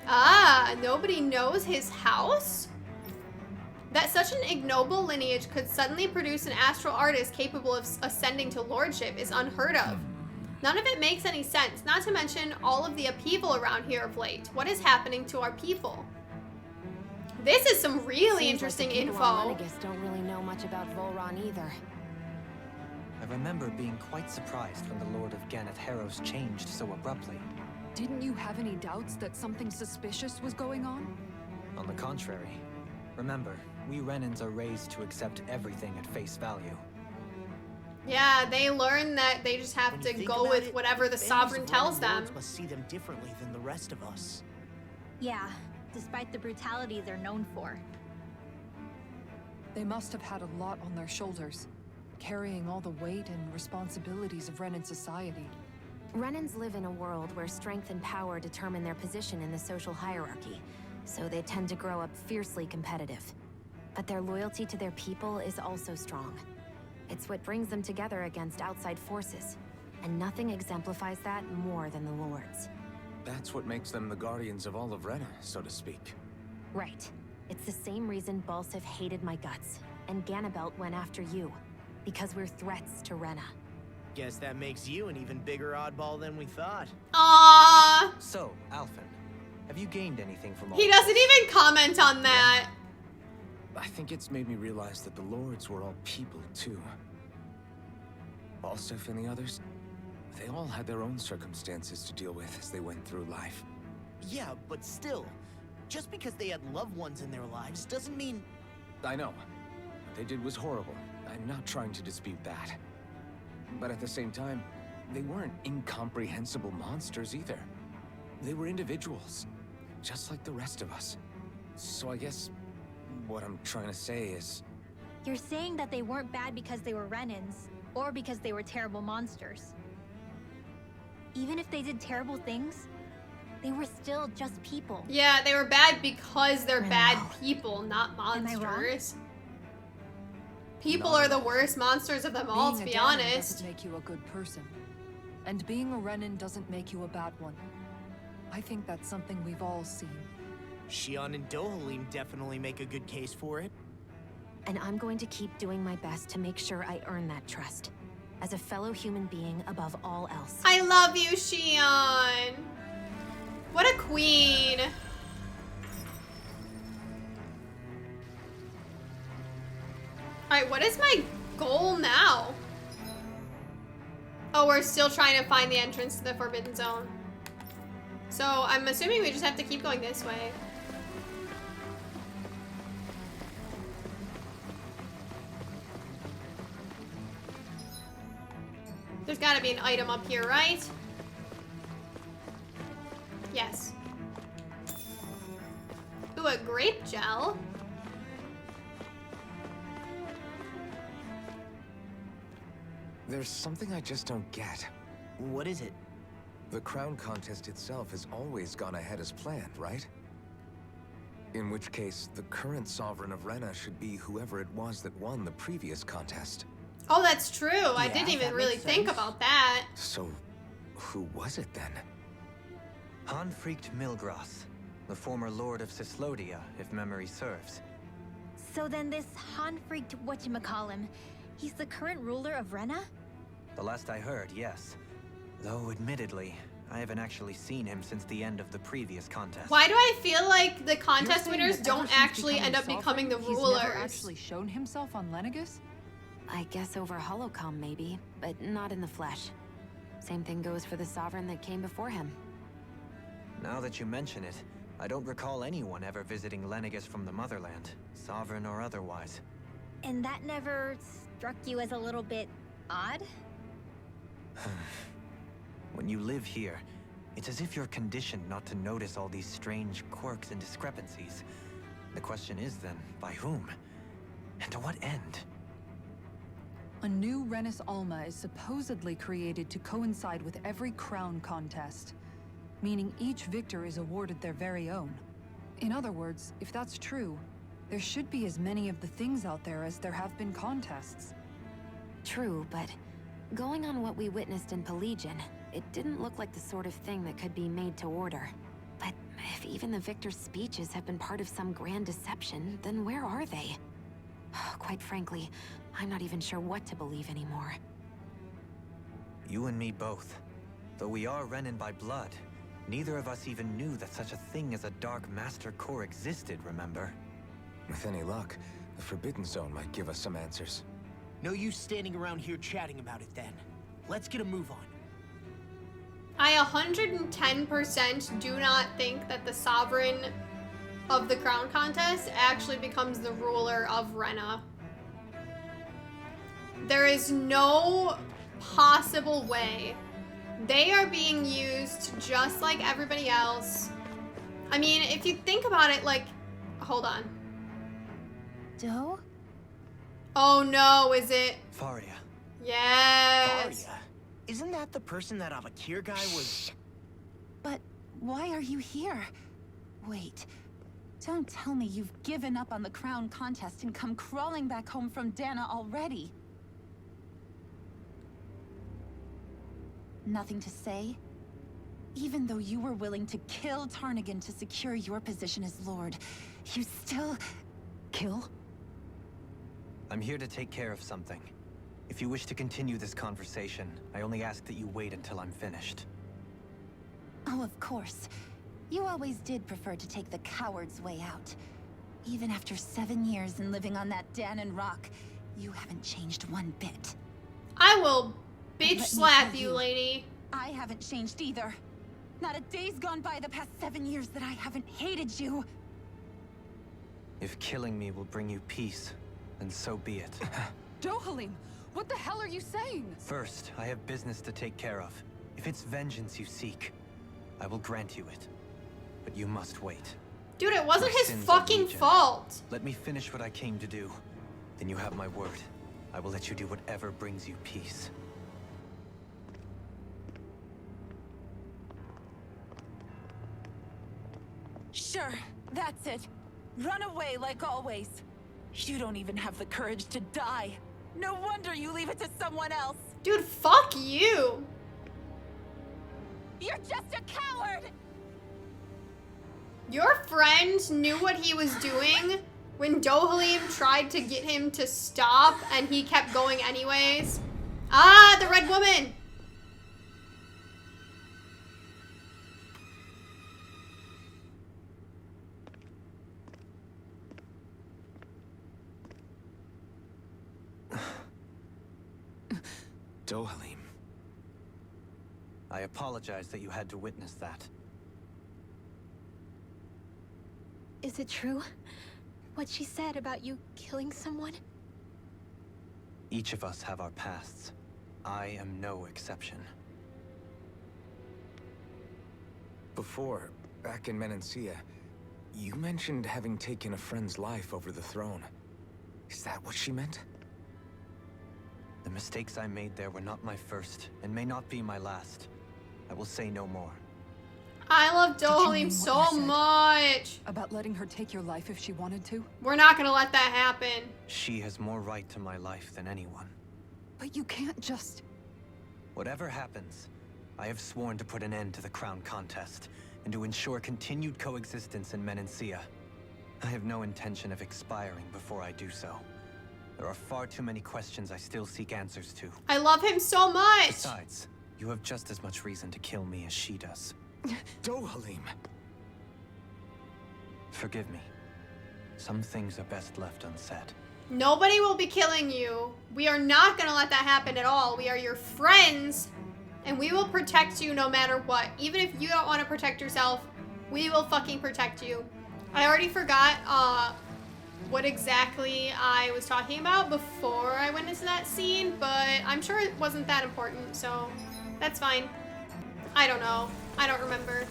Ah, nobody knows his house? That such an ignoble lineage could suddenly produce an astral artist capable of ascending to lordship is unheard of. None of it makes any sense, not to mention all of the upheaval around here of late. What is happening to our people? This is some really interesting info. Lenegis don't really know much about Volron either. I remember being quite surprised when the Lord of Ganeth Harrows changed so abruptly. Didn't you have any doubts that something suspicious was going on? On the contrary. Remember, we Renans are raised to accept everything at face value. Yeah, they learn that they just have When to you think go about with it, whatever the families sovereign of tells Renan them. lords must see them differently than the rest of us. Yeah, despite the brutality they're known for. They must have had a lot on their shoulders, carrying all the weight and responsibilities of Renan society. Renans live in a world where strength and power determine their position in the social hierarchy, so they tend to grow up fiercely competitive. But their loyalty to their people is also strong. It's what brings them together against outside forces, and nothing exemplifies that more than the Lords. That's what makes them the guardians of all of Rena, so to speak. Right. It's the same reason Balsif hated my guts, and Ganabelt went after you. Because we're threats to Rena. Guess that makes you an even bigger oddball than we thought. Aww. So, Alphen, have you gained anything from all He of doesn't this? even comment on that. I think it's made me realize that the Lords were all people, too. Balsif and the others, they all had their own circumstances to deal with as they went through life. Yeah, but still, just because they had loved ones in their lives doesn't mean... I know. What they did was horrible. I'm not trying to dispute that. But at the same time, they weren't incomprehensible monsters either. They were individuals, just like the rest of us. So I guess what I'm trying to say is... You're saying that they weren't bad because they were Renans, or because they were terrible monsters. Even if they did terrible things, they were still just people. Yeah, they were bad because they're bad Wow. people, not Am I wrong? monsters. People are the worst monsters of them all, to Being be a Danan honest. doesn't make you a good person. And being a Renan doesn't make you a bad one. I think that's something we've all seen. Shionne and Dohalim definitely make a good case for it. And I'm going to keep doing my best to make sure I earn that trust. As a fellow human being above all else. I love you, Shionne. What a queen. Alright, what is my goal now? Oh, we're still trying to find the entrance to the Forbidden Zone. So, I'm assuming we just have to keep going this way. There's gotta be an item up here, right? Yes. Ooh, a grape gel. There's something I just don't get. What is it? The crown contest itself has always gone ahead as planned, right? In which case, the current sovereign of Rena should be whoever it was that won the previous contest. Oh, that's true. I Yeah, didn't even that really makes think sense. about that. So, who was it then? Hanfricht Milgras, the former Lord of Cislodia, if memory serves. So then this Han-freaked whatchamacallem, he's the current ruler of Rena? The last I heard, yes. Though, admittedly, I haven't actually seen him since the end of the previous contest. Why do I feel like the You're contest saying winners that ever don't since actually end up becoming the sovereign, rulers? He's never actually shown himself on Lenegis? I guess over holocom maybe, but not in the flesh. Same thing goes for the sovereign that came before him. Now that you mention it, I don't recall anyone ever visiting Lenegis from the motherland, sovereign or otherwise. And that never struck you as a little bit odd? When you live here, it's as if you're conditioned not to notice all these strange quirks and discrepancies. The question is then, by whom? And to what end? A new Renis Alma is supposedly created to coincide with every crown contest, meaning each victor is awarded their very own. In other words, if that's true, there should be as many of the things out there as there have been contests. True, but Going on what we witnessed in Pelagian, it didn't look like the sort of thing that could be made to order. But if even the victor's speeches have been part of some grand deception, then where are they? Quite frankly, I'm not even sure what to believe anymore. You and me both. Though we are Renin by blood, neither of us even knew that such a thing as a Dark Master Core existed, remember? With any luck, the Forbidden Zone might give us some answers. No use standing around here chatting about it then. Let's get a move on. I 110% do not think that the sovereign of the crown contest actually becomes the ruler of Rena. There is no possible way. They are being used just like everybody else. I mean, if you think about it, like, hold on. Doe? Oh no, is it? Faria. Yes. Faria? Isn't that the person that Avakir guy was... But why are you here? Wait, don't tell me you've given up on the crown contest and come crawling back home from Dana already. Nothing to say? Even though you were willing to kill Tarnigan to secure your position as Lord, you still... kill? I'm here to take care of something. If you wish to continue this conversation, I only ask that you wait until I'm finished. Oh, of course. You always did prefer to take the coward's way out. Even after 7 years and living on that Danon rock, you haven't changed one bit. I will Let bitch me slap tell you, you, lady. I haven't changed either. Not a day's gone by the past 7 years that I haven't hated you. If killing me will bring you peace, then so be it. Dohalim, what the hell are you saying? First, I have business to take care of. If it's vengeance you seek, I will grant you it. But you must wait. Dude, it wasn't Your his sins are fucking legion. fault. Let me finish what I came to do. Then you have my word. I will let you do whatever brings you peace. Sure, that's it. Run away like always. You don't even have the courage to die. No wonder you leave it to someone else. Dude, fuck you. You're just a coward! Your friend knew what he was doing when Dohalim tried to get him to stop and he kept going anyways. Ah, the red woman. Dohalim. I apologize that you had to witness that. Is it true? What she said about you killing someone? Each of us have our pasts. I am no exception. Before, back in Menancia, you mentioned having taken a friend's life over the throne. Is that what she meant? The mistakes I made there were not my first, and may not be my last. I will say no more. I love you mean Dohalim what so you said? much. About letting her take your life if she wanted to? We're not gonna let that happen. She has more right to my life than anyone. But you can't just... Whatever happens, I have sworn to put an end to the crown contest, and to ensure continued coexistence in Menancia. I have no intention of expiring before I do so. There are far too many questions I still seek answers to. I love him so much. Besides, you have just as much reason to kill me as she does. Dohalim! Forgive me. Some things are best left unsaid. Nobody will be killing you. We are not gonna let that happen at all. We are your friends, and we will protect you no matter what. Even if you don't want to protect yourself, we will fucking protect you. I already forgot what exactly I was talking about before I went into that scene, but I'm sure it wasn't that important, so that's fine. I don't know. I don't remember.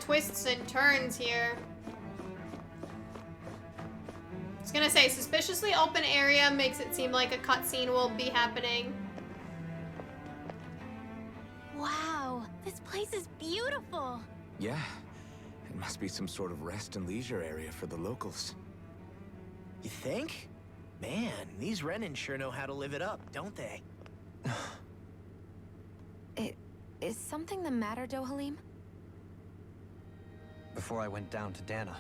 twists and turns here. I was gonna say, suspiciously open area makes it seem like a cutscene will be happening. Wow, this place is beautiful. Yeah, it must be some sort of rest and leisure area for the locals. You think? Man, these Renan sure know how to live it up, don't they? Is something the matter, Dohalim? Before I went down to Dana,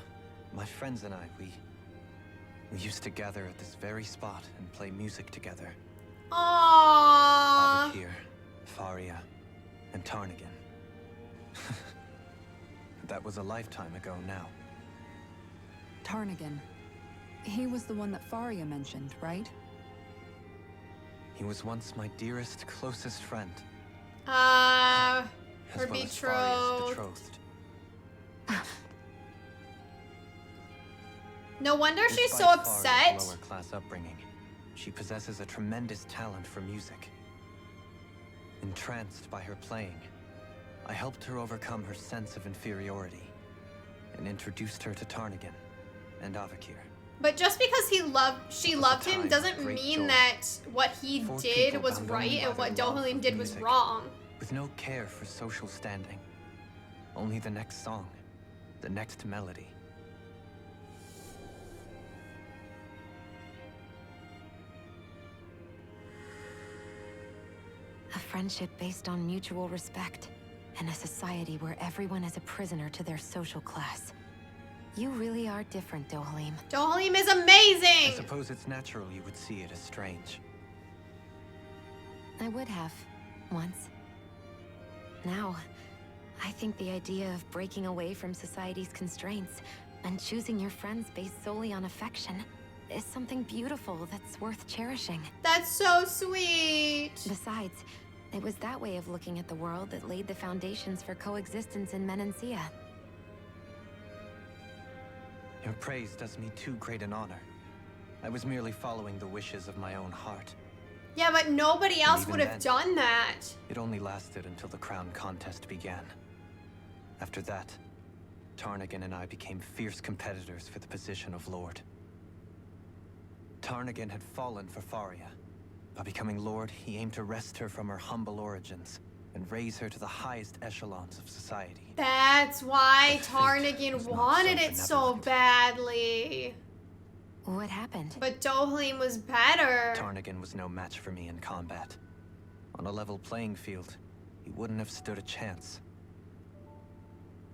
my friends and I, we used to gather at this very spot and play music together. Aww. Avakir, Faria, and Tarnigan. That was a lifetime ago now. Tarnigan. He was the one that Faria mentioned, right? He was once my dearest, closest friend. Her As well as Faria's betrothed. betrothed. No wonder she's so Despite upset. Faria's lower-class upbringing, she possesses a tremendous talent for music. Entranced by her playing, I helped her overcome her sense of inferiority and introduced her to Tarnigan and Avakir. But just because she loved him time doesn't of great mean joy. that what he For did people was bound right only by and what their love Dohalim of did was music. wrong. With no care for social standing. Only the next song, the next melody. A friendship based on mutual respect, and a society where everyone is a prisoner to their social class. You really are different, Dohalim. Dohalim is I amazing! suppose it's natural you would see it as strange. I would have, once. Now, I think the idea of breaking away from society's constraints and choosing your friends based solely on affection is something beautiful that's worth cherishing. That's so sweet! Besides, it was that way of looking at the world that laid the foundations for coexistence in Menancia. Your praise does me too great an honor. I was merely following the wishes of my own heart. Yeah, but nobody else even would have then- done that. It only lasted until the crown contest began. After that, Tarnigan and I became fierce competitors for the position of Lord. Tarnigan had fallen for Faria. By becoming Lord, he aimed to wrest her from her humble origins and raise her to the highest echelons of society. That's why But fate Tarnigan was not wanted so it so benevolent. badly. What happened? But Dohalim was better. Tarnigan was no match for me in combat. On a level playing field, he wouldn't have stood a chance.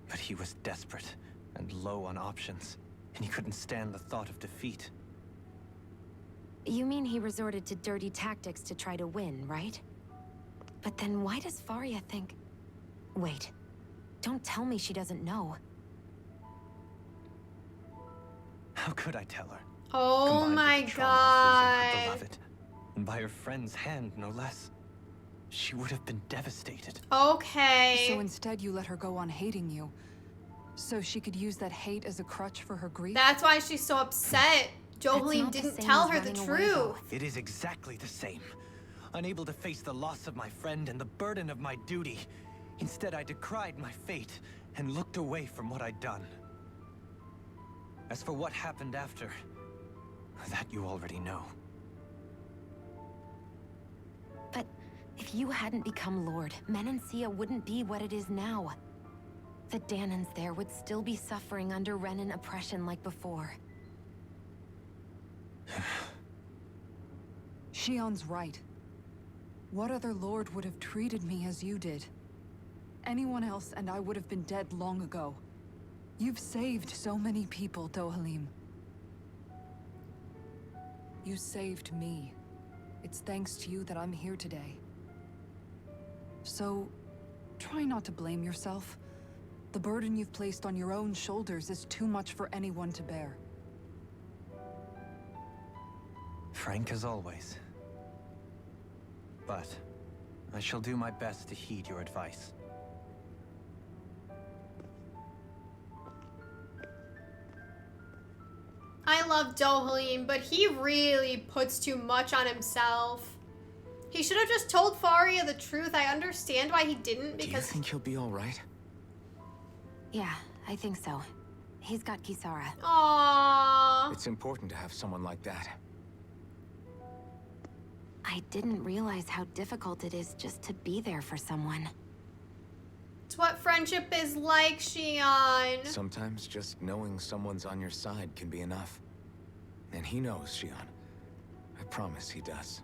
But he was desperate and low on options, and he couldn't stand the thought of defeat. You mean he resorted to dirty tactics to try to win, right? But then why does Faria think... Wait. Don't tell me she doesn't know. How could I tell her? Oh Combined with my the trauma of losing her god. beloved, and by her friend's hand, no less. She would have been devastated. Okay. So instead you let her go on hating you. So she could use that hate as a crutch for her grief? That's why she's so upset. Dohalim not the didn't same tell as her the running away, though. truth. It is exactly the same. Unable to face the loss of my friend and the burden of my duty. Instead, I decried my fate and looked away from what I'd done. As for what happened after, that you already know. But if you hadn't become Lord, Menancia wouldn't be what it is now. The Danans there would still be suffering under Renan oppression like before. Shionne's right. What other lord would have treated me as you did? Anyone else and I would have been dead long ago. You've saved so many people, Dohalim. You saved me. It's thanks to you that I'm here today. So, try not to blame yourself. The burden you've placed on your own shoulders is too much for anyone to bear. Frank as always. But I shall do my best to heed your advice. I love Dohalim, but he really puts too much on himself. He should have just told Faria the truth. I understand why he didn't, Do you because think he'll be all right? Yeah, I think so. He's got Kisara. Aww. It's important to have someone like that. I didn't realize how difficult it is just to be there for someone. It's what friendship is like, Shionne. Sometimes just knowing someone's on your side can be enough. And he knows, Shionne. I promise he does.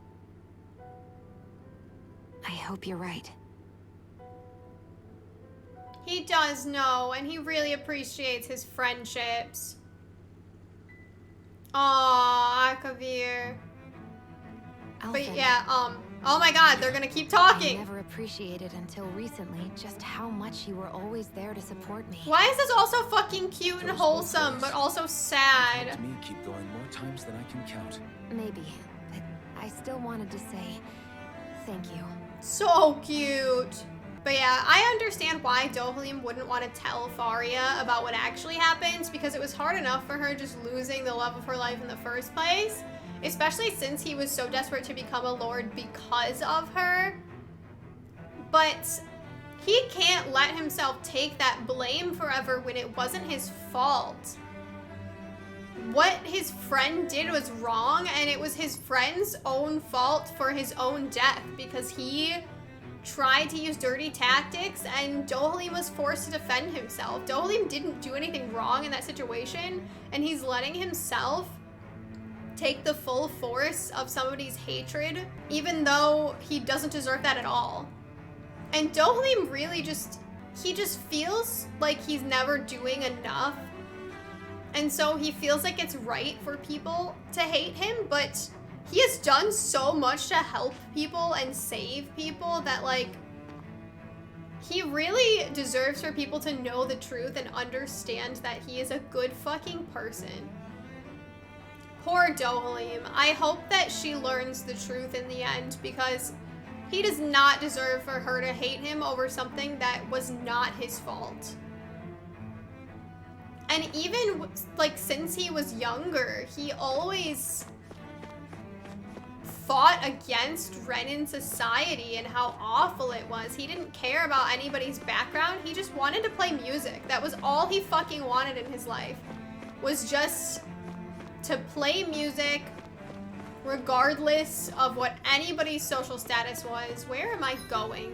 I hope you're right. He does know, and he really appreciates his friendships. Aww, Akavir. But Alphen, yeah, oh my god, they're gonna keep I talking. never appreciated until recently just how much you were always there to support me. Why is this also fucking cute and Those wholesome, both but ways. also sad? Helped me keep going more times than I can count. Maybe, but I still wanted to say thank you. So cute. But yeah, I understand why Dohalim wouldn't want to tell Faria about what actually happened, because it was hard enough for her just losing the love of her life in the first place, especially since he was so desperate to become a lord because of her. But he can't let himself take that blame forever when it wasn't his fault. What his friend did was wrong, and it was his friend's own fault for his own death, because he tried to use dirty tactics and Dohalim was forced to defend himself. Dohalim didn't do anything wrong in that situation, and he's letting himself take the full force of somebody's hatred, even though he doesn't deserve that at all. And Dohalim really he just feels like he's never doing enough. And so he feels like it's right for people to hate him, but he has done so much to help people and save people that, like, he really deserves for people to know the truth and understand that he is a good fucking person. Poor Dohalim. I hope that she learns the truth in the end, because he does not deserve for her to hate him over something that was not his fault. And even, like, since he was younger, he always fought against Renan society and how awful it was. He didn't care about anybody's background. He just wanted to play music. That was all he fucking wanted in his life, was just to play music regardless of what anybody's social status was. Where am I going?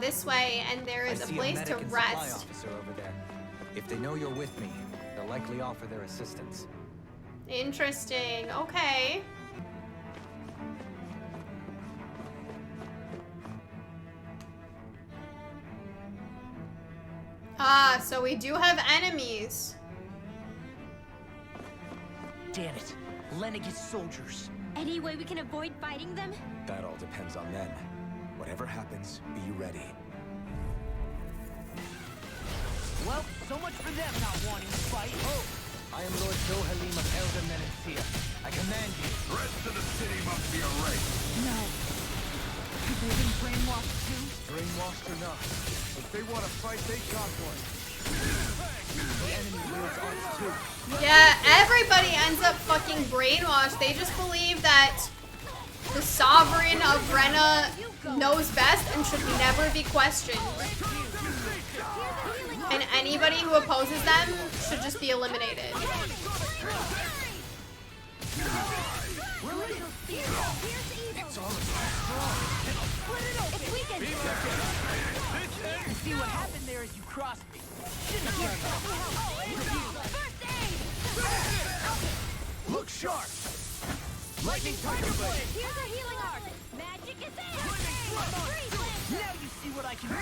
This way, and there is a place to medic and rest. supply officer over there. If they know you're with me, they'll likely offer their assistance. Interesting. Okay. So we do have enemies. Damn it. Lenegis soldiers. Any way we can avoid fighting them? That all depends on them. Whatever happens, be ready. Well, so much for them not wanting to fight. Oh! I am Lord Dohalim of Elder Menencia. I command you. The rest of the city must be erased. No. Have they been brainwashed too? Brainwashed or not, if they want to fight, they got one. The enemy wields arts too. Yeah, everybody ends up fucking brainwashed. They just believe that the sovereign of Rena knows best and should never be questioned. And anybody who opposes them should just be eliminated. See what happened there as you crossed me. Shouldn't have done that. Look sharp. Lightning tiger blade. Here's a healing arc. Magic is in. Now you see what I can do.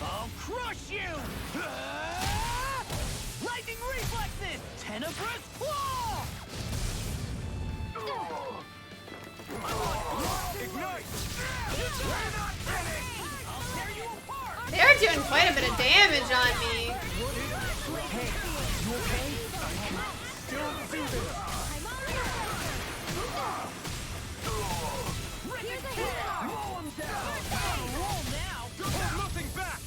I'll crush you. Lightning reflexes. Tenebrous claw. Ignite! I'll tear you apart. They're doing quite a bit of damage on me. Hey, you okay? Still soothing. Roll him down. Roll now. Hold nothing back.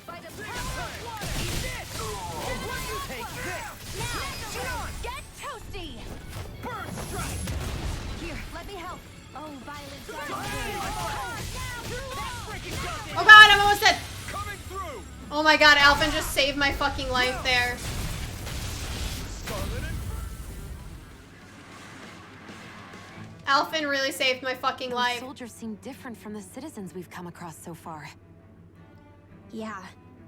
By the power of water. Eat this. What you take this? Now, get toasty. Burn strike. Here, let me help. Oh, violent Oh god, I'm almost dead. Oh my god, Alphen just saved my fucking life there. Alphen really saved my fucking life. Those soldiers seem different from the citizens we've come across so far. Yeah,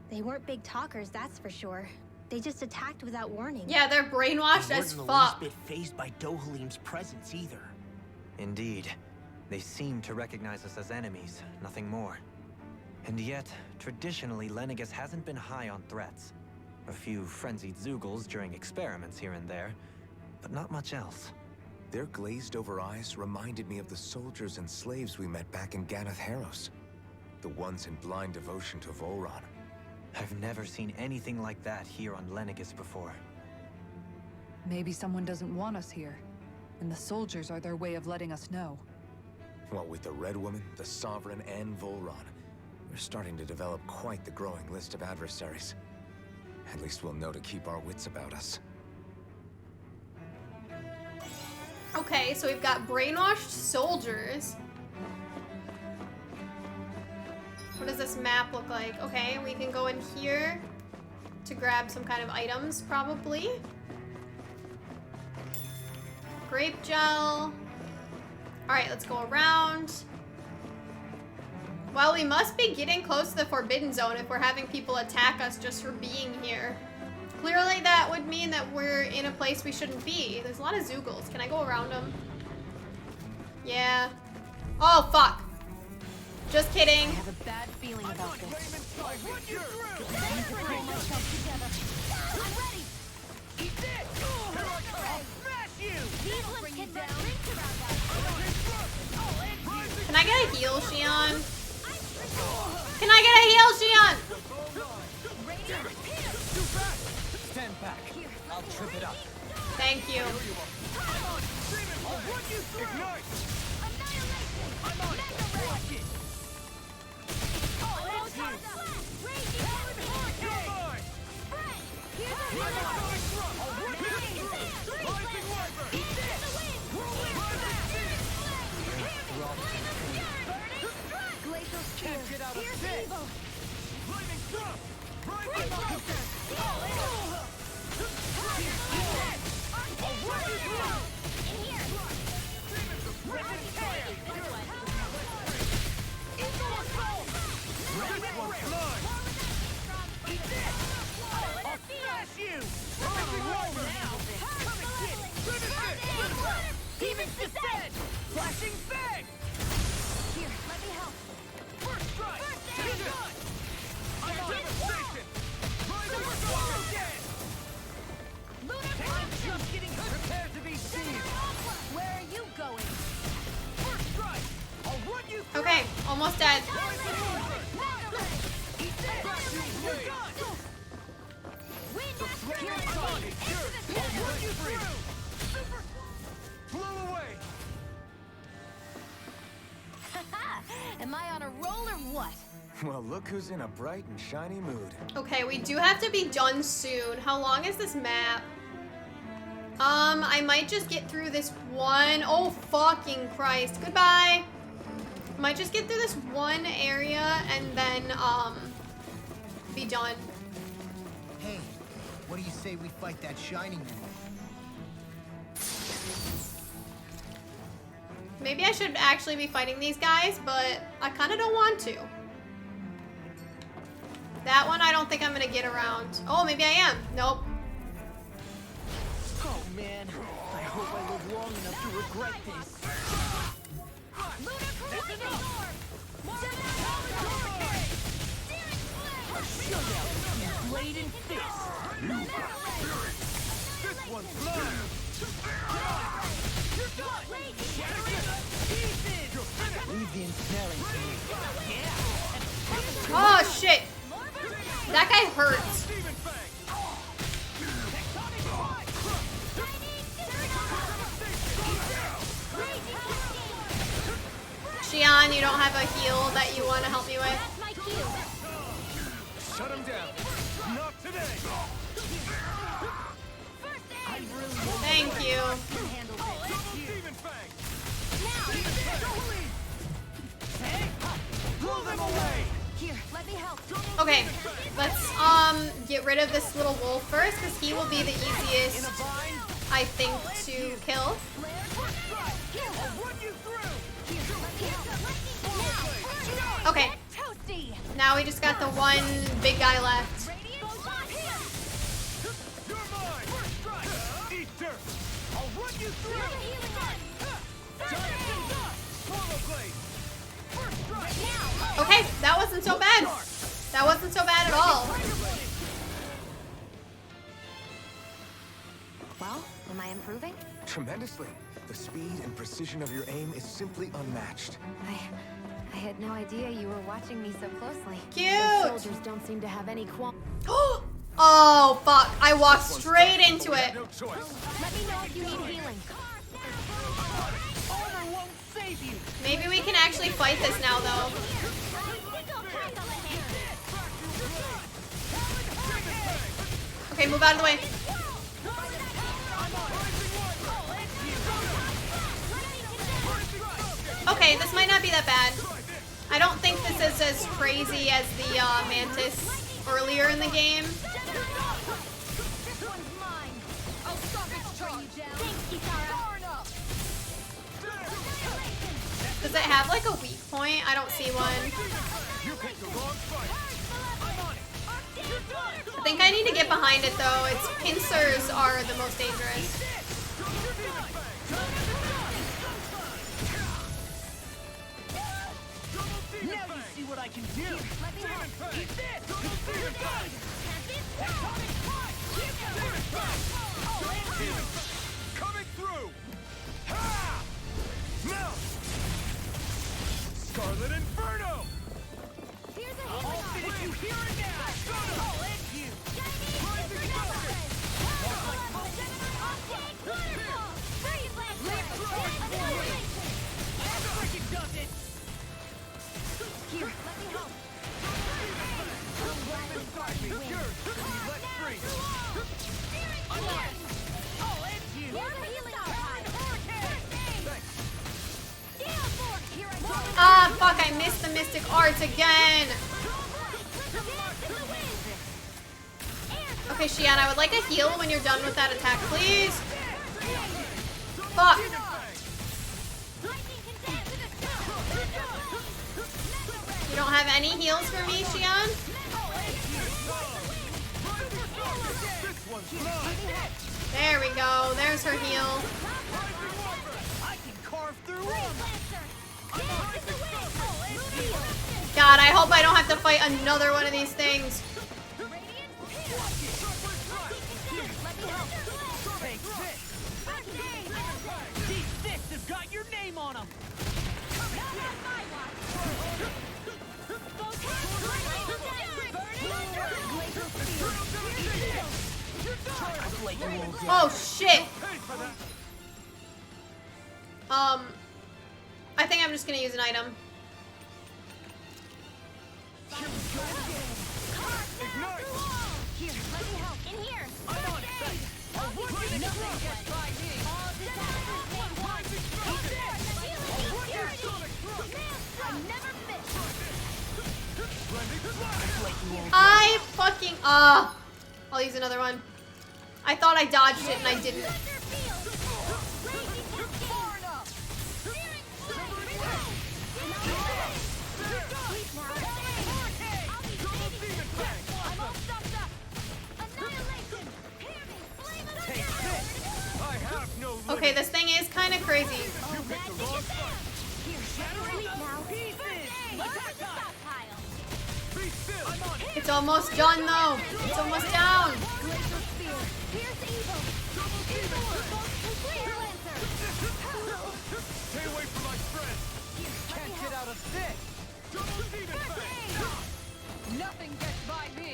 they weren't big talkers, that's for sure. They just attacked without warning. Yeah, they're brainwashed They as weren't the least fuck. bit fazed by Dohalim's presence either. Indeed. They seem to recognize us as enemies, nothing more. And yet, traditionally, Lenegis hasn't been high on threats. A few frenzied Zeugles during experiments here and there, but not much else. Their glazed-over eyes reminded me of the soldiers and slaves we met back in Ganath Haros. The ones in blind devotion to Volron. I've never seen anything like that here on Lenegis before. Maybe someone doesn't want us here, and the soldiers are their way of letting us know. What with the Red Woman, the Sovereign, and Volron, we're starting to develop quite the growing list of adversaries. At least we'll know to keep our wits about us. Okay, so we've got brainwashed soldiers. What does this map look like? Okay, we can go in here to grab some kind of items, probably. Grape gel. Alright, let's go around. Well, we must be getting close to the Forbidden Zone if we're having people attack us just for being here. Clearly that would mean that we're in a place we shouldn't be. There's a lot of Zeugles. Can I go around them? Yeah. Oh, fuck. Just kidding. I have a bad feeling about this. Can I get a heal, Shionne? Can I get a heal, Shionne? Stand back. I'll trip it up. Thank you. Okay, almost dead. Am I on a roll or what? Well, look who's in a bright and shiny mood. Okay, we do have to be done soon. How long is this map? I might just get through this one. Oh, fucking Christ. Goodbye. Might just get through this one area and then, be done. Hey, what do you say we fight that shining man? Maybe I should actually be fighting these guys, but I kind of don't want to. That one I don't think I'm gonna get around. Oh, maybe I am. Nope. Oh man, I hope I live long enough to regret this. A showdown between blade and fist. This one's mine. Leave the ensnaring to me. Oh, shit. That guy hurts. Shionne, you don't have a heal that you want to help me with? Shut him down. Not today. Thank you. Here, let me help. Okay, let's get rid of this little wolf first, because he will be the easiest, I think, to kill. Okay, now we just got the one big guy left. Okay, that wasn't so bad. That wasn't so bad at all. Well, am I improving? Tremendously. The speed and precision of your aim is simply unmatched. I had no idea you were watching me so closely. Cute. The soldiers don't seem to have any Oh, fuck. I walked straight into it. Let me know if you need healing. Maybe we can actually fight this now, though. Okay, move out of the way. Okay, this might not be that bad. I don't think this is as crazy as the Mantis earlier in the game. Does it have like a weak point? I don't see one. I think I need to get behind it though. Its pincers are the most dangerous. Now you see what I can do. Eat this. Coming through! Ha! Now! Scarlet Inferno! I'll finish you here and now. I'll end you. Freaking does it. Here, let me help. Inside me, yours! Let free! I'll end you. Ah, fuck, I missed the Mystic Arts again. Okay, Shionne, I would like a heal when you're done with that attack, please. Fuck. You don't have any heals for me, Shionne? There we go. There's her heal. I can carve through God, I hope I don't have to fight another one of these things. Take this. These fists have got your name on them. Oh shit. I think I'm just gonna use an item. Here, let me help. In here. I fucking I'll use another one. I thought I dodged it and I didn't. Okay, this thing is kind of crazy. It's almost done though. It's almost down. Stay away from my friend! Can't get out of this. Nothing gets by me.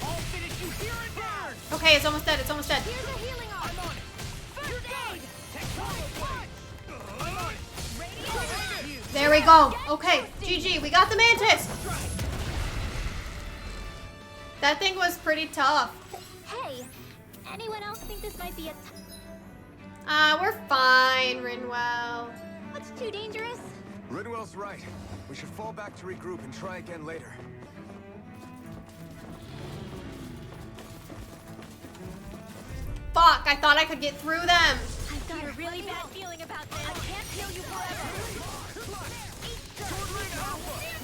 I'll finish you here and now. Okay, it's almost dead. It's almost dead. I'm on it. First aid. There we go. Okay, GG. We got the Mantis. That thing was pretty tough. Hey, anyone else think this might be a We're fine, Rinwell. What's too dangerous? Ridwell's right. We should fall back to regroup and try again later. Fuck, I thought I could get through them. I've got a really bad feeling about this. I can't heal you forever.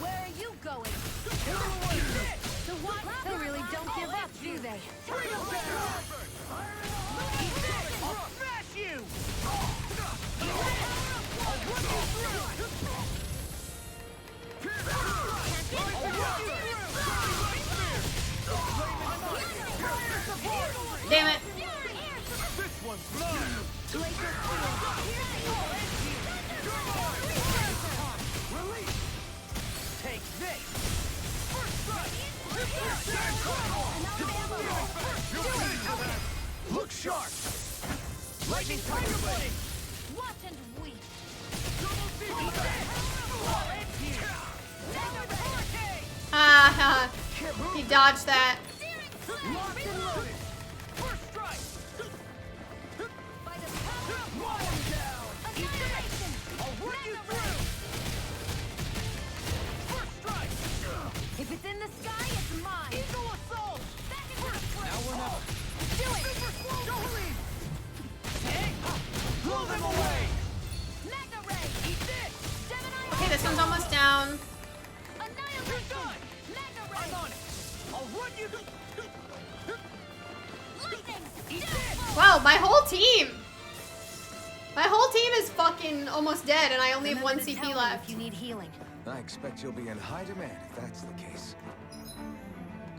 Where are you going? The what? They really don't give up, do they? I'll smash you! Damn it. This one's mine! Release! Take this! Look sharp! Lightning Tiger Blade! Watch and weep. Ah, he dodged that. Locked and loaded! First strike! One down! I'll work you through! First strike! If it's in the sky, it's mine. Eagle assault! Now we're not. Do it. Blow them away! Mega ray. Eat this! Gemini. Okay, this one's almost down. Annihilation. Mega ray. I'm on it! I'll run you through! Lightning. Eat this! Wow, my whole team. My whole team is fucking almost dead, and I only have 1 CP left. If you need healing. I expect you'll be in high demand if that's the case.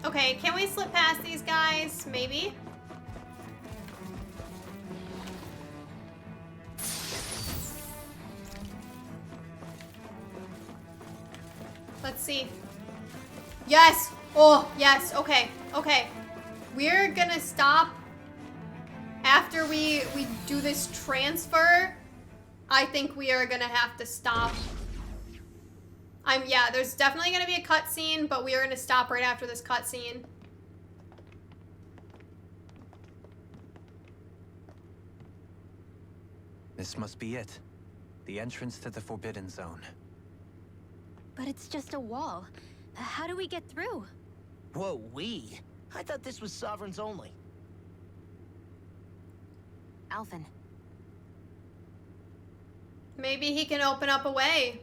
Okay, can we slip past these guys? Maybe. Let's see. Yes! Oh, yes. Okay. Okay. We're gonna stop after we do this transfer. I think we are gonna have to stop. Yeah, there's definitely gonna be a cutscene, but we are gonna stop right after this cutscene. This must be it. The entrance to the Forbidden Zone. But it's just a wall. How do we get through? Whoa, we? I thought this was Sovereigns only. Alphen. Maybe he can open up a way.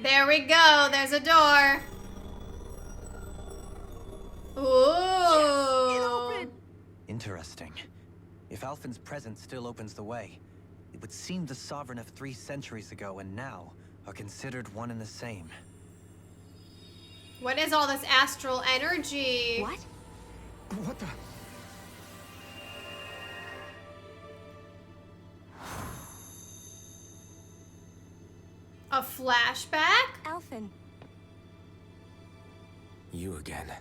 There we go. There's a door. Ooh. Interesting. If Alphen's presence still opens the way, it would seem the Sovereign of 3 centuries ago and now are considered one and the same. What is all this astral energy? What? What the? A flashback? Alphen. You again.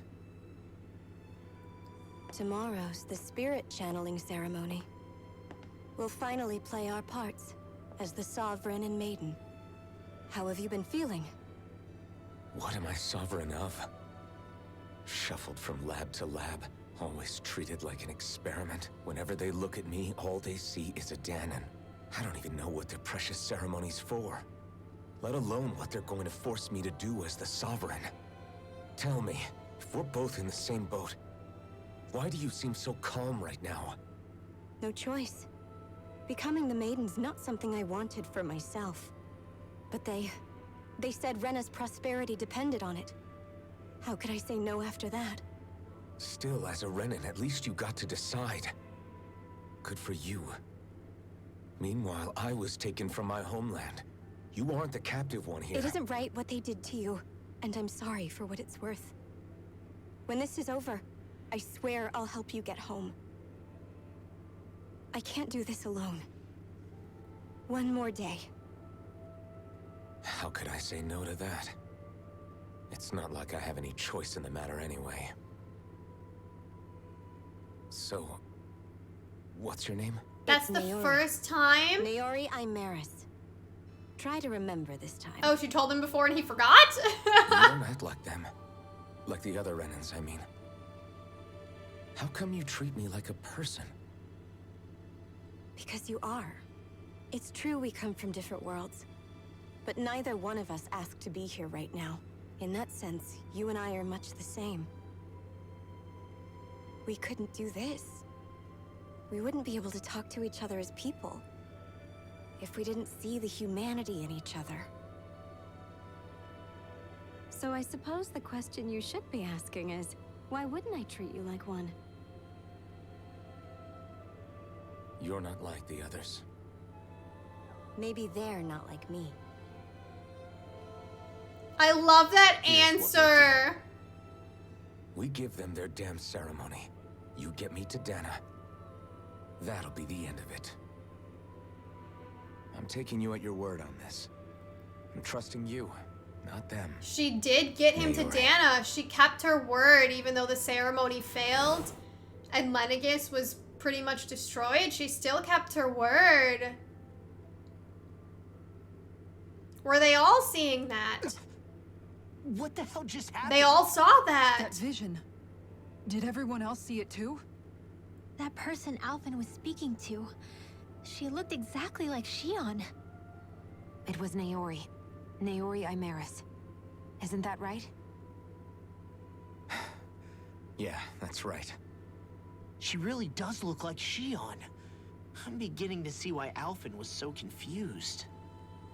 Tomorrow's the spirit channeling ceremony. We'll finally play our parts as the Sovereign and Maiden. How have you been feeling? What am I sovereign of? Shuffled from lab to lab, always treated like an experiment. Whenever they look at me, all they see is a Danon. I don't even know what their precious ceremony's for. Let alone what they're going to force me to do as the Sovereign. Tell me, if we're both in the same boat, why do you seem so calm right now? No choice. Becoming the Maiden's not something I wanted for myself. But they said Rena's prosperity depended on it. How could I say no after that? Still, as a Renan, at least you got to decide. Good for you. Meanwhile, I was taken from my homeland. You aren't the captive one here. It isn't right what they did to you, and I'm sorry for what it's worth. When this is over, I swear I'll help you get home. I can't do this alone. One more day. How could I say no to that? It's not like I have any choice in the matter anyway. So, what's your name? That's the first time? Naori Imaris. Try to remember this time. Oh, she told him before and he forgot? You don't act like them. Like the other Renans, I mean. How come you treat me like a person? Because you are. It's true we come from different worlds. But neither one of us asked to be here right now. In that sense, you and I are much the same. We couldn't do this. We wouldn't be able to talk to each other as people if we didn't see the humanity in each other. So I suppose the question you should be asking is, why wouldn't I treat you like one? You're not like the others. Maybe they're not like me. I love that Here's what answer. We give them their damn ceremony. You get me to Dana. That'll be the end of it. I'm taking you at your word on this. I'm trusting you, not them. She did get him to Dana. She kept her word even though the ceremony failed and Lenegis was pretty much destroyed. She still kept her word. Were they all seeing that? What the hell just happened? They all saw that. That vision. Did everyone else see it too? That person Alphen was speaking to, she looked exactly like Shionne. It was Naori. Naori Imaris. Isn't that right? Yeah, that's right. She really does look like Shionne. I'm beginning to see why Alphen was so confused.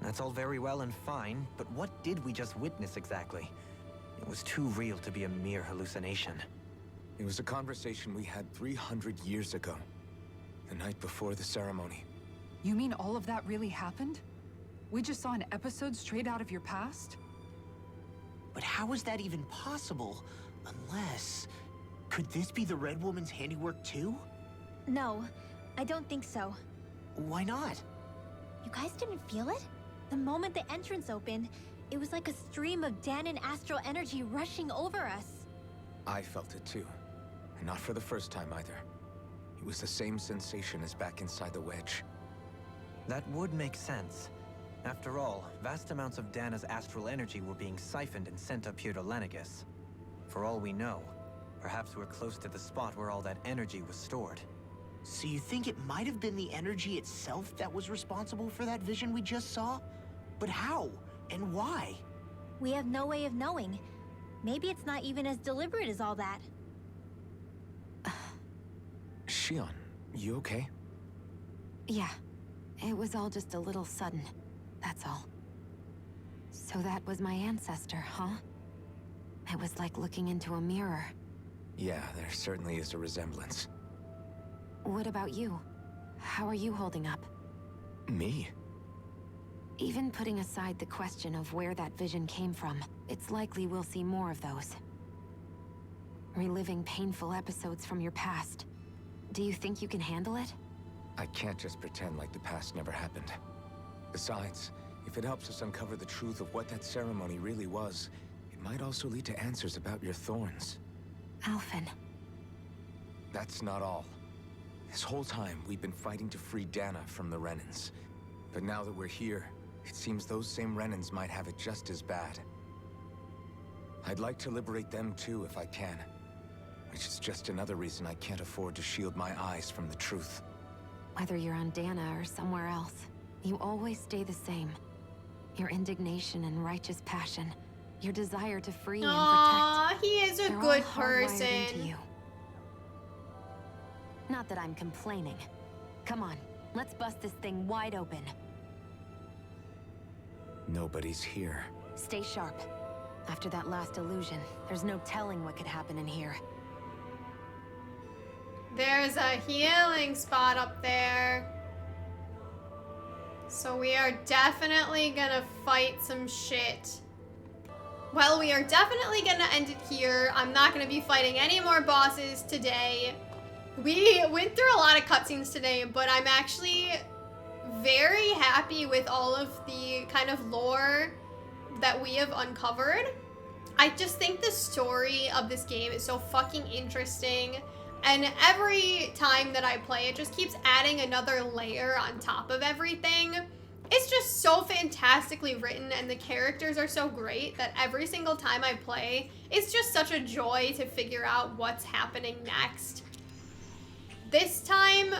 That's all very well and fine, but what did we just witness exactly? It was too real to be a mere hallucination. It was a conversation we had 300 years ago. The night before the ceremony. You mean all of that really happened? We just saw an episode straight out of your past? But how is that even possible? Unless... Could this be the Red Woman's handiwork too? No, I don't think so. Why not? You guys didn't feel it? The moment the entrance opened, it was like a stream of Danon astral energy rushing over us. I felt it too. And not for the first time either. It was the same sensation as back inside the wedge. That would make sense. After all, vast amounts of Dana's astral energy were being siphoned and sent up here to Lenegis. For all we know, perhaps we're close to the spot where all that energy was stored. So you think it might have been the energy itself that was responsible for that vision we just saw? But how? And why? We have no way of knowing. Maybe it's not even as deliberate as all that. Shionne, you okay? Yeah. It was all just a little sudden. That's all. So that was my ancestor, huh? It was like looking into a mirror. Yeah, there certainly is a resemblance. What about you? How are you holding up? Me? Even putting aside the question of where that vision came from, it's likely we'll see more of those. Reliving painful episodes from your past. Do you think you can handle it? I can't just pretend like the past never happened. Besides, if it helps us uncover the truth of what that ceremony really was, it might also lead to answers about your thorns. Alphen. That's not all. This whole time, we've been fighting to free Dana from the Renans. But now that we're here, it seems those same Renans might have it just as bad. I'd like to liberate them too if I can. Which is just another reason I can't afford to shield my eyes from the truth. Whether you're on Dana or somewhere else, you always stay the same. Your indignation and righteous passion. Your desire to free and Aww, protect. he is a They're good all hardwired into person. you. Not that I'm complaining. Come on, let's bust this thing wide open. Nobody's here. Stay sharp. After that last illusion, there's no telling what could happen in here. There's a healing spot up there. So we are definitely gonna fight some shit. Well, we are definitely gonna end it here. I'm not gonna be fighting any more bosses today. We went through a lot of cutscenes today, but I'm actually very happy with all of the kind of lore that we have uncovered. I just think the story of this game is so fucking interesting. And every time that I play, it just keeps adding another layer on top of everything. It's just so fantastically written, and the characters are so great that every single time I play, it's just such a joy to figure out what's happening next. This time,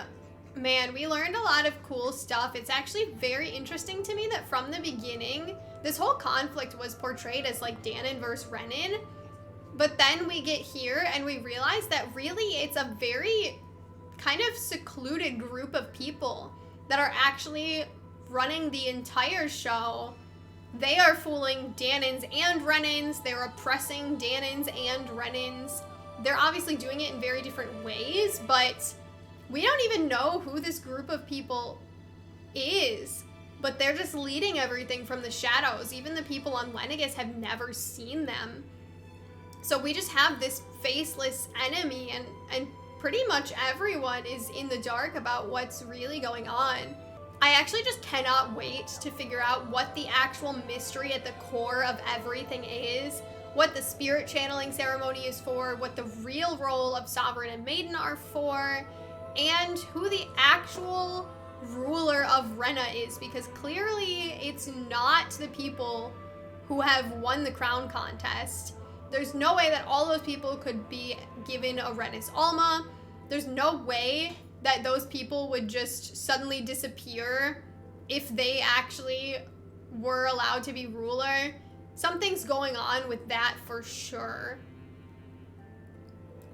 man, we learned a lot of cool stuff. It's actually very interesting to me that from the beginning, this whole conflict was portrayed as like Danon versus Renan. But then we get here and we realize that really it's a very kind of secluded group of people that are actually running the entire show. They are fooling Danons and Renans. They're oppressing Danons and Renans. They're obviously doing it in very different ways, but we don't even know who this group of people is. But they're just leading everything from the shadows. Even the people on Lenegis have never seen them. So we just have this faceless enemy, and pretty much everyone is in the dark about what's really going on. I actually just cannot wait to figure out what the actual mystery at the core of everything is, what the spirit channeling ceremony is for, what the real role of Sovereign and Maiden are for, and who the actual ruler of Rena is, because clearly it's not the people who have won the crown contest. There's no way that all those people could be given a Renis Alma. There's no way that those people would just suddenly disappear if they actually were allowed to be ruler. Something's going on with that for sure.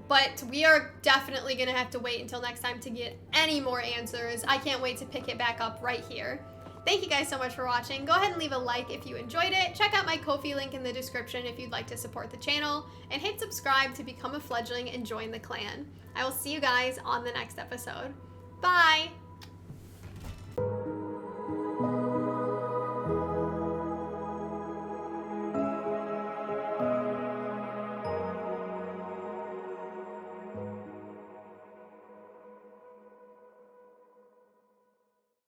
But we are definitely gonna have to wait until next time to get any more answers. I can't wait to pick it back up right here. Thank you guys so much for watching. Go ahead and leave a like if you enjoyed it. Check out my Ko-fi link in the description if you'd like to support the channel. And hit subscribe to become a fledgling and join the clan. I will see you guys on the next episode. Bye!